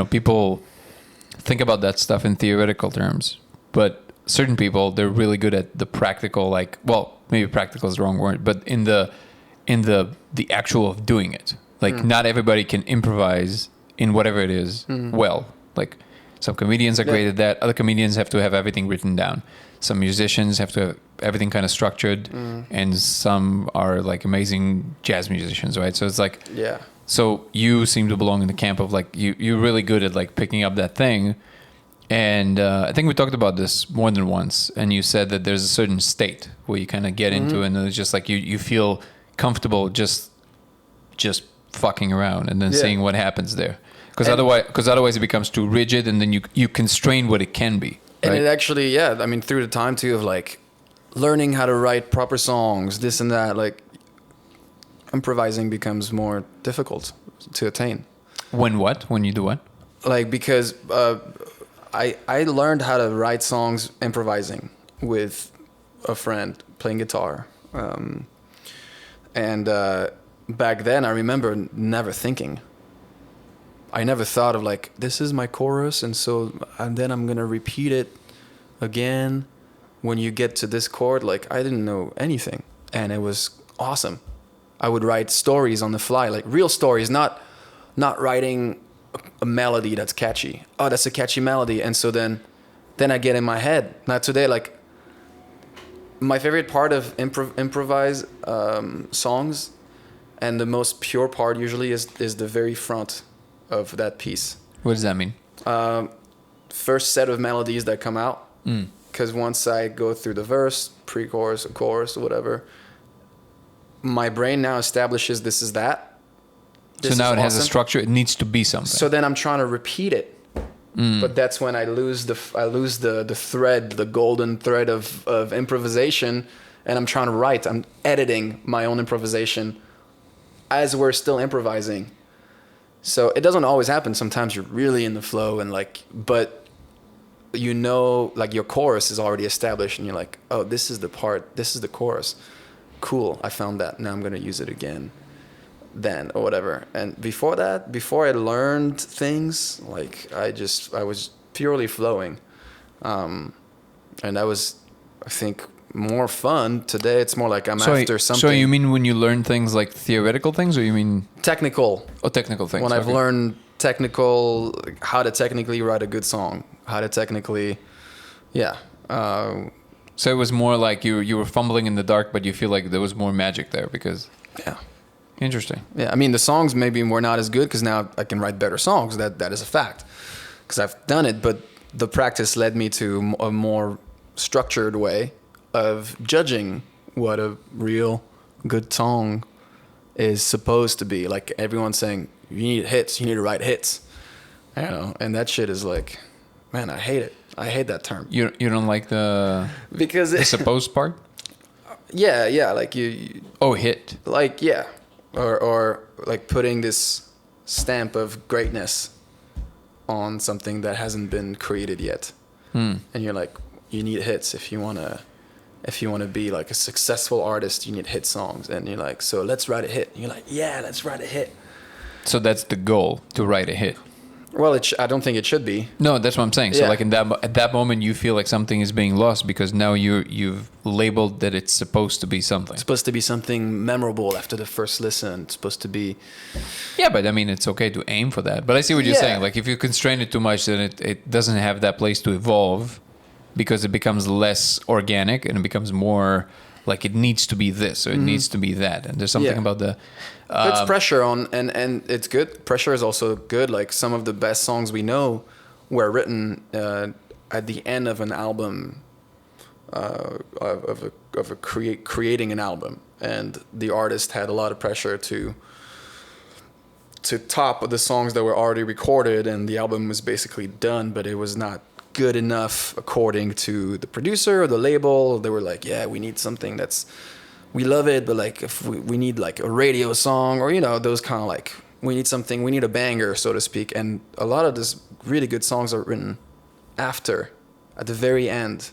Speaker 1: people think about that stuff in theoretical terms, but certain people, they're really good at the practical, like, well, maybe practical is the wrong word, but in the actual of doing it. Like not everybody can improvise in whatever it is well. Like some comedians are great at that. Other comedians have to have everything written down. Some musicians have to have everything kind of structured, and some are like amazing jazz musicians, right? So it's like, so you seem to belong in the camp of like, you're really good at like picking up that thing. And I think we talked about this more than once, and you said that there's a certain state where you kind of get into it, and it's just like you feel comfortable just fucking around and then seeing what happens there. Because otherwise it becomes too rigid, and then you constrain what it can be. Right?
Speaker 2: And it actually, I mean, through the time too of like learning how to write proper songs, this and that, like improvising becomes more difficult to attain.
Speaker 1: When you do what? Like,
Speaker 2: because I learned how to write songs improvising with a friend playing guitar. And back then I remember never thinking. I never thought of like, this is my chorus, and then I'm going to repeat it again when you get to this chord. Like I didn't know anything, and it was awesome. I would write stories on the fly, like real stories, not writing a melody that's catchy. Oh, that's a catchy melody. And so then I get in my head. Now today, like my favorite part of improvise songs, and the most pure part usually is the very front of that piece.
Speaker 1: What does that mean?
Speaker 2: First set of melodies that come out. Because once I go through the verse, pre-chorus, chorus, whatever, my brain now establishes this is that.
Speaker 1: So now it has a structure. It needs to be something.
Speaker 2: So then I'm trying to repeat it, but that's when I lose the thread, the golden thread of improvisation, and I'm trying to write. I'm editing my own improvisation as we're still improvising. So it doesn't always happen. Sometimes you're really in the flow and like, but you know, like your chorus is already established, and you're like, oh, this is the part. This is the chorus. Cool, I found that. Now I'm gonna use it again. Then or whatever. And before that, before I learned things, like I was purely flowing, and that was, I think, more fun. Today it's more like I'm after something.
Speaker 1: So you mean when you learn things like theoretical things, or you mean
Speaker 2: technical?
Speaker 1: Oh, technical things.
Speaker 2: When I've learned technical, how to technically write a good song, how to technically, yeah.
Speaker 1: So it was more like you were fumbling in the dark, but you feel like there was more magic there because.
Speaker 2: Yeah.
Speaker 1: Interesting.
Speaker 2: Yeah, I mean the songs maybe were not as good because now I can write better songs. That is a fact because I've done it. But the practice led me to a more structured way of judging what a real good song is supposed to be. Like everyone's saying, you need hits. You need to write hits. You know, and that shit is like, man, I hate it. I hate that term.
Speaker 1: You don't like the
Speaker 2: because
Speaker 1: the supposed part?
Speaker 2: Yeah, like you
Speaker 1: hit.
Speaker 2: like yeah. Or like putting this stamp of greatness on something that hasn't been created yet. And you're like, you need hits if you wanna be like a successful artist, you need hit songs. And you're like, so let's write a hit. And you're like, yeah, let's write a hit.
Speaker 1: So that's the goal, to write a hit.
Speaker 2: Well, I don't think it should be.
Speaker 1: No, that's what I'm saying. So
Speaker 2: Yeah.
Speaker 1: like at that moment, you feel like something is being lost because now you've labeled that it's supposed to be something.
Speaker 2: It's supposed to be something memorable after the first listen. It's supposed to be.
Speaker 1: Yeah, but I mean, it's okay to aim for that. But I see what you're saying. Like if you constrain it too much, then it doesn't have that place to evolve because it becomes less organic and it becomes more like it needs to be this or it needs to be that. And there's something about the...
Speaker 2: Puts pressure on, and it's good. Pressure is also good. Like some of the best songs we know were written at the end of an album, creating an album, and the artist had a lot of pressure to top the songs that were already recorded, and the album was basically done, but it was not good enough according to the producer or the label. They were like, yeah, we need something that's. We love it, but like if we need like a radio song or, you know, those kind of like, we need a banger, so to speak. And a lot of these really good songs are written after, at the very end,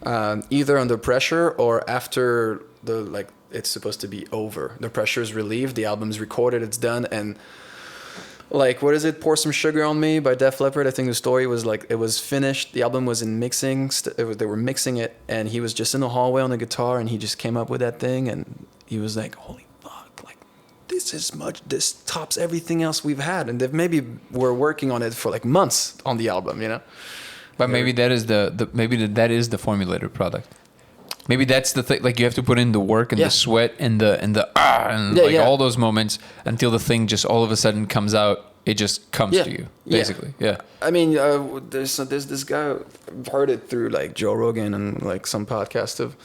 Speaker 2: either under pressure or after it's supposed to be over. The pressure is relieved, the album's recorded, it's done. And like, what is it? Pour Some Sugar on Me by Def Leppard. I think the story was like, it was finished. The album was in mixing. They were mixing it, and he was just in the hallway on the guitar, and he just came up with that thing, and he was like, holy fuck, like, this tops everything else we've had. And they've maybe were working on it for like months on the album, you know?
Speaker 1: But maybe that is that is the formulated product. Maybe that's the thing. Like you have to put in the work and the sweat and all those moments until the thing just all of a sudden comes out. It just comes to you, basically. Yeah.
Speaker 2: I mean, there's this guy. I've heard it through like Joe Rogan and like some podcast of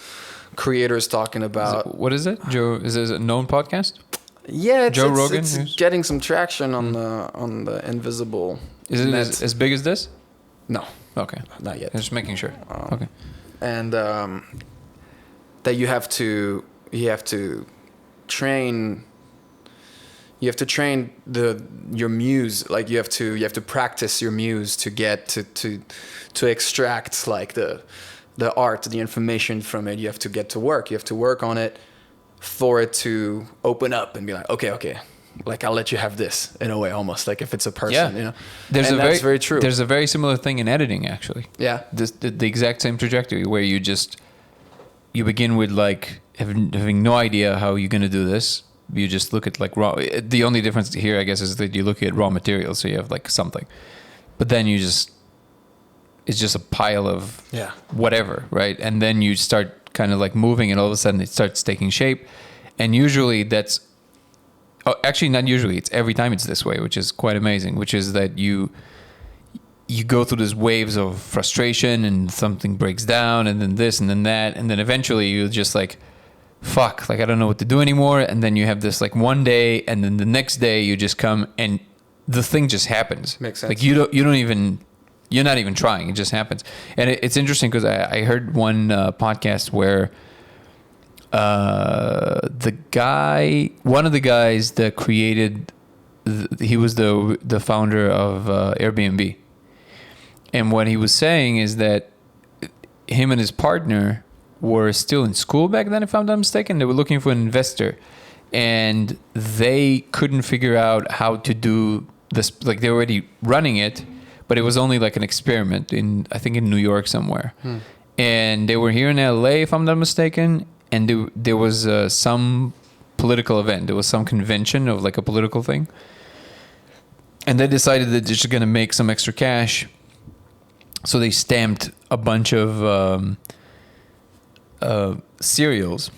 Speaker 2: creators talking about.
Speaker 1: What is it? Joe? Is it a known podcast?
Speaker 2: Yeah,
Speaker 1: Joe Rogan.
Speaker 2: It's getting some traction on the invisible.
Speaker 1: Is it as big as this?
Speaker 2: No.
Speaker 1: Okay.
Speaker 2: Not yet.
Speaker 1: Just making sure. Okay.
Speaker 2: And that you have to train your muse. Like you have to practice your muse to get to extract like the art, the information from it. You have to get to work. You have to work on it for it to open up and be like, okay. Like I'll let you have this in a way, almost like if it's a person, you know. That's very true.
Speaker 1: There's a very similar thing in editing, actually.
Speaker 2: Yeah.
Speaker 1: The exact same trajectory where you begin with like having no idea how you're gonna do this. You just look at like raw. The only difference here, I guess, is that you look at raw materials, so you have like something, but then it's just a pile of whatever, right? And then you start kind of like moving, and all of a sudden it starts taking shape. And usually that's actually not usually. It's every time it's this way, which is quite amazing. Which is that you go through these waves of frustration and something breaks down and then this and then that. And then eventually you're just like, fuck, like I don't know what to do anymore. And then you have this like one day and then the next day you just come and the thing just happens.
Speaker 2: Makes sense.
Speaker 1: Like you're not even trying. It just happens. And it's interesting because I heard one podcast where one of the guys that created, he was the founder of Airbnb. And what he was saying is that him and his partner were still in school back then, if I'm not mistaken. They were looking for an investor. And they couldn't figure out how to do this. Like, they were already running it, but it was only like an experiment I think in New York somewhere. and they were here in LA, if I'm not mistaken, and there was some political event. There was some convention of like a political thing, and they decided that they're just gonna make some extra cash. So they stamped a bunch of cereals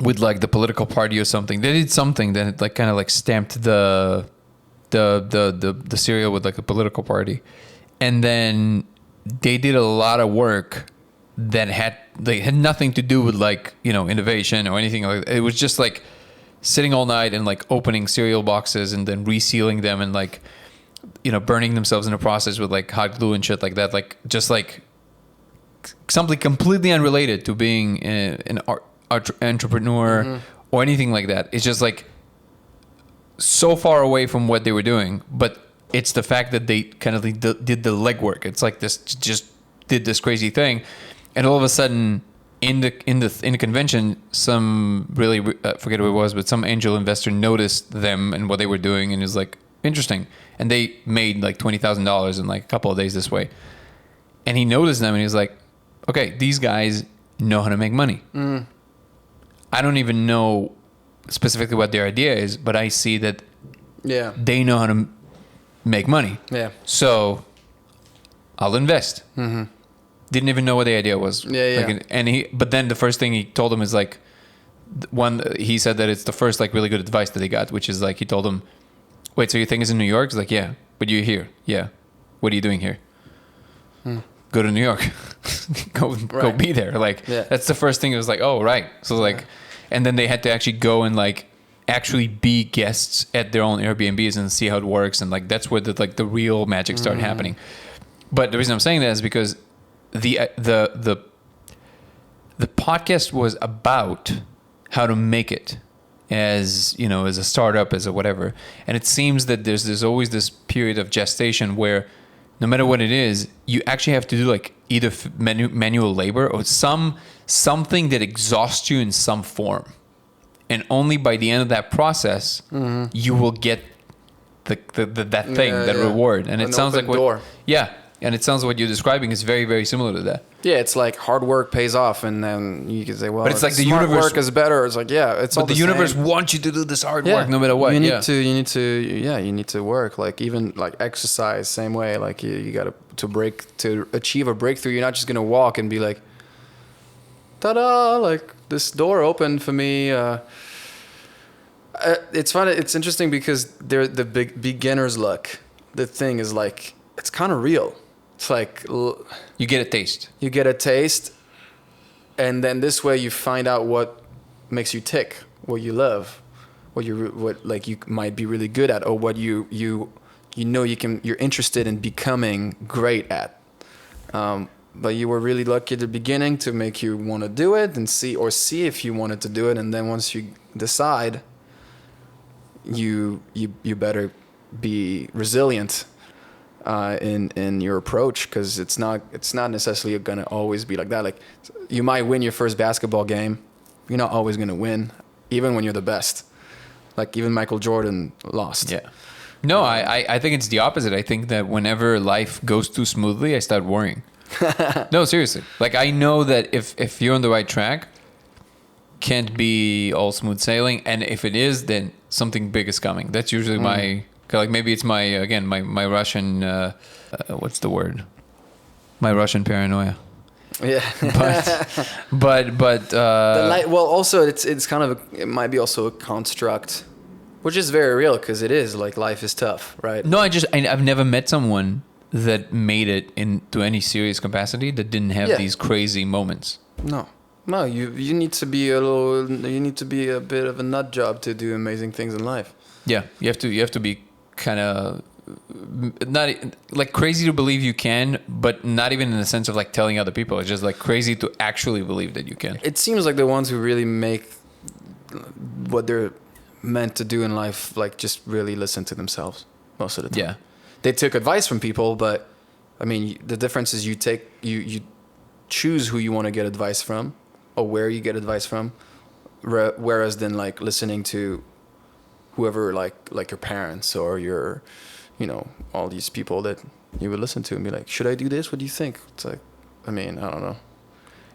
Speaker 1: with like the political party or something. They did something that like kind of like stamped the cereal with like a political party, and then they did a lot of work that had nothing to do with like, you know, innovation or anything like that. It was just like sitting all night and like opening cereal boxes and then resealing them and like, you know, burning themselves in the process with like hot glue and shit like that. Like just like something completely unrelated to being an entrepreneur or anything like that. It's just like so far away from what they were doing, but it's the fact that they kind of did the legwork. It's like this, just did this crazy thing, and all of a sudden in the convention, some really I forget who it was, but some angel investor noticed them and what they were doing, and is like, interesting. And they made like $20,000 in like a couple of days this way. And he noticed them and he was like, okay, these guys know how to make money. I don't even know specifically what their idea is, but I see that they know how to make money. Yeah. So I'll invest. Didn't even know what the idea was. But then the first thing he told him is like, he said that it's the first like really good advice that he got, which is like, he told him, wait, so you think it's in New York? He's like, yeah, but you're here. Yeah. What are you doing here? Go to New York. go be there. Like, that's the first thing. It was like, oh, right. So like, and then they had to actually go and like actually be guests at their own Airbnbs and see how it works. And like, that's where the real magic started happening. But the reason I'm saying that is because the podcast was about how to make it as, you know, as a startup, as a whatever. And it seems that there's always this period of gestation where no matter what it is, you actually have to do like either manual labor or something that exhausts you in some form. And only by the end of that process, you will get that reward. And it sounds like and it sounds like what you're describing is very, very similar to that.
Speaker 2: Yeah, it's like hard work pays off, and then you can say, well,
Speaker 1: but it's like the
Speaker 2: smart
Speaker 1: universe
Speaker 2: work is better. It's like, it's all
Speaker 1: but the universe wants you to do this hard work no matter what.
Speaker 2: You need to work. Like even like exercise, same way. Like you got to achieve a breakthrough. You're not just gonna walk and be like, ta-da! Like this door opened for me. It's fun. It's interesting because they're the big beginner's luck. The thing is like, it's kind of real. It's like
Speaker 1: you get a taste.
Speaker 2: You get a taste, and then this way you find out what makes you tick, what you love, what you might be really good at, or what you're interested in becoming great at. But you were really lucky at the beginning to make you want to do it and see if you wanted to do it, and then once you decide, you better be resilient in your approach, because it's not necessarily gonna always be like that. Like you might win your first basketball game, you're not always gonna win, even when you're the best. Like even Michael Jordan lost.
Speaker 1: Yeah. No, I think it's the opposite. I think that whenever life goes too smoothly, I start worrying. No, seriously. Like I know that if you're on the right track, can't be all smooth sailing, and if it is, then something big is coming. That's usually my. Like maybe it's my Russian, what's the word? My Russian paranoia.
Speaker 2: Yeah.
Speaker 1: but
Speaker 2: well, also it's kind of it might be also a construct, which is very real, because it is like life is tough, right?
Speaker 1: No, I've never met someone that made it into any serious capacity that didn't have these crazy moments.
Speaker 2: No, you need to be a bit of a nut job to do amazing things in life.
Speaker 1: Yeah, you have to be kind of not like crazy to believe you can, but not even in the sense of like telling other people. It's just like crazy to actually believe that you can.
Speaker 2: It seems like the ones who really make what they're meant to do in life, like just really listen to themselves most of the time. Yeah, they took advice from people, but I mean the difference is you choose who you want to get advice from or where you get advice from, whereas then like listening to whoever like your parents or your, you know, all these people that you would listen to and be like, should I do this? What do you think? It's like, I mean, I don't know.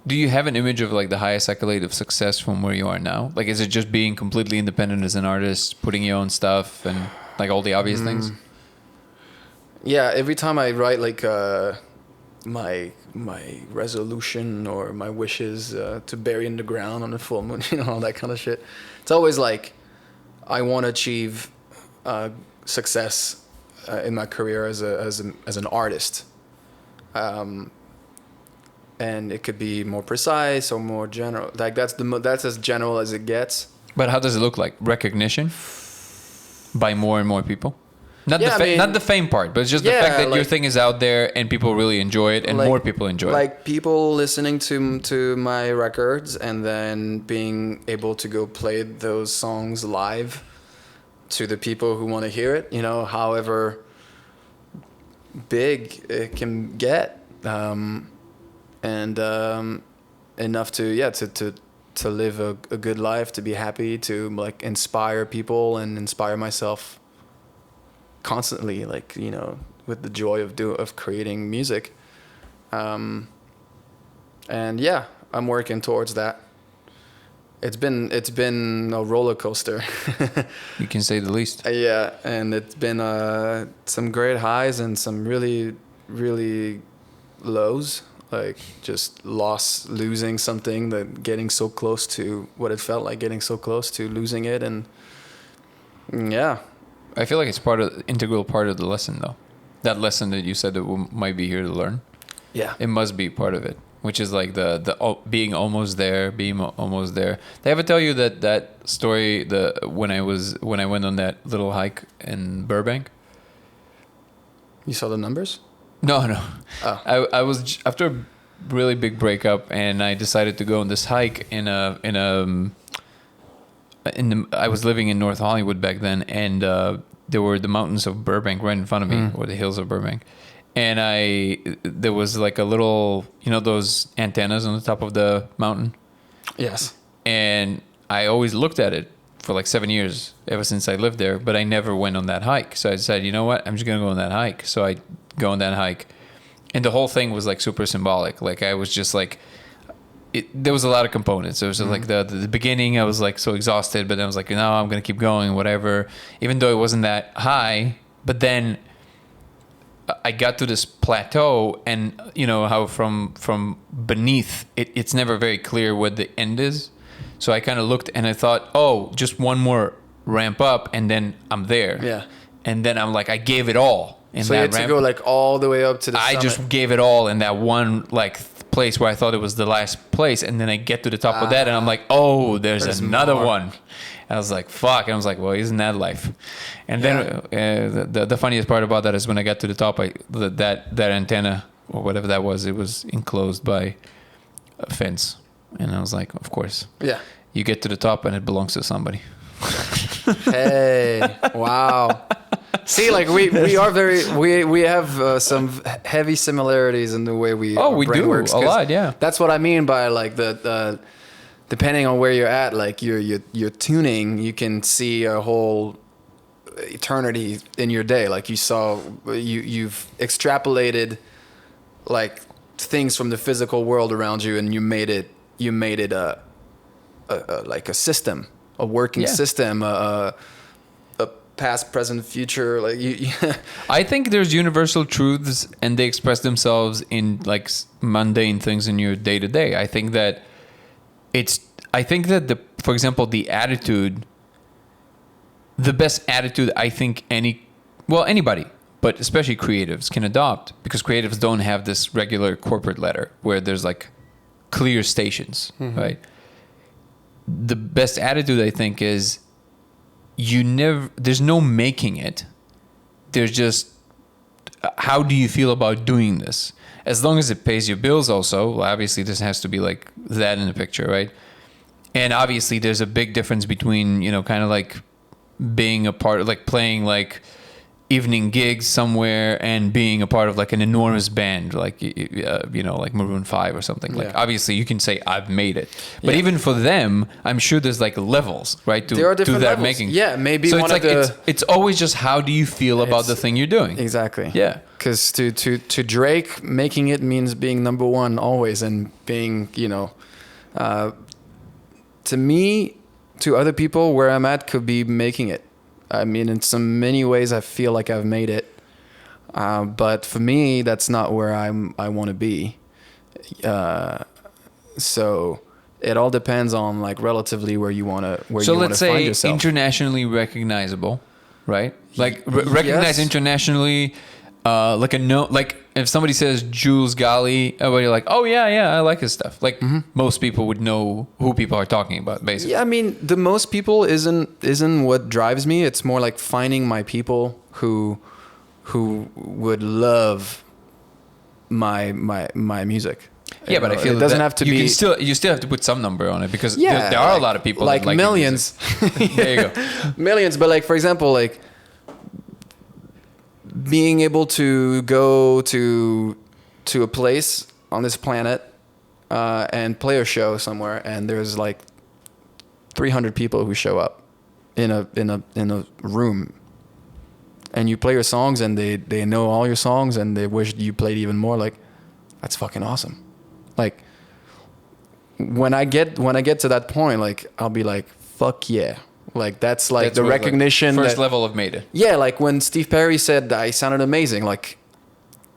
Speaker 1: Do you have an image of like the highest accolade of success from where you are now? Like, is it just being completely independent as an artist, putting your own stuff and like all the obvious things?
Speaker 2: Yeah, every time I write like my resolution or my wishes to bury in the ground on the full moon, you know, all that kind of shit. It's always like I want to achieve success in my career as an artist. And it could be more precise or more general. Like that's as general as it gets.
Speaker 1: But how does it look like? Recognition by more and more people? Not the fame part, but it's just the fact that your thing is out there and people really enjoy it and more people enjoy it.
Speaker 2: Like people listening to my records and then being able to go play those songs live to the people who want to hear it, you know, however big it can get. And enough to live a good life, to be happy, to like inspire people and inspire myself constantly, like, you know, with the joy of creating music. And yeah, I'm working towards that. It's been a roller coaster.
Speaker 1: You can say the least.
Speaker 2: Yeah, and it's been some great highs and some really, really lows. Like just losing something, that getting so close to what it felt like, getting so close to losing it, and yeah.
Speaker 1: I feel like it's integral part of the lesson, though. That lesson that you said that we might be here to learn. Yeah, it must be part of it, which is like the being almost there, almost there. Did I ever tell you that story? When I went on that little hike in Burbank.
Speaker 2: You saw the numbers?
Speaker 1: No. Oh. I was after a really big breakup, and I decided to go on this hike I was living in North Hollywood back then, and there were the mountains of Burbank right in front of me, or the hills of Burbank, and there was like a little, you know, those antennas on the top of the mountain. Yes. And I always looked at it for like 7 years, ever since I lived there, but I never went on that hike. So I decided, you know what, I'm just gonna go on that hike. So I go on that hike, and the whole thing was like super symbolic. Like I was just like, there was a lot of components. There was like the beginning, I was like so exhausted, but then I was like, no, I'm gonna keep going, whatever. Even though it wasn't that high, but then I got to this plateau, and you know how from beneath it's never very clear what the end is. So I kind of looked and I thought, oh, just one more ramp up and then I'm there. Yeah. And then I'm like, I gave it all.
Speaker 2: So you had to go like all the way up to the summit.
Speaker 1: I just gave it all in that one like place where I thought it was the last place, and then I get to the top of that and I'm like, oh, there's another one. I was like, fuck. And I was like, well, isn't that life? And then the funniest part about that is when I got to the top, that antenna or whatever that was, it was enclosed by a fence. And I was like, of course. Yeah. You get to the top and it belongs to somebody.
Speaker 2: Hey, wow. See, like we are we have some heavy similarities in the way we
Speaker 1: do works, a lot, yeah.
Speaker 2: That's what I mean by like the depending on where you're at, like you're tuning, you can see a whole eternity in your day. Like you've extrapolated like things from the physical world around you, and you made it a like a system, a working system, a past, present, future. Like
Speaker 1: I think there's universal truths, and they express themselves in like mundane things in your day to day. I think that for example, the best attitude I think anybody, but especially creatives, can adopt, because creatives don't have this regular corporate ladder where there's like clear stations, right? The best attitude I think is there's no making it. There's just, how do you feel about doing this? As long as it pays your bills also, obviously this has to be like that in the picture, right? And obviously there's a big difference between, you know, kind of like being a part of like playing like evening gigs somewhere and being a part of like an enormous band, like like Maroon 5 or something. Like obviously you can say I've made it, but even for them, I'm sure there's like levels, right?
Speaker 2: There are different levels.
Speaker 1: Making.
Speaker 2: Yeah, maybe
Speaker 1: so
Speaker 2: one
Speaker 1: it's
Speaker 2: of
Speaker 1: like
Speaker 2: the.
Speaker 1: it's always just how do you feel about the thing you're doing?
Speaker 2: Exactly.
Speaker 1: Yeah.
Speaker 2: Because to Drake, making it means being number one always, and being to me, to other people, where I'm at could be making it. I mean, in so many ways, I feel like I've made it. But for me, that's not where I want to be. So it all depends on like relatively where you want to find yourself.
Speaker 1: So let's say internationally recognizable, right? Like recognized internationally, like if somebody says Jules Galli, everybody like, oh yeah, I like his stuff. Like most people would know who people are talking about, basically.
Speaker 2: Yeah, I mean, the most people isn't what drives me. It's more like finding my people who would love my music.
Speaker 1: Yeah, but I feel
Speaker 2: it doesn't have to be.
Speaker 1: You still have to put some number on it, because there are a lot of people
Speaker 2: like
Speaker 1: that like
Speaker 2: millions.
Speaker 1: There you go,
Speaker 2: millions. But like, for example, like being able to go to a place on this planet and play a show somewhere, and there's like 300 people who show up in a room, and you play your songs, and they know all your songs, and they wish you played even more. Like, that's fucking awesome. Like, when I get to that point, like, I'll be like, fuck yeah. Like, that's the recognition.
Speaker 1: First level of made it.
Speaker 2: Yeah, like when Steve Perry said I sounded amazing, like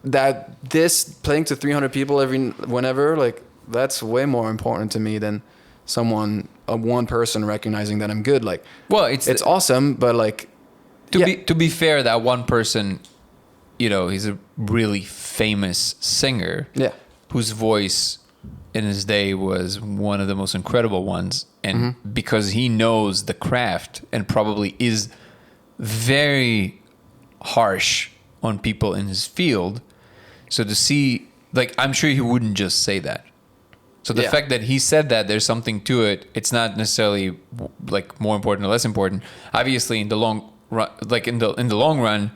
Speaker 2: that, this playing to 300 people whenever, like, that's way more important to me than one person recognizing that I'm good. Like, well, it's awesome, but like,
Speaker 1: to be fair, that one person, he's a really famous singer.
Speaker 2: Yeah.
Speaker 1: Whose voice in his day was one of the most incredible ones. And because he knows the craft and probably is very harsh on people in his field. So to see, like, I'm sure he wouldn't just say that. So the fact that he said that, there's something to it. It's not necessarily like more important or less important. Obviously, in the long run, like in the long run,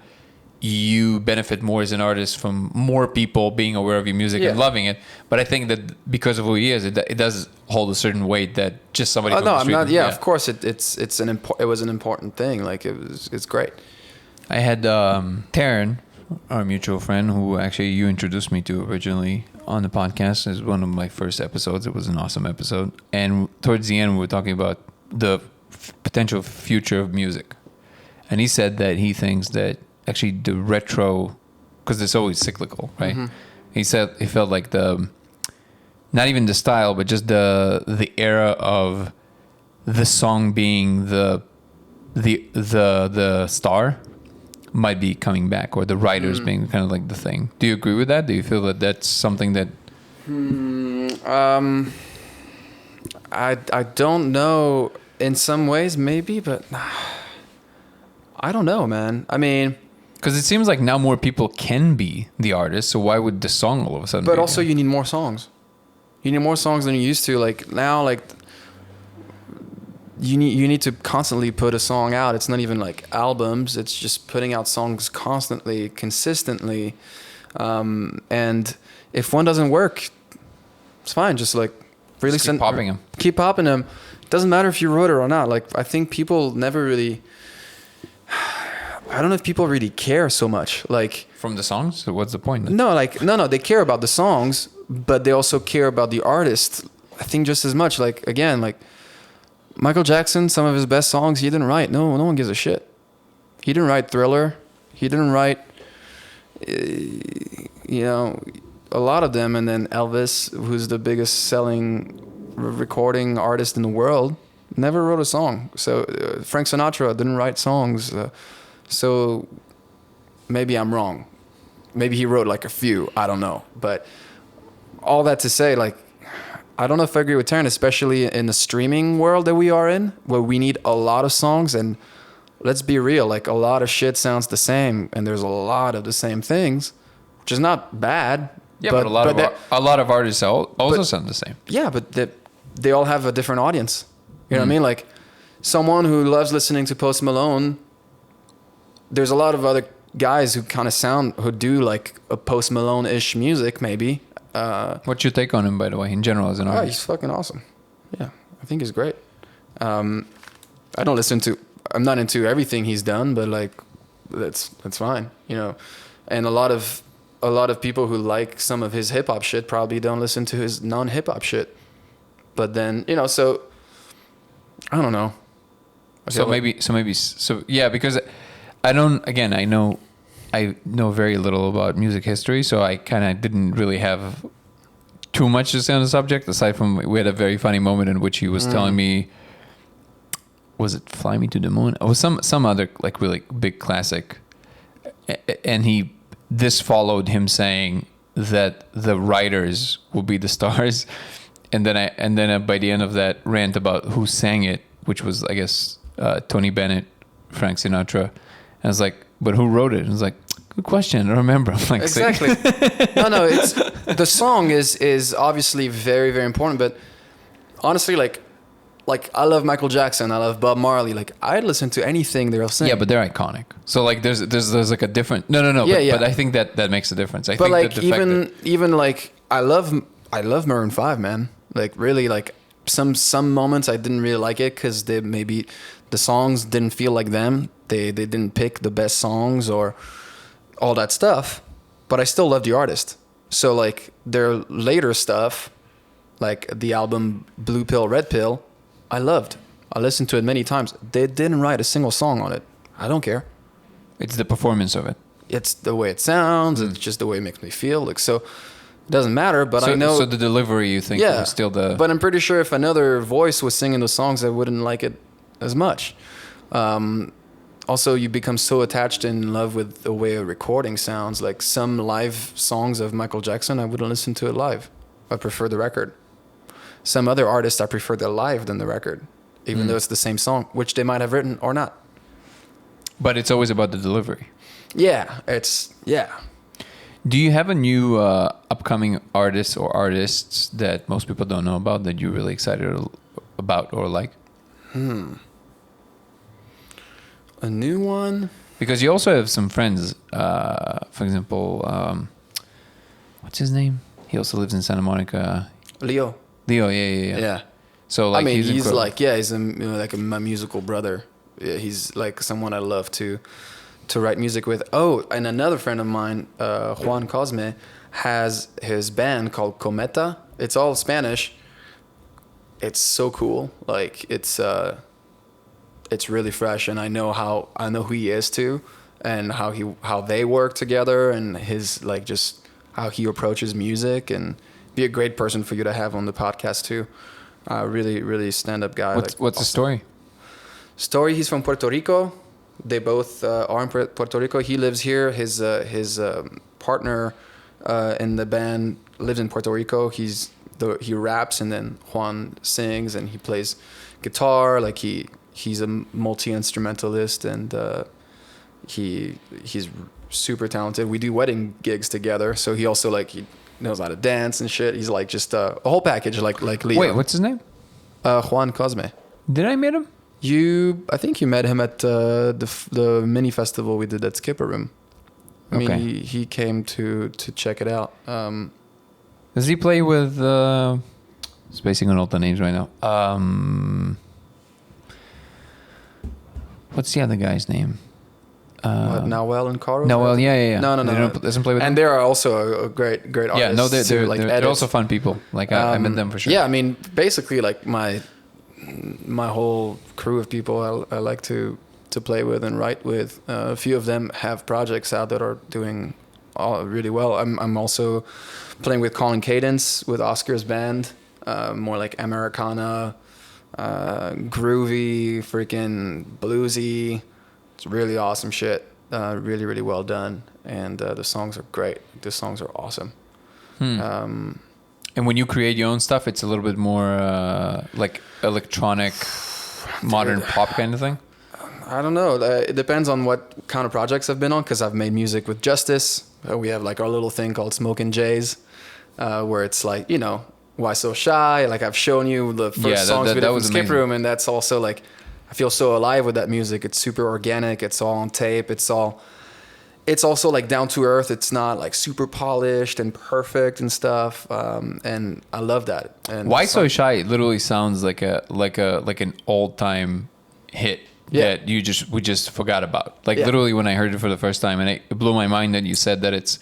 Speaker 1: you benefit more as an artist from more people being aware of your music and loving it. But I think that because of who he is, it does hold a certain weight that just somebody.
Speaker 2: Oh no, I'm not. Yeah, of course, it was an important thing. Like, it's great.
Speaker 1: I had Taryn, our mutual friend, who actually you introduced me to originally on the podcast. It was one of my first episodes. It was an awesome episode. And towards the end, we were talking about the potential future of music. And he said that he thinks that actually the retro, because it's always cyclical, right? He said he felt like not even the style, but just the era of the song being the star might be coming back, or the writers being kind of like the thing. Do you agree with that? Do you feel that that's something that?
Speaker 2: I don't know. In some ways, maybe, but I don't know, man. I mean,
Speaker 1: because it seems like now more people can be the artist, so why would the song all of a sudden?
Speaker 2: But also, you need more songs. You need more songs than you used to. Like now, like you need to constantly put a song out. It's not even like albums. It's just putting out songs constantly, consistently. And if one doesn't work, it's fine. Just like really
Speaker 1: keep popping them.
Speaker 2: Keep popping them. It doesn't matter if you wrote it or not. Like, I think people never really. I don't know if people really care so much. Like,
Speaker 1: from the songs? So what's the point then?
Speaker 2: No, like no, they care about the songs, but they also care about the artist. I think just as much. Like, again, like Michael Jackson, some of his best songs he didn't write. No one gives a shit. He didn't write Thriller. He didn't write, a lot of them. And then Elvis, who's the biggest selling recording artist in the world, never wrote a song. So Frank Sinatra didn't write songs. So maybe I'm wrong. Maybe he wrote like a few. I don't know. But all that to say, like, I don't know if I agree with Taryn, especially in the streaming world that we are in, where we need a lot of songs. And let's be real, like, a lot of shit sounds the same, and there's a lot of the same things, which is not bad.
Speaker 1: Yeah, but a lot of artists also sound the same.
Speaker 2: Yeah, but they all have a different audience. You know what I mean? Like, someone who loves listening to Post Malone, there's a lot of other guys who kind of who do like a Post Malone-ish music, maybe.
Speaker 1: What's your take on him, by the way, in general as an artist?
Speaker 2: He's fucking awesome. Yeah, I think he's great. I'm not into everything he's done, but like, that's fine, you know. And a lot of people who like some of his hip hop shit probably don't listen to his non-hip hop shit. But then, you know, so I don't know. Yeah, because I know very little about music history, so I kind of didn't really have too much to say on the subject, aside from we had a very funny moment in which he was telling me, was it Fly Me to the Moon? Or some other like really big classic. And this followed him saying that the writers will be the stars. And then by the end of that rant about who sang it, which was, I guess, Tony Bennett, Frank Sinatra. And I was like, but who wrote it? And I was like, good question. I don't remember. I'm like, exactly. No, it's the song is obviously very, very important. But honestly, like I love Michael Jackson, I love Bob Marley. Like I'd listen to anything they're saying.
Speaker 1: Yeah, but they're iconic. So like there's like a different. No.
Speaker 2: Yeah,
Speaker 1: But I think that makes a difference. I
Speaker 2: but
Speaker 1: think
Speaker 2: like
Speaker 1: that
Speaker 2: even like I love Maroon 5, man. Like really, like some moments I didn't really like it because maybe the songs didn't feel like them. They didn't pick the best songs or all that stuff. But I still love the artist. So like their later stuff, like the album Blue Pill, Red Pill, I loved. I listened to it many times. They didn't write a single song on it. I don't care.
Speaker 1: It's the performance of it.
Speaker 2: It's the way it sounds. It's just the way it makes me feel. Like so. It doesn't matter, but I know...
Speaker 1: So the delivery, you think, was still the...
Speaker 2: But I'm pretty sure if another voice was singing the songs, I wouldn't like it as much. Also, you become so attached in love with the way a recording sounds. Like some live songs of Michael Jackson, I wouldn't listen to it live. I prefer the record. Some other artists, I prefer the live than the record, even though it's the same song, which they might have written or not.
Speaker 1: But it's always about the delivery.
Speaker 2: Yeah, yeah.
Speaker 1: Do you have a new upcoming artist or artists that most people don't know about that you're really excited about or like?
Speaker 2: A new one?
Speaker 1: Because you also have some friends. For example, what's his name? He also lives in Santa Monica.
Speaker 2: Leo, yeah.
Speaker 1: So like,
Speaker 2: I mean, he's
Speaker 1: incredible.
Speaker 2: like, he's my musical brother. Yeah, he's like someone I love to write music with. Oh, and another friend of mine, Juan Cosme, has his band called Cometa. It's all Spanish. It's so cool. Like it's really fresh, and I know who he is too, and how they work together, and his like just how he approaches music, and be a great person for you to have on the podcast too. Really, really stand-up guy.
Speaker 1: What's the story?
Speaker 2: He's from Puerto Rico. They both are in Puerto Rico. He lives here. His partner in the band lives in Puerto Rico. He raps, and then Juan sings, and he plays guitar. Like he's a multi-instrumentalist, and he's super talented. We do wedding gigs together, so he also he knows how to dance and shit. He's like just a whole package, like Leo.
Speaker 1: Wait, what's his name?
Speaker 2: Juan Cosme.
Speaker 1: Did I meet him?
Speaker 2: I think you met him at the mini festival we did at Skipper Room. I mean, he came to check it out.
Speaker 1: Does he play with? Spacing on all the names right now. What's the other guy's name?
Speaker 2: Noel and Caro?
Speaker 1: Noel, yeah.
Speaker 2: No.
Speaker 1: Doesn't play with
Speaker 2: and
Speaker 1: them?
Speaker 2: they are also a great artist.
Speaker 1: Yeah, no, they're also fun people. Like I met them for sure.
Speaker 2: Yeah, I mean, basically, like my whole crew of people I like to play with and write with. A few of them have projects out that are doing really well. I'm also playing with Colin Cadence with Oscar's band, more like Americana, groovy, freaking bluesy. It's really awesome shit. Really, really well done, and the songs are great. The songs are awesome.
Speaker 1: And when you create your own stuff, it's a little bit more like electronic, modern pop kind of thing?
Speaker 2: I don't know. It depends on what kind of projects I've been on, because I've made music with Justice. We have like our little thing called Smokin' Jays, where it's like, Why So Shy? Like I've shown you the first songs we did from Skip Room, and that's also like, I feel so alive with that music. It's super organic. It's all on tape. It's all it's also like down to earth. It's not like super polished and perfect and stuff. And I love that. And
Speaker 1: Why So Shy literally sounds like an old time hit that we just forgot about. Like literally when I heard it for the first time, and it blew my mind that you said that it's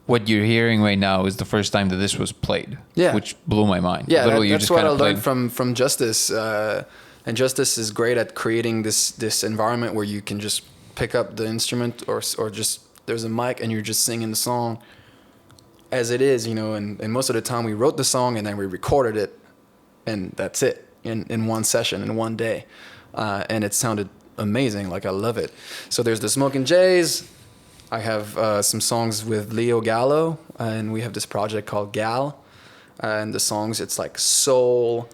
Speaker 1: what you're hearing right now is the first time that this was played. Yeah. Which blew my mind.
Speaker 2: Yeah, literally, that's what I learned from Justice. And Justice is great at creating this environment where you can just pick up the instrument or just there's a mic and you're just singing the song as it is, you know, and most of the time we wrote the song and then we recorded it and that's it in one session, in one day. And it sounded amazing. Like, I love it. So there's the Smoking Jays. I have some songs with Leo Gallo, and we have this project called Gal. And the songs, it's like soul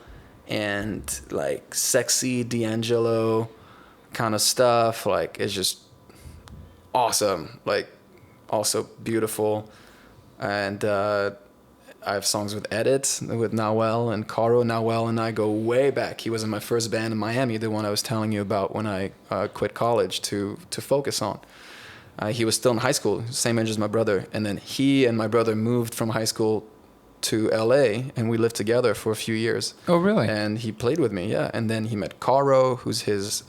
Speaker 2: and like sexy D'Angelo kind of stuff. Like, it's just awesome. Like, also beautiful. And I have songs with Edit, with Nawel and Caro. Nawel and I go way back. He was in my first band in Miami, the one I was telling you about when I quit college to focus on. He was still in high school, same age as my brother. And then he and my brother moved from high school to LA, and we lived together for a few years.
Speaker 1: Oh, really?
Speaker 2: And he played with me, yeah. And then he met Caro, who's his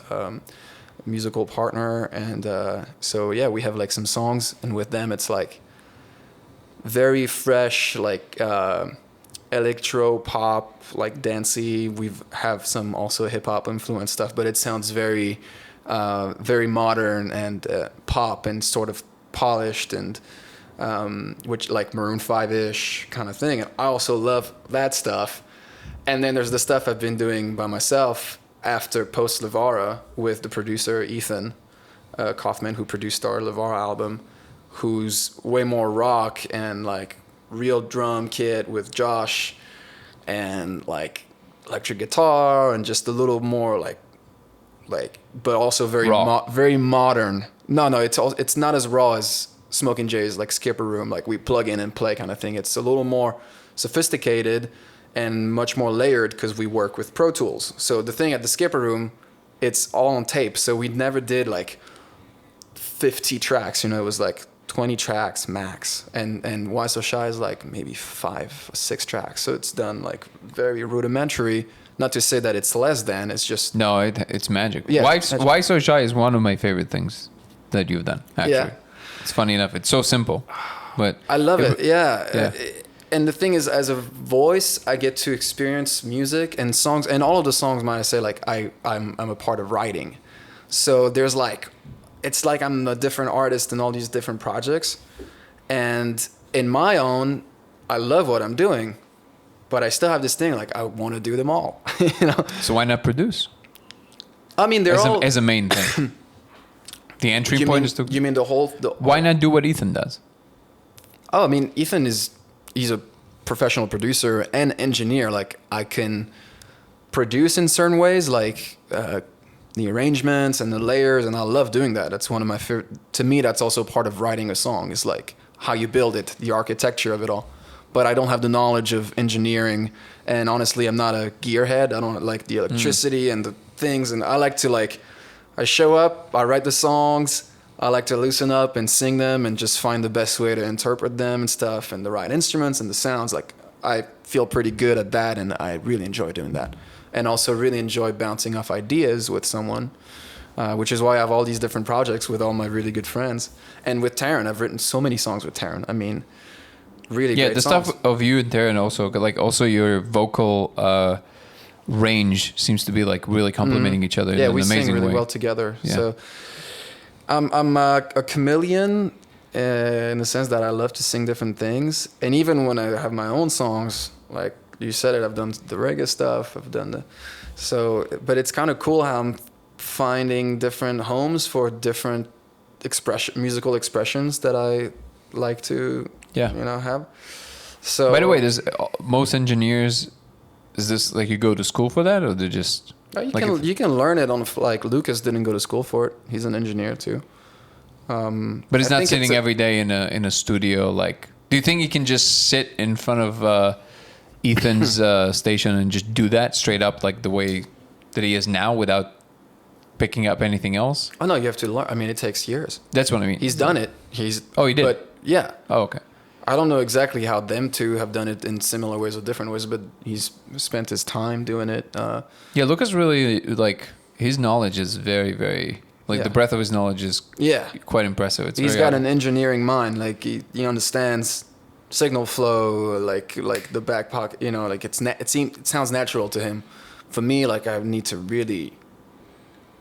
Speaker 2: musical partner. And so, yeah, we have like some songs. And with them, it's like very fresh, like electro pop, like dancey. We have some also hip hop influence stuff, but it sounds very, very modern and pop and sort of polished and which like Maroon 5-ish kind of thing. And I also love that stuff. And then there's the stuff I've been doing by myself after post Levara with the producer Ethan Kaufman, who produced our Levara album, who's way more rock and like real drum kit with Josh and like electric guitar and just a little more like but also very very modern. No, it's not as raw as Smoking Jay's like Skipper Room, like we plug in and play kind of thing. It's a little more sophisticated and much more layered because we work with Pro Tools. So the thing at the Skipper Room, it's all on tape. So we never did like 50 tracks, you know, it was like 20 tracks max, and Why So Shy is like maybe 5 or 6 tracks, so it's done like very rudimentary. Not to say that it's less than, it's just
Speaker 1: it's magic.
Speaker 2: Yeah,
Speaker 1: Why So Shy is one of my favorite things that you've done, actually. Yeah. It's funny enough, it's so simple, but
Speaker 2: I love it. Yeah. And the thing is, as a voice, I get to experience music and songs, and all of the songs, might I say, like I'm a part of writing, so there's like, it's like I'm a different artist in all these different projects. And in my own, I love what I'm doing, but I still have this thing, like I want to do them all, you know?
Speaker 1: So why not produce?
Speaker 2: I mean, they're all...
Speaker 1: As a main thing. The entry point is to...
Speaker 2: You mean the whole...
Speaker 1: Why not do what Ethan does?
Speaker 2: Oh, I mean, Ethan he's a professional producer and engineer. Like, I can produce in certain ways, like... the arrangements and the layers, and I love doing that. That's one of my favorite. To me, that's also part of writing a song, is like how you build it, the architecture of it all. But I don't have the knowledge of engineering, and honestly, I'm not a gearhead. I don't like the electricity and the things, and I like to I show up, I write the songs, I like to loosen up and sing them and just find the best way to interpret them and stuff, and the right instruments and the sounds. Like, I feel pretty good at that, and I really enjoy doing that. And also really enjoy bouncing off ideas with someone, which is why I have all these different projects with all my really good friends. And with Taryn, I've written so many songs with Taryn. I mean, really great songs.
Speaker 1: Stuff of you and Taryn also your vocal range seems to be like really complementing each other in an amazing way. Yeah, we sing really
Speaker 2: well together. Yeah. So I'm a chameleon in the sense that I love to sing different things. And even when I have my own songs, like, you said it, I've done the reggae stuff, but it's kind of cool how I'm finding different homes for different musical expressions that I like to have. So,
Speaker 1: by the way, there's most engineers, is this like you go to school for that, or they just
Speaker 2: you can learn it on, like, Lucas didn't go to school for it. He's an engineer too.
Speaker 1: But he's not sitting every day in a studio. Like, do you think you can just sit in front of Ethan's station and just do that straight up, like the way that he is now, without picking up anything else?
Speaker 2: Oh no, you have to learn. I mean, it takes years.
Speaker 1: That's what I mean.
Speaker 2: He's done it.
Speaker 1: Oh, he did?
Speaker 2: But yeah.
Speaker 1: Oh, okay.
Speaker 2: I don't know exactly how them two have done it in similar ways or different ways, but he's spent his time doing it.
Speaker 1: Yeah, Lucas really, like, his knowledge is very, very, like,
Speaker 2: Yeah.
Speaker 1: the breadth of his knowledge is quite impressive.
Speaker 2: He's got an engineering mind. Like, he understands signal flow, like the back pocket, you know, like it sounds natural to him. For me, like, I need to really,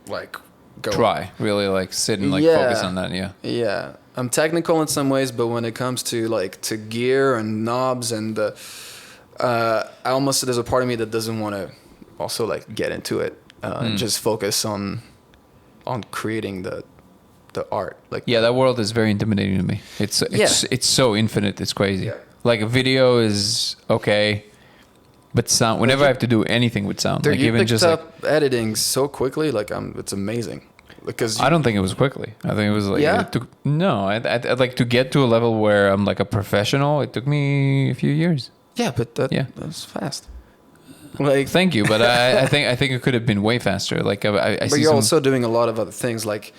Speaker 2: like, go.
Speaker 1: Really, like, sit and, like, focus on that, yeah.
Speaker 2: Yeah. I'm technical in some ways, but when it comes to, like, to gear and knobs and there's a part of me that doesn't want to also, like, get into it and just focus on creating the art. Like,
Speaker 1: yeah, that world is very intimidating to me. It's so infinite, it's crazy.
Speaker 2: Yeah.
Speaker 1: Like, a video is okay, but sound, whenever I have to do anything with sound, like,
Speaker 2: you
Speaker 1: even
Speaker 2: picked
Speaker 1: just
Speaker 2: up editing so quickly, like, it's amazing. Because
Speaker 1: I don't think it was quickly. I think it was like,
Speaker 2: Yeah?
Speaker 1: it took, no, I'd like to get to a level where I'm like a professional. It took me a few years.
Speaker 2: Yeah, but that's fast. Like,
Speaker 1: Thank you, but I think it could have been way faster. Like, I
Speaker 2: but
Speaker 1: see
Speaker 2: you're
Speaker 1: some,
Speaker 2: also doing a lot of other things. Like,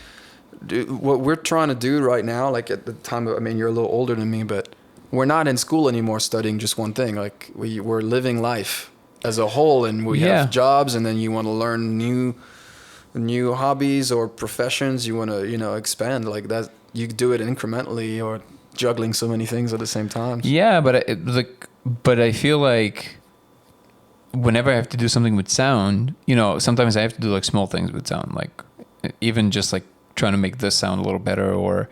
Speaker 2: what we're trying to do right now, like, at the time, I mean, you're a little older than me, but we're not in school anymore studying just one thing. Like, we're living life as a whole, and we have jobs, and then you want to learn new hobbies or professions. You want to, you know, expand like that. You do it incrementally, or juggling so many things at the same time.
Speaker 1: Yeah, but I feel like whenever I have to do something with sound, you know, sometimes I have to do like small things with sound, like even just like trying to make this sound a little better, or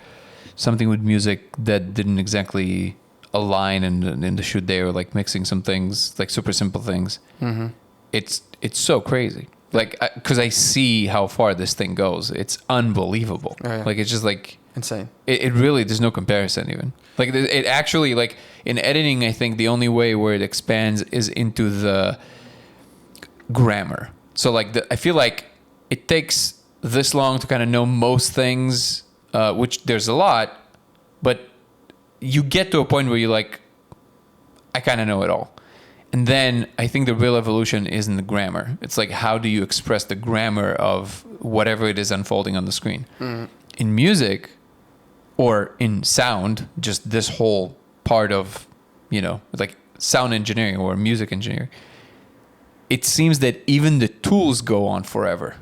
Speaker 1: something with music that didn't exactly align in the shoot day, or like mixing some things, like super simple things. Mm-hmm. It's so crazy. Like, because I see how far this thing goes. It's unbelievable. Oh, yeah. Like, it's just like
Speaker 2: insane.
Speaker 1: It really, there's no comparison even. Like, it actually, like, in editing, I think the only way where it expands is into the grammar. So, like, I feel like it takes this long to kind of know most things, which there's a lot, but you get to a point where you're like, I kind of know it all. And then I think the real evolution is in the grammar. It's like, how do you express the grammar of whatever it is unfolding on the screen? Mm. In music or in sound, just this whole part of, you know, like sound engineering or music engineering, it seems that even the tools go on forever.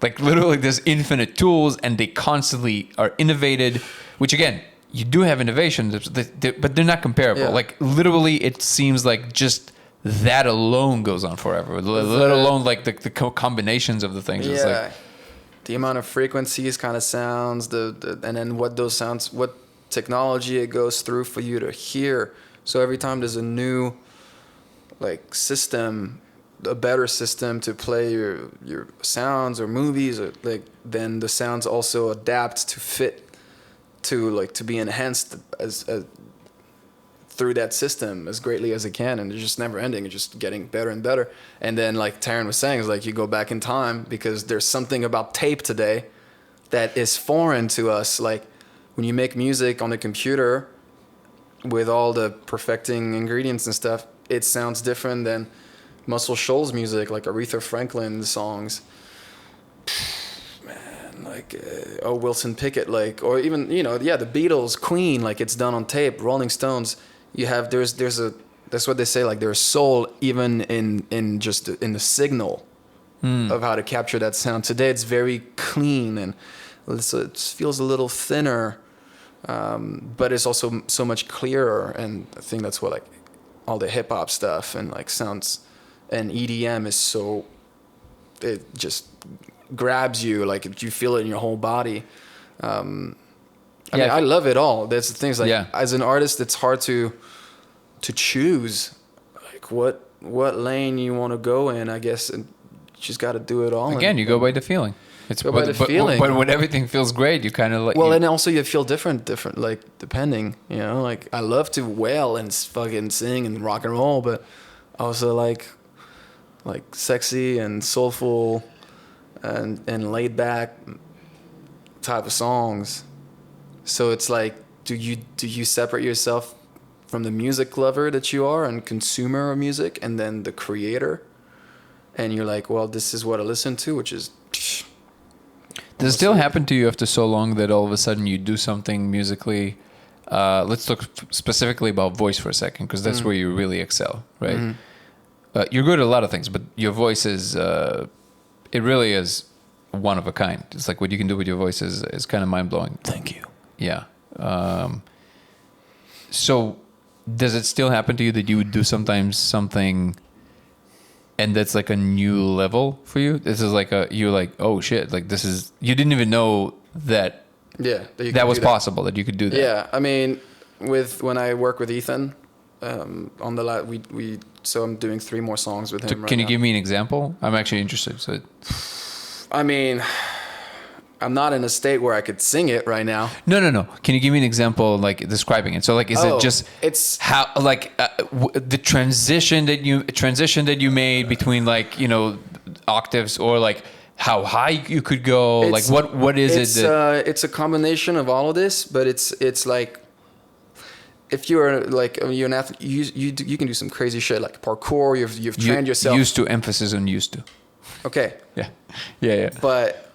Speaker 1: Like, literally there's infinite tools, and they constantly are innovated, which again, you do have innovations, but they're not comparable. Yeah. Like, literally it seems like just that alone goes on forever, let alone like the combinations of the things.
Speaker 2: Yeah.
Speaker 1: It's like
Speaker 2: the amount of frequencies, kind of sounds, and then what those sounds, what technology it goes through for you to hear. So every time there's a new, like, system, a better system to play your sounds or movies, or like, then the sounds also adapt to fit to be enhanced as through that system as greatly as it can, and it's just never ending. It's just getting better and better. And then, like Taryn was saying, is like, you go back in time because there's something about tape today that is foreign to us. Like, when you make music on a computer with all the perfecting ingredients and stuff, it sounds different than Muscle Shoals music, like Aretha Franklin songs. Like, Wilson Pickett, like, or even, you know, the Beatles, Queen, like, it's done on tape. Rolling Stones, you have, that's what they say, like, there's soul even in the signal of how to capture that sound. Today it's very clean, and it feels a little thinner, but it's also so much clearer. And I think that's what, like, all the hip hop stuff and, like, sounds and EDM is so, it just grabs you, like, you feel it in your whole body. I mean, I love it all. There's the things, like, as an artist, it's hard to choose, like, what lane you want to go in, I guess, and you just got to do it all.
Speaker 1: Again, you go by the feeling. It's
Speaker 2: go by the feeling.
Speaker 1: But when everything feels great, you kind of like.
Speaker 2: Well, and also you feel different, like, depending, you know, like, I love to wail and fucking sing and rock and roll, but also like sexy and soulful and laid back type of songs. So it's like, do you separate yourself from the music lover that you are and consumer of music, and then the creator, and you're like, well, this is what I listen to, which is
Speaker 1: Does it still happen to you after so long that all of a sudden you do something musically? Let's talk specifically about voice for a second, because that's where you really excel, right? You're good at a lot of things, but your voice is, it really is one of a kind. It's like what you can do with your voice is kind of mind-blowing.
Speaker 2: Thank you.
Speaker 1: Yeah. So does it still happen to you that you would do sometimes something and that's like a new level for you? This is like you're like, oh shit, like this is, you didn't even know that that was possible, that you could do that.
Speaker 2: Yeah, I mean, when I work with Ethan, on the so I'm doing 3 more songs with him.
Speaker 1: Can you give me an example? I'm actually interested. So,
Speaker 2: I mean, I'm not in a state where I could sing it right now.
Speaker 1: No. Can you give me an example, like describing it? So, like, is it just how, like, the transition that you made between, like, you know, octaves, or like how high you could go? Like, what is it?
Speaker 2: It's a combination of all of this, but it's like, if you're like you're an athlete, you can do some crazy shit like parkour. You've trained yourself.
Speaker 1: Used to, emphasis on used to.
Speaker 2: Okay.
Speaker 1: Yeah.
Speaker 2: But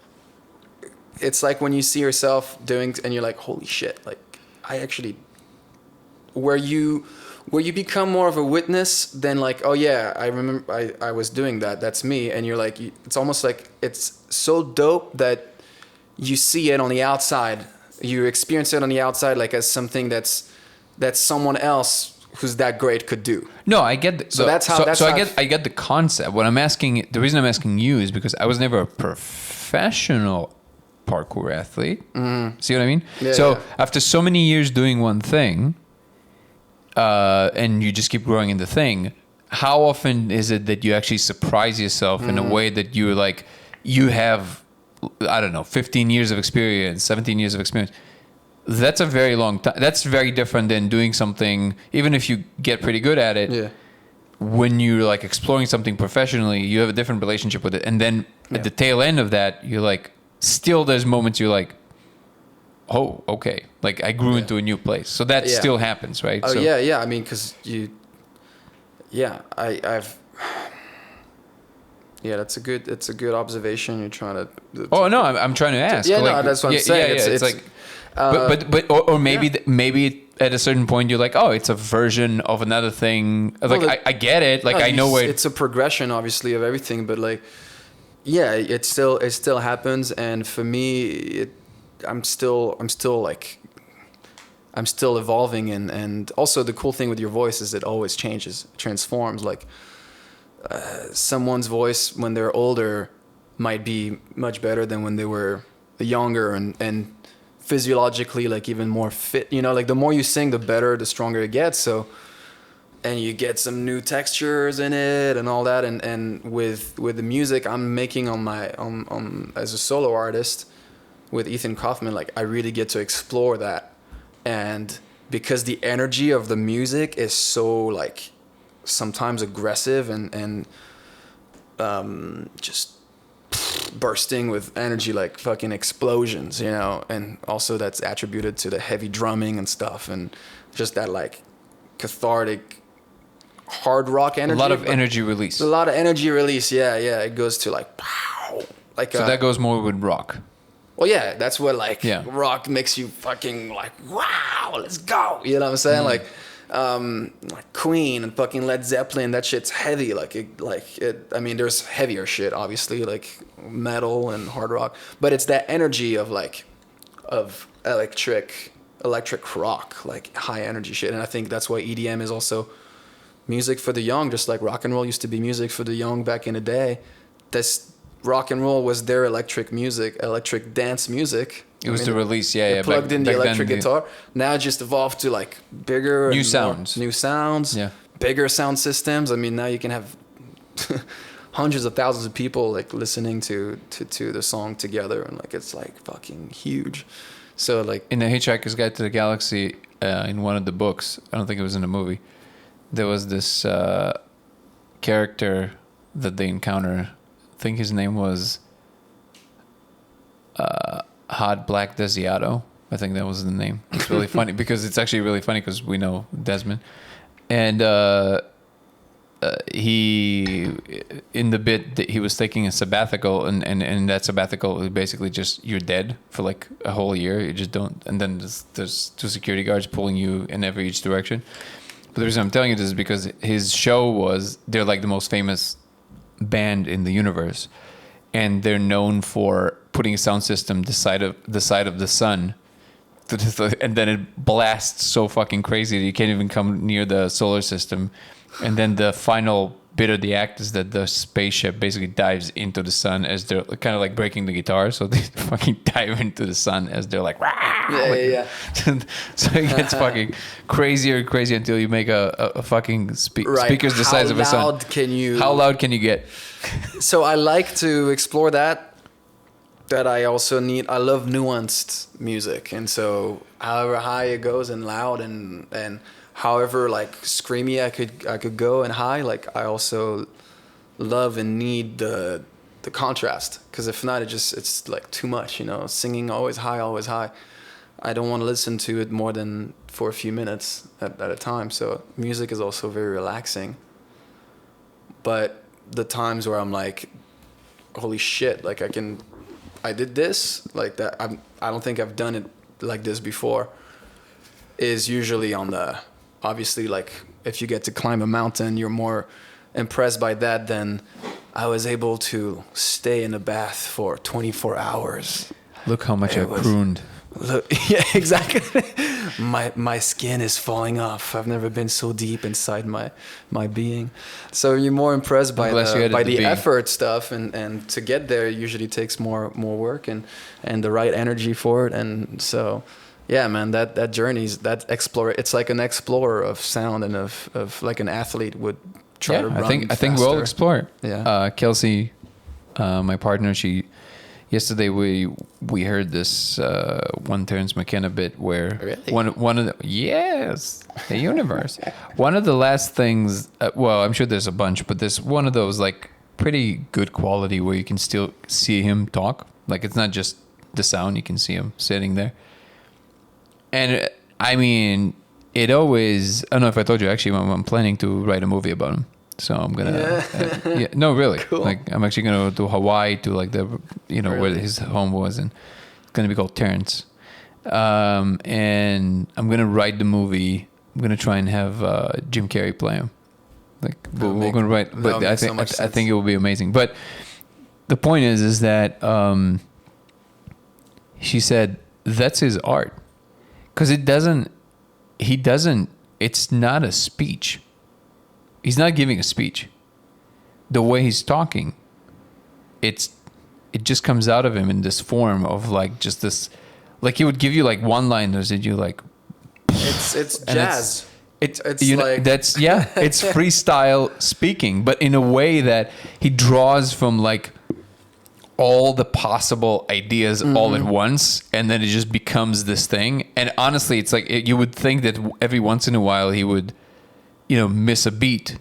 Speaker 2: it's like when you see yourself doing, and you're like, holy shit! Like I actually, where you become more of a witness than like, oh yeah, I remember I was doing that. That's me. And you're like, it's almost like it's so dope that you see it on the outside. You experience it on the outside like as something that someone else who's that great could do.
Speaker 1: No, I get. I get the concept. What I'm asking, the reason I'm asking you is because I was never a professional parkour athlete. See what I mean? Yeah, after so many years doing one thing, and you just keep growing in the thing, how often is it that you actually surprise yourself in a way that you're like, you have, I don't know, 15 years of experience, 17 years of experience. That's a very long time. That's very different than doing something, even if you get pretty good at it.
Speaker 2: Yeah.
Speaker 1: When you're like exploring something professionally, you have a different relationship with it. And then at the tail end of that, you're like, still there's moments you're like, oh, okay. Like I grew into a new place. So that still happens, right?
Speaker 2: Oh,
Speaker 1: so,
Speaker 2: yeah. I mean, because that's a good observation. You're trying to.
Speaker 1: Oh no, I'm trying to ask.
Speaker 2: Yeah,
Speaker 1: like,
Speaker 2: no, that's what I'm saying.
Speaker 1: It's like, or maybe maybe at a certain point you're like, oh, it's a version of another thing. Like I get it. Like I know where
Speaker 2: it's a progression, obviously, of everything. But like, yeah, it still happens. And for me, I'm still evolving. And also the cool thing with your voice is it always changes, transforms. Like. Someone's voice when they're older might be much better than when they were younger, and physiologically like even more fit, you know, like the more you sing the better, the stronger it gets. So, and you get some new textures in it and all that, and with the music I'm making on as a solo artist with Ethan Kaufman, like I really get to explore that. And because the energy of the music is so like sometimes aggressive and just bursting with energy, like fucking explosions, you know, and also that's attributed to the heavy drumming and stuff, and just that like cathartic hard rock energy.
Speaker 1: A lot of energy release.
Speaker 2: Yeah, it goes to like pow, like
Speaker 1: so that goes more with rock.
Speaker 2: Well, yeah, that's what like rock makes you fucking like, wow, let's go, you know what I'm saying? Like Queen and fucking Led Zeppelin, that shit's heavy. I mean, there's heavier shit, obviously, like metal and hard rock, but it's that energy of electric rock, like high energy shit. And I think that's why EDM is also music for the young, just like rock and roll used to be music for the young back in the day. This rock and roll was their electric dance music.
Speaker 1: It was the release,
Speaker 2: plugged in the electric guitar. Now it just evolved to like bigger
Speaker 1: new sounds,
Speaker 2: bigger sound systems. I mean, now you can have hundreds of thousands of people like listening to the song together, and like it's like fucking huge. So like
Speaker 1: in the Hitchhiker's Guide to the Galaxy, in one of the books, I don't think it was in a movie, there was this character that they encounter. I think his name was Hot Black Desiato. I think that was the name. It's really funny because it's actually really funny because we know Desmond. And he in the bit that he was taking a sabbatical, and that sabbatical is basically just you're dead for like a whole year. You just don't, and then there's two security guards pulling you in each direction. But the reason I'm telling you this is because his show was they're like the most famous band in the universe, and they're known for putting a sound system the side of the sun, and then it blasts so fucking crazy that you can't even come near the solar system. And then the final bit of the act is that the spaceship basically dives into the sun as they're kind of like breaking the guitar, so they fucking dive into the sun as they're like,
Speaker 2: yeah.
Speaker 1: So it gets fucking crazier and crazier until you make a fucking speakers the size of a sun. How loud can you get?
Speaker 2: So I like to explore that I also I love nuanced music, and so however high it goes and loud and however like screamy I could go and high, like I also love and need the contrast, because if not it's like too much, singing always high. I don't want to listen to it more than for a few minutes at a time. So music is also very relaxing. But the times where I'm like, holy shit, like I did this like that, I don't think I've done it like this before, is usually on the, obviously, like if you get to climb a mountain, you're more impressed by that than I was able to stay in a bath for 24 hours.
Speaker 1: Look how much I crooned.
Speaker 2: Look, yeah, exactly. My skin is falling off. I've never been so deep inside my being. So you're more impressed by the effort stuff, and to get there usually takes more work and the right energy for it. And so, yeah, man, that journey's that explorer. It's like an explorer of sound and of like an athlete would try to run.
Speaker 1: I think we'll explore.
Speaker 2: Yeah.
Speaker 1: Kelsey, my partner, yesterday we heard this one Terrence McKenna bit where
Speaker 2: really?
Speaker 1: one of the universe. One of the last things, well, I'm sure there's a bunch, but there's one of those like pretty good quality where you can still see him talk. Like it's not just the sound, you can see him sitting there. And I mean, it always, I don't know if I told you, actually, I'm planning to write a movie about him. So I'm gonna, no, really.
Speaker 2: Cool.
Speaker 1: Like I'm actually gonna go to Hawaii to like the,
Speaker 2: really?
Speaker 1: where his home was, and it's gonna be called Terrence. And I'm gonna write the movie. I'm gonna try and have Jim Carrey play him. Like we're gonna write, but I think it will be amazing. But the point is that she said that's his art, because it's not a speech. He's not giving a speech. The way he's talking, it just comes out of him in this form of like just this, like he would give you like one-liners and you like.
Speaker 2: It's jazz.
Speaker 1: It's it's freestyle speaking, but in a way that he draws from like all the possible ideas all at once, and then it just becomes this thing. And honestly, it's like you would think that every once in a while he would, miss a beat,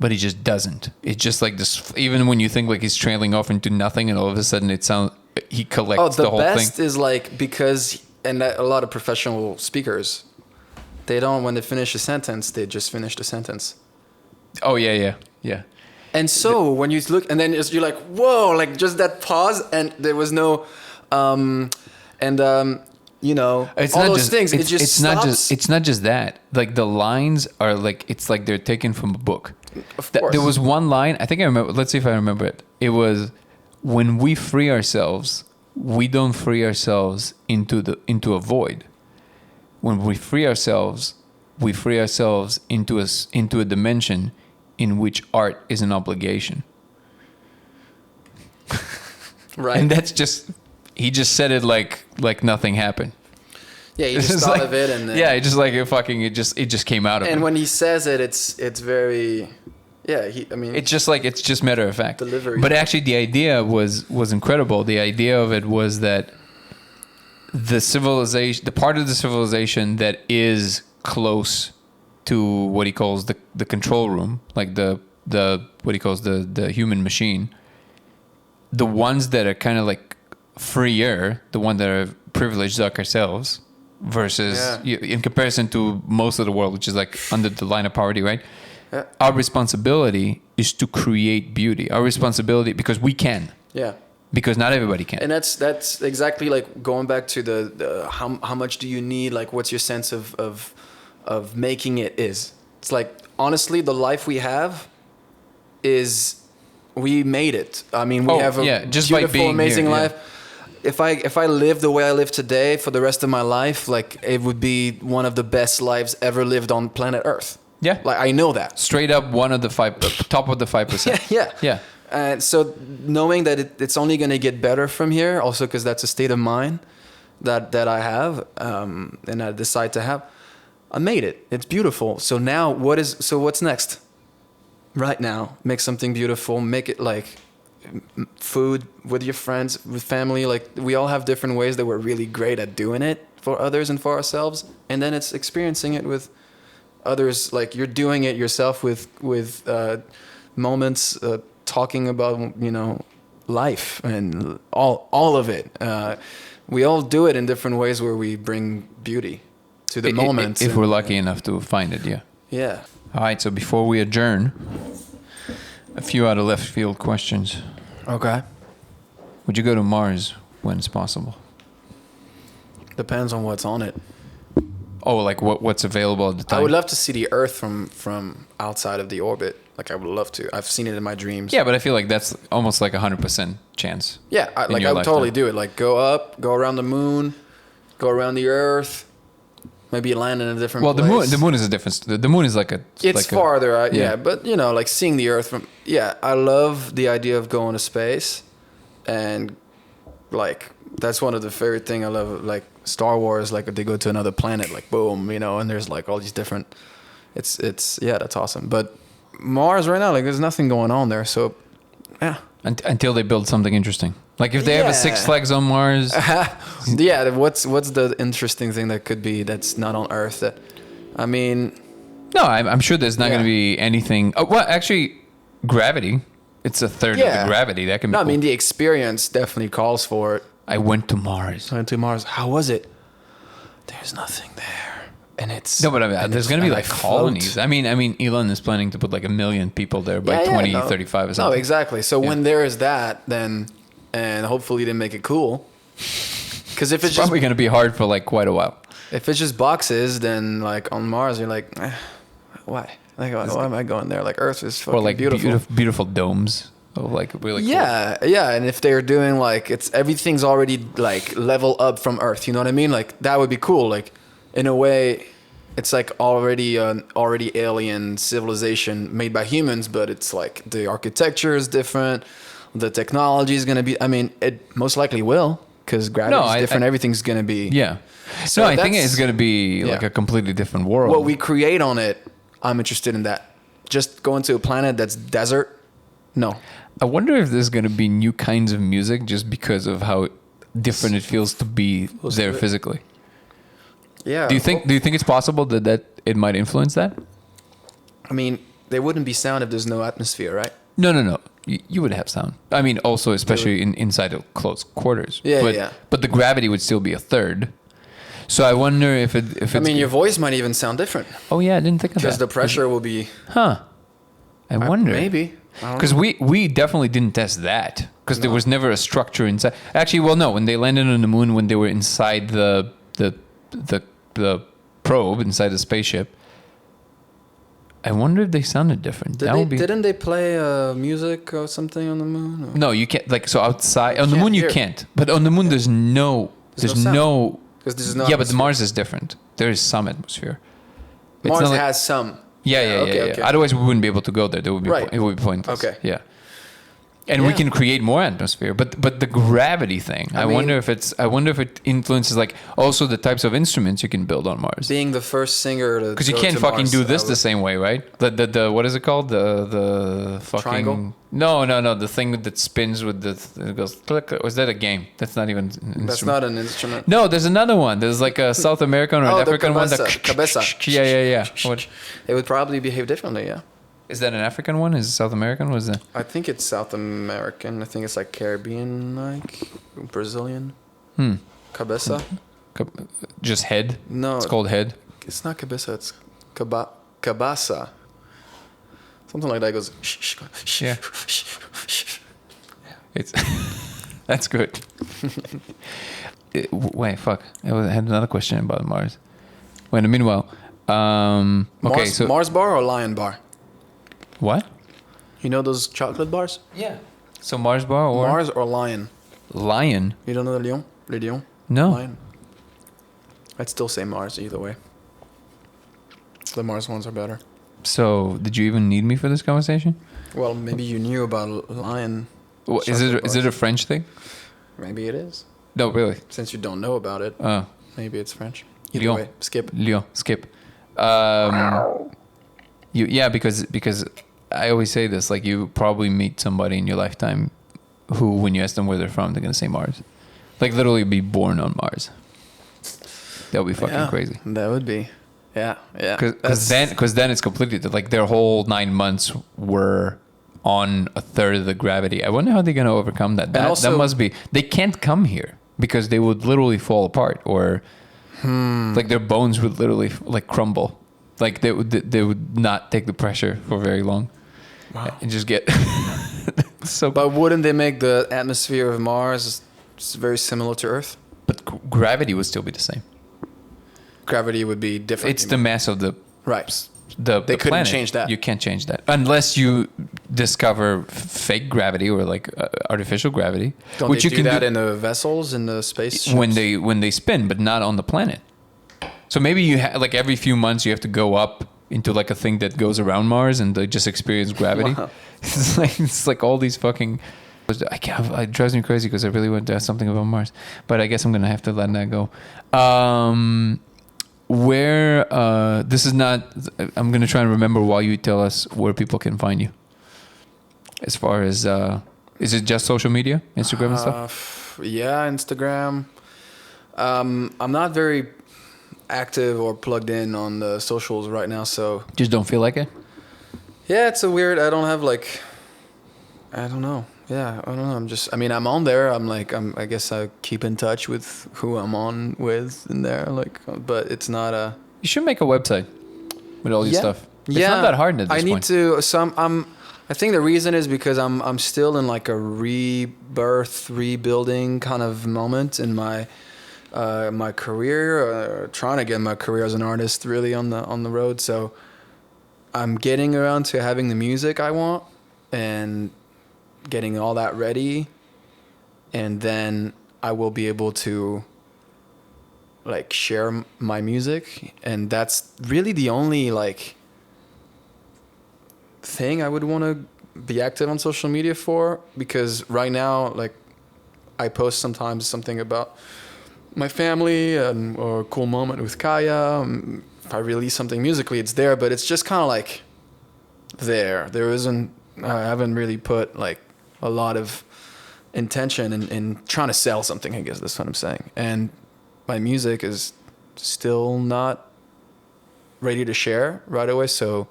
Speaker 1: but he just doesn't. It's just like this, even when you think like he's trailing off into nothing, and all of a sudden he collects the whole thing.
Speaker 2: The best is like, because, and a lot of professional speakers, they don't, when they finish a sentence, they just finish the sentence.
Speaker 1: Oh, yeah.
Speaker 2: And so when you look, and then you're like, whoa, like just that pause, and there was no,
Speaker 1: it's
Speaker 2: all
Speaker 1: not
Speaker 2: those
Speaker 1: just,
Speaker 2: things.
Speaker 1: It's not just that. Like the lines are like, it's like they're taken from a book.
Speaker 2: Of course.
Speaker 1: There was one line, I think I remember, let's see if I remember it. It was, when we free ourselves, we don't free ourselves into a void. When we free ourselves into a dimension in which art is an obligation.
Speaker 2: Right.
Speaker 1: And that's just, he just said it like nothing happened.
Speaker 2: Yeah, he just thought of it, and then,
Speaker 1: it just came out of him.
Speaker 2: And when he says it, it's very,
Speaker 1: it's just matter of fact.
Speaker 2: Delivery.
Speaker 1: But actually, the idea was incredible. The idea of it was that the part of the civilization that is close to what he calls the control room, like the what he calls the human machine, the ones that are kind of like freer, the ones that are privileged like ourselves, versus in comparison to most of the world, which is like under the line of poverty, right?
Speaker 2: Yeah.
Speaker 1: Our responsibility is to create beauty. Our responsibility, because we can.
Speaker 2: Yeah.
Speaker 1: Because not everybody can.
Speaker 2: And that's exactly like going back to the how much do you need? Like, what's your sense of making it is? It's like, honestly, the life we have is, we made it. I mean, we have a
Speaker 1: just by
Speaker 2: beautiful,
Speaker 1: being
Speaker 2: amazing
Speaker 1: here,
Speaker 2: life. If I live the way I live today for the rest of my life, like, it would be one of the best lives ever lived on planet Earth.
Speaker 1: Yeah.
Speaker 2: Like, I know that.
Speaker 1: Straight up one of the top of the 5%.
Speaker 2: Yeah.
Speaker 1: Yeah.
Speaker 2: And so knowing that it's only going to get better from here, also because that's a state of mind that I have, and I decide to have, I made it. It's beautiful. So now what's next? Right now, make something beautiful. Make it like food with your friends, with family. Like, we all have different ways that we're really great at doing it for others and for ourselves. And then it's experiencing it with others. Like, you're doing it yourself with moments, talking about, you know, life and all of it. We all do it in different ways where we bring beauty to the moment.
Speaker 1: If we're lucky enough to find it, yeah.
Speaker 2: Yeah.
Speaker 1: All right, so before we adjourn, a few out of left field questions.
Speaker 2: Okay.
Speaker 1: Would you go to Mars when it's possible?
Speaker 2: Depends on what's on it.
Speaker 1: Oh, like what's available at the time?
Speaker 2: I would love to see the Earth from outside of the orbit. Like, I would love to. I've seen it in my dreams.
Speaker 1: Yeah, but I feel like that's almost like 100% chance.
Speaker 2: Yeah, I would totally do it. Like, go up, go around the moon, go around the Earth, maybe land in a different place.
Speaker 1: Well, the moon is a difference. The moon is like a...
Speaker 2: It's
Speaker 1: like
Speaker 2: farther out,
Speaker 1: yeah.
Speaker 2: yeah. But, you know, like, seeing the Earth from... Yeah, I love the idea of going to space. And, like, that's one of the favorite thing I love. Like, Star Wars, like, they go to another planet, like, boom, you know, and there's, like, all these different... It's yeah, that's awesome. But Mars right now, like, there's nothing going on there. So, yeah.
Speaker 1: Until they build something interesting. Like, if they have a Six Flags on Mars...
Speaker 2: Yeah, what's the interesting thing that could be that's not on Earth? That, I mean...
Speaker 1: No, I'm sure there's not going to be anything... Oh, well, actually, gravity. It's a third of the gravity. That can be
Speaker 2: No,
Speaker 1: cool.
Speaker 2: I mean, the experience definitely calls for it.
Speaker 1: I went to Mars.
Speaker 2: How was it? There's nothing there. And it's...
Speaker 1: No, but I mean, there's going to be, like,
Speaker 2: float.
Speaker 1: colonies. I mean, Elon is planning to put, like, 1 million people there by 2035 or something.
Speaker 2: No, exactly. So when there is that, then... And hopefully they make it cool. Because if it's just...
Speaker 1: probably going to be hard for, like, quite a while.
Speaker 2: If it's just boxes, then, like, on Mars, you're like, why? Like, why am I going there? Like, Earth is fucking
Speaker 1: or, like,
Speaker 2: beautiful.
Speaker 1: Beautiful domes. Of, like, really cool.
Speaker 2: Yeah. And if they're doing, like, everything's already, like, level up from Earth, you know what I mean? Like, that would be cool. Like, in a way, it's like already alien civilization made by humans, but it's like the architecture is different. The technology is going to be, I mean, it most likely will, because gravity is different. Everything's going to be.
Speaker 1: Yeah.
Speaker 2: So
Speaker 1: no, I think it's going to be like a completely different world.
Speaker 2: What we create on it, I'm interested in that. Just going to a planet that's desert, no.
Speaker 1: I wonder if there's going to be new kinds of music just because of how different it feels to be there physically.
Speaker 2: Yeah.
Speaker 1: Do you think it's possible that it might influence that?
Speaker 2: I mean, there wouldn't be sound if there's no atmosphere, right?
Speaker 1: No. You would have sound. I mean, also especially inside of close quarters.
Speaker 2: Yeah.
Speaker 1: But the gravity would still be a third. So I wonder if it's...
Speaker 2: I mean, your voice might even sound different.
Speaker 1: Oh yeah, I didn't think of that.
Speaker 2: Because the pressure will be...
Speaker 1: Huh. I wonder.
Speaker 2: Maybe.
Speaker 1: Because we definitely didn't test that. Because there was never a structure inside. Actually, well, no. When they landed on the moon, when they were inside the probe, inside the spaceship, I wonder if they sounded different.
Speaker 2: Didn't they play music or something on the moon? Or?
Speaker 1: No, you can't. Like, so outside... On the moon, you can't. But on the moon, there's no... There's no...
Speaker 2: Because there's no...
Speaker 1: Yeah, but Mars is different. There is some atmosphere.
Speaker 2: Mars has some...
Speaker 1: Yeah.
Speaker 2: Okay.
Speaker 1: Otherwise, we wouldn't be able to go there. It would be pointless.
Speaker 2: Okay.
Speaker 1: Yeah. And we can create more atmosphere, but the gravity thing, I wonder if it influences, like, also the types of instruments you can build on Mars.
Speaker 2: Being the first singer to
Speaker 1: because you can't fucking do this the same way, right? The what is it called? The fucking
Speaker 2: triangle?
Speaker 1: No. The thing that spins with it goes click. Or is that a game? That's not even an instrument.
Speaker 2: That's not an instrument.
Speaker 1: No, there's another one. There's like a South American or an African one.
Speaker 2: Cabeza.
Speaker 1: Yeah. What?
Speaker 2: It would probably behave differently, yeah.
Speaker 1: Is that an African one? Is it South American? What is that?
Speaker 2: I think it's South American. I think it's like Caribbean, like Brazilian. Cabeza.
Speaker 1: Just head?
Speaker 2: No.
Speaker 1: It's called head?
Speaker 2: It's not cabeza. It's cabasa. Something like that goes. Shh, shh, shh,
Speaker 1: Yeah.
Speaker 2: shh, shh.
Speaker 1: It's that's good. Wait, fuck. I had another question about Mars. Wait, meanwhile, okay,
Speaker 2: Mars,
Speaker 1: so
Speaker 2: Mars bar or Lion bar?
Speaker 1: what?
Speaker 2: You know those chocolate bars?
Speaker 1: Yeah. So Mars bar or
Speaker 2: Mars or Lion?
Speaker 1: Lion?
Speaker 2: You don't know the Lion? Le Lion?
Speaker 1: No.
Speaker 2: Lion. I'd still say Mars either way. The Mars ones are better.
Speaker 1: So did you even need me for this conversation?
Speaker 2: Well, maybe you knew about Lion.
Speaker 1: Well, is it a French thing?
Speaker 2: Maybe it is.
Speaker 1: No, really.
Speaker 2: Since you don't know about it,
Speaker 1: Oh,
Speaker 2: maybe it's French. Either
Speaker 1: Lyon.
Speaker 2: way, skip.
Speaker 1: Lyon, skip. Because I always say this, like you probably meet somebody in your lifetime who, when you ask them where they're from, they're gonna say Mars. Like literally be born on Mars. That would be fucking crazy.
Speaker 2: That would be. Yeah, yeah.
Speaker 1: Because then it's completely like their whole 9 months were on a third of the gravity. I wonder how they're gonna overcome that. That must be. They can't come here because they would literally fall apart, or like their bones would literally like crumble. Like they would not take the pressure for very long.
Speaker 2: Wow.
Speaker 1: And just get so.
Speaker 2: But wouldn't they make the atmosphere of Mars very similar to Earth?
Speaker 1: But gravity would still be the same.
Speaker 2: Gravity would be different.
Speaker 1: It's the mass of the
Speaker 2: right.
Speaker 1: They
Speaker 2: couldn't
Speaker 1: planet.
Speaker 2: change that.
Speaker 1: You can't change that unless you discover fake gravity or like artificial gravity.
Speaker 2: Don't
Speaker 1: which
Speaker 2: they
Speaker 1: you
Speaker 2: do
Speaker 1: can
Speaker 2: that in the vessels, in the space
Speaker 1: when they spin, but not on the planet. So maybe you like every few months you have to go up into like a thing that goes around Mars and they just experience gravity.
Speaker 2: Wow.
Speaker 1: It's like all these fucking. It drives me crazy because I really want to ask something about Mars, but I guess I'm gonna have to let that go. Where this is not. I'm gonna try and remember while you tell us where people can find you. As far as is it just social media, Instagram and stuff?
Speaker 2: Yeah, Instagram. I'm not very active or plugged in on the socials right now, so
Speaker 1: Just don't feel like it.
Speaker 2: yeah, it's a weird. I don't have like. I don't know. Yeah, I don't know. I'm on there. I guess I keep in touch with who I'm on with in there. Like, but it's not a.
Speaker 1: You should make a website with all your stuff. It's not that hard at this point.
Speaker 2: I need to. I think the reason is because I'm still in like a rebirth, rebuilding kind of moment in my my career, trying to get my career as an artist really on the road. So I'm getting around to having the music I want and getting all that ready, and then I will be able to like share my music, and that's really the only like thing I would want to be active on social media for, because right now like I post sometimes something about my family or a cool moment with Kaya. If I release something musically, it's there, but it's just kind of like there isn't. I haven't really put like a lot of intention in trying to sell something, I guess that's what I'm saying. And my music is still not ready to share right away, so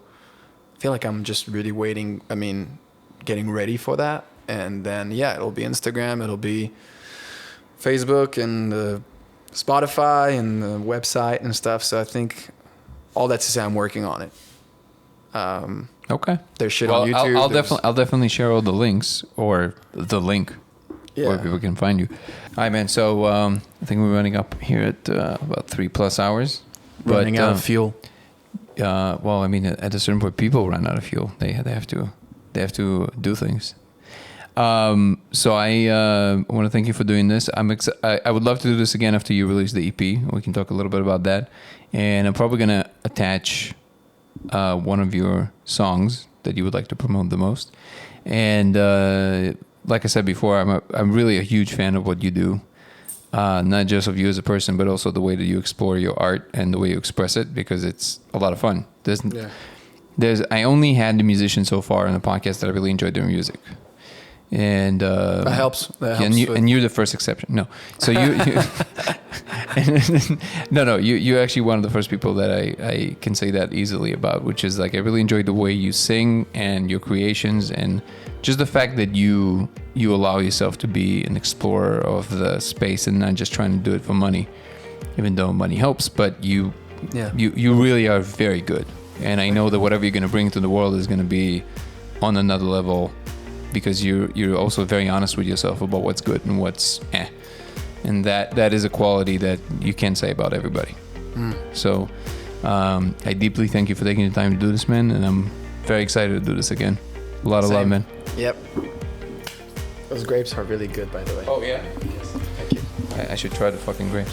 Speaker 2: I feel like I'm just really waiting, getting ready for that. And then, yeah, it'll be Instagram, it'll be Facebook and Spotify and the website and stuff. So I think all that to say I'm working on it.
Speaker 1: Okay.
Speaker 2: There's shit on YouTube.
Speaker 1: I'll definitely share all the links or the link where people can find you. All right, man. So I think we're running up here at about 3+ hours.
Speaker 2: Running out of fuel.
Speaker 1: Well, at a certain point, people run out of fuel. They have to do things. So I want to thank you for doing this. I would love to do this again after you release the EP. We can talk a little bit about that, and I'm probably gonna attach one of your songs that you would like to promote the most. And like I said before, I'm really a huge fan of what you do, not just of you as a person, but also the way that you explore your art and the way you express it, because it's a lot of fun. I only had the musicians so far in the podcast that I really enjoyed their music. And
Speaker 2: that helps.
Speaker 1: And you're the first exception. No, so you no, you're actually one of the first people that I can say that easily about, which is like I really enjoyed the way you sing and your creations, and just the fact that you allow yourself to be an explorer of the space and not just trying to do it for money, even though money helps. But you really are very good and I know that whatever you're gonna bring to the world is gonna be on another level, because you're also very honest with yourself about what's good and what's and that is a quality that you can't say about everybody. So I deeply thank you for taking the time to do this, man, and I'm very excited to do this again. A lot of love, man.
Speaker 2: Yep. Those grapes are really good, by the way.
Speaker 1: Oh yeah.
Speaker 2: Yes. Thank you.
Speaker 1: I should try the fucking grapes.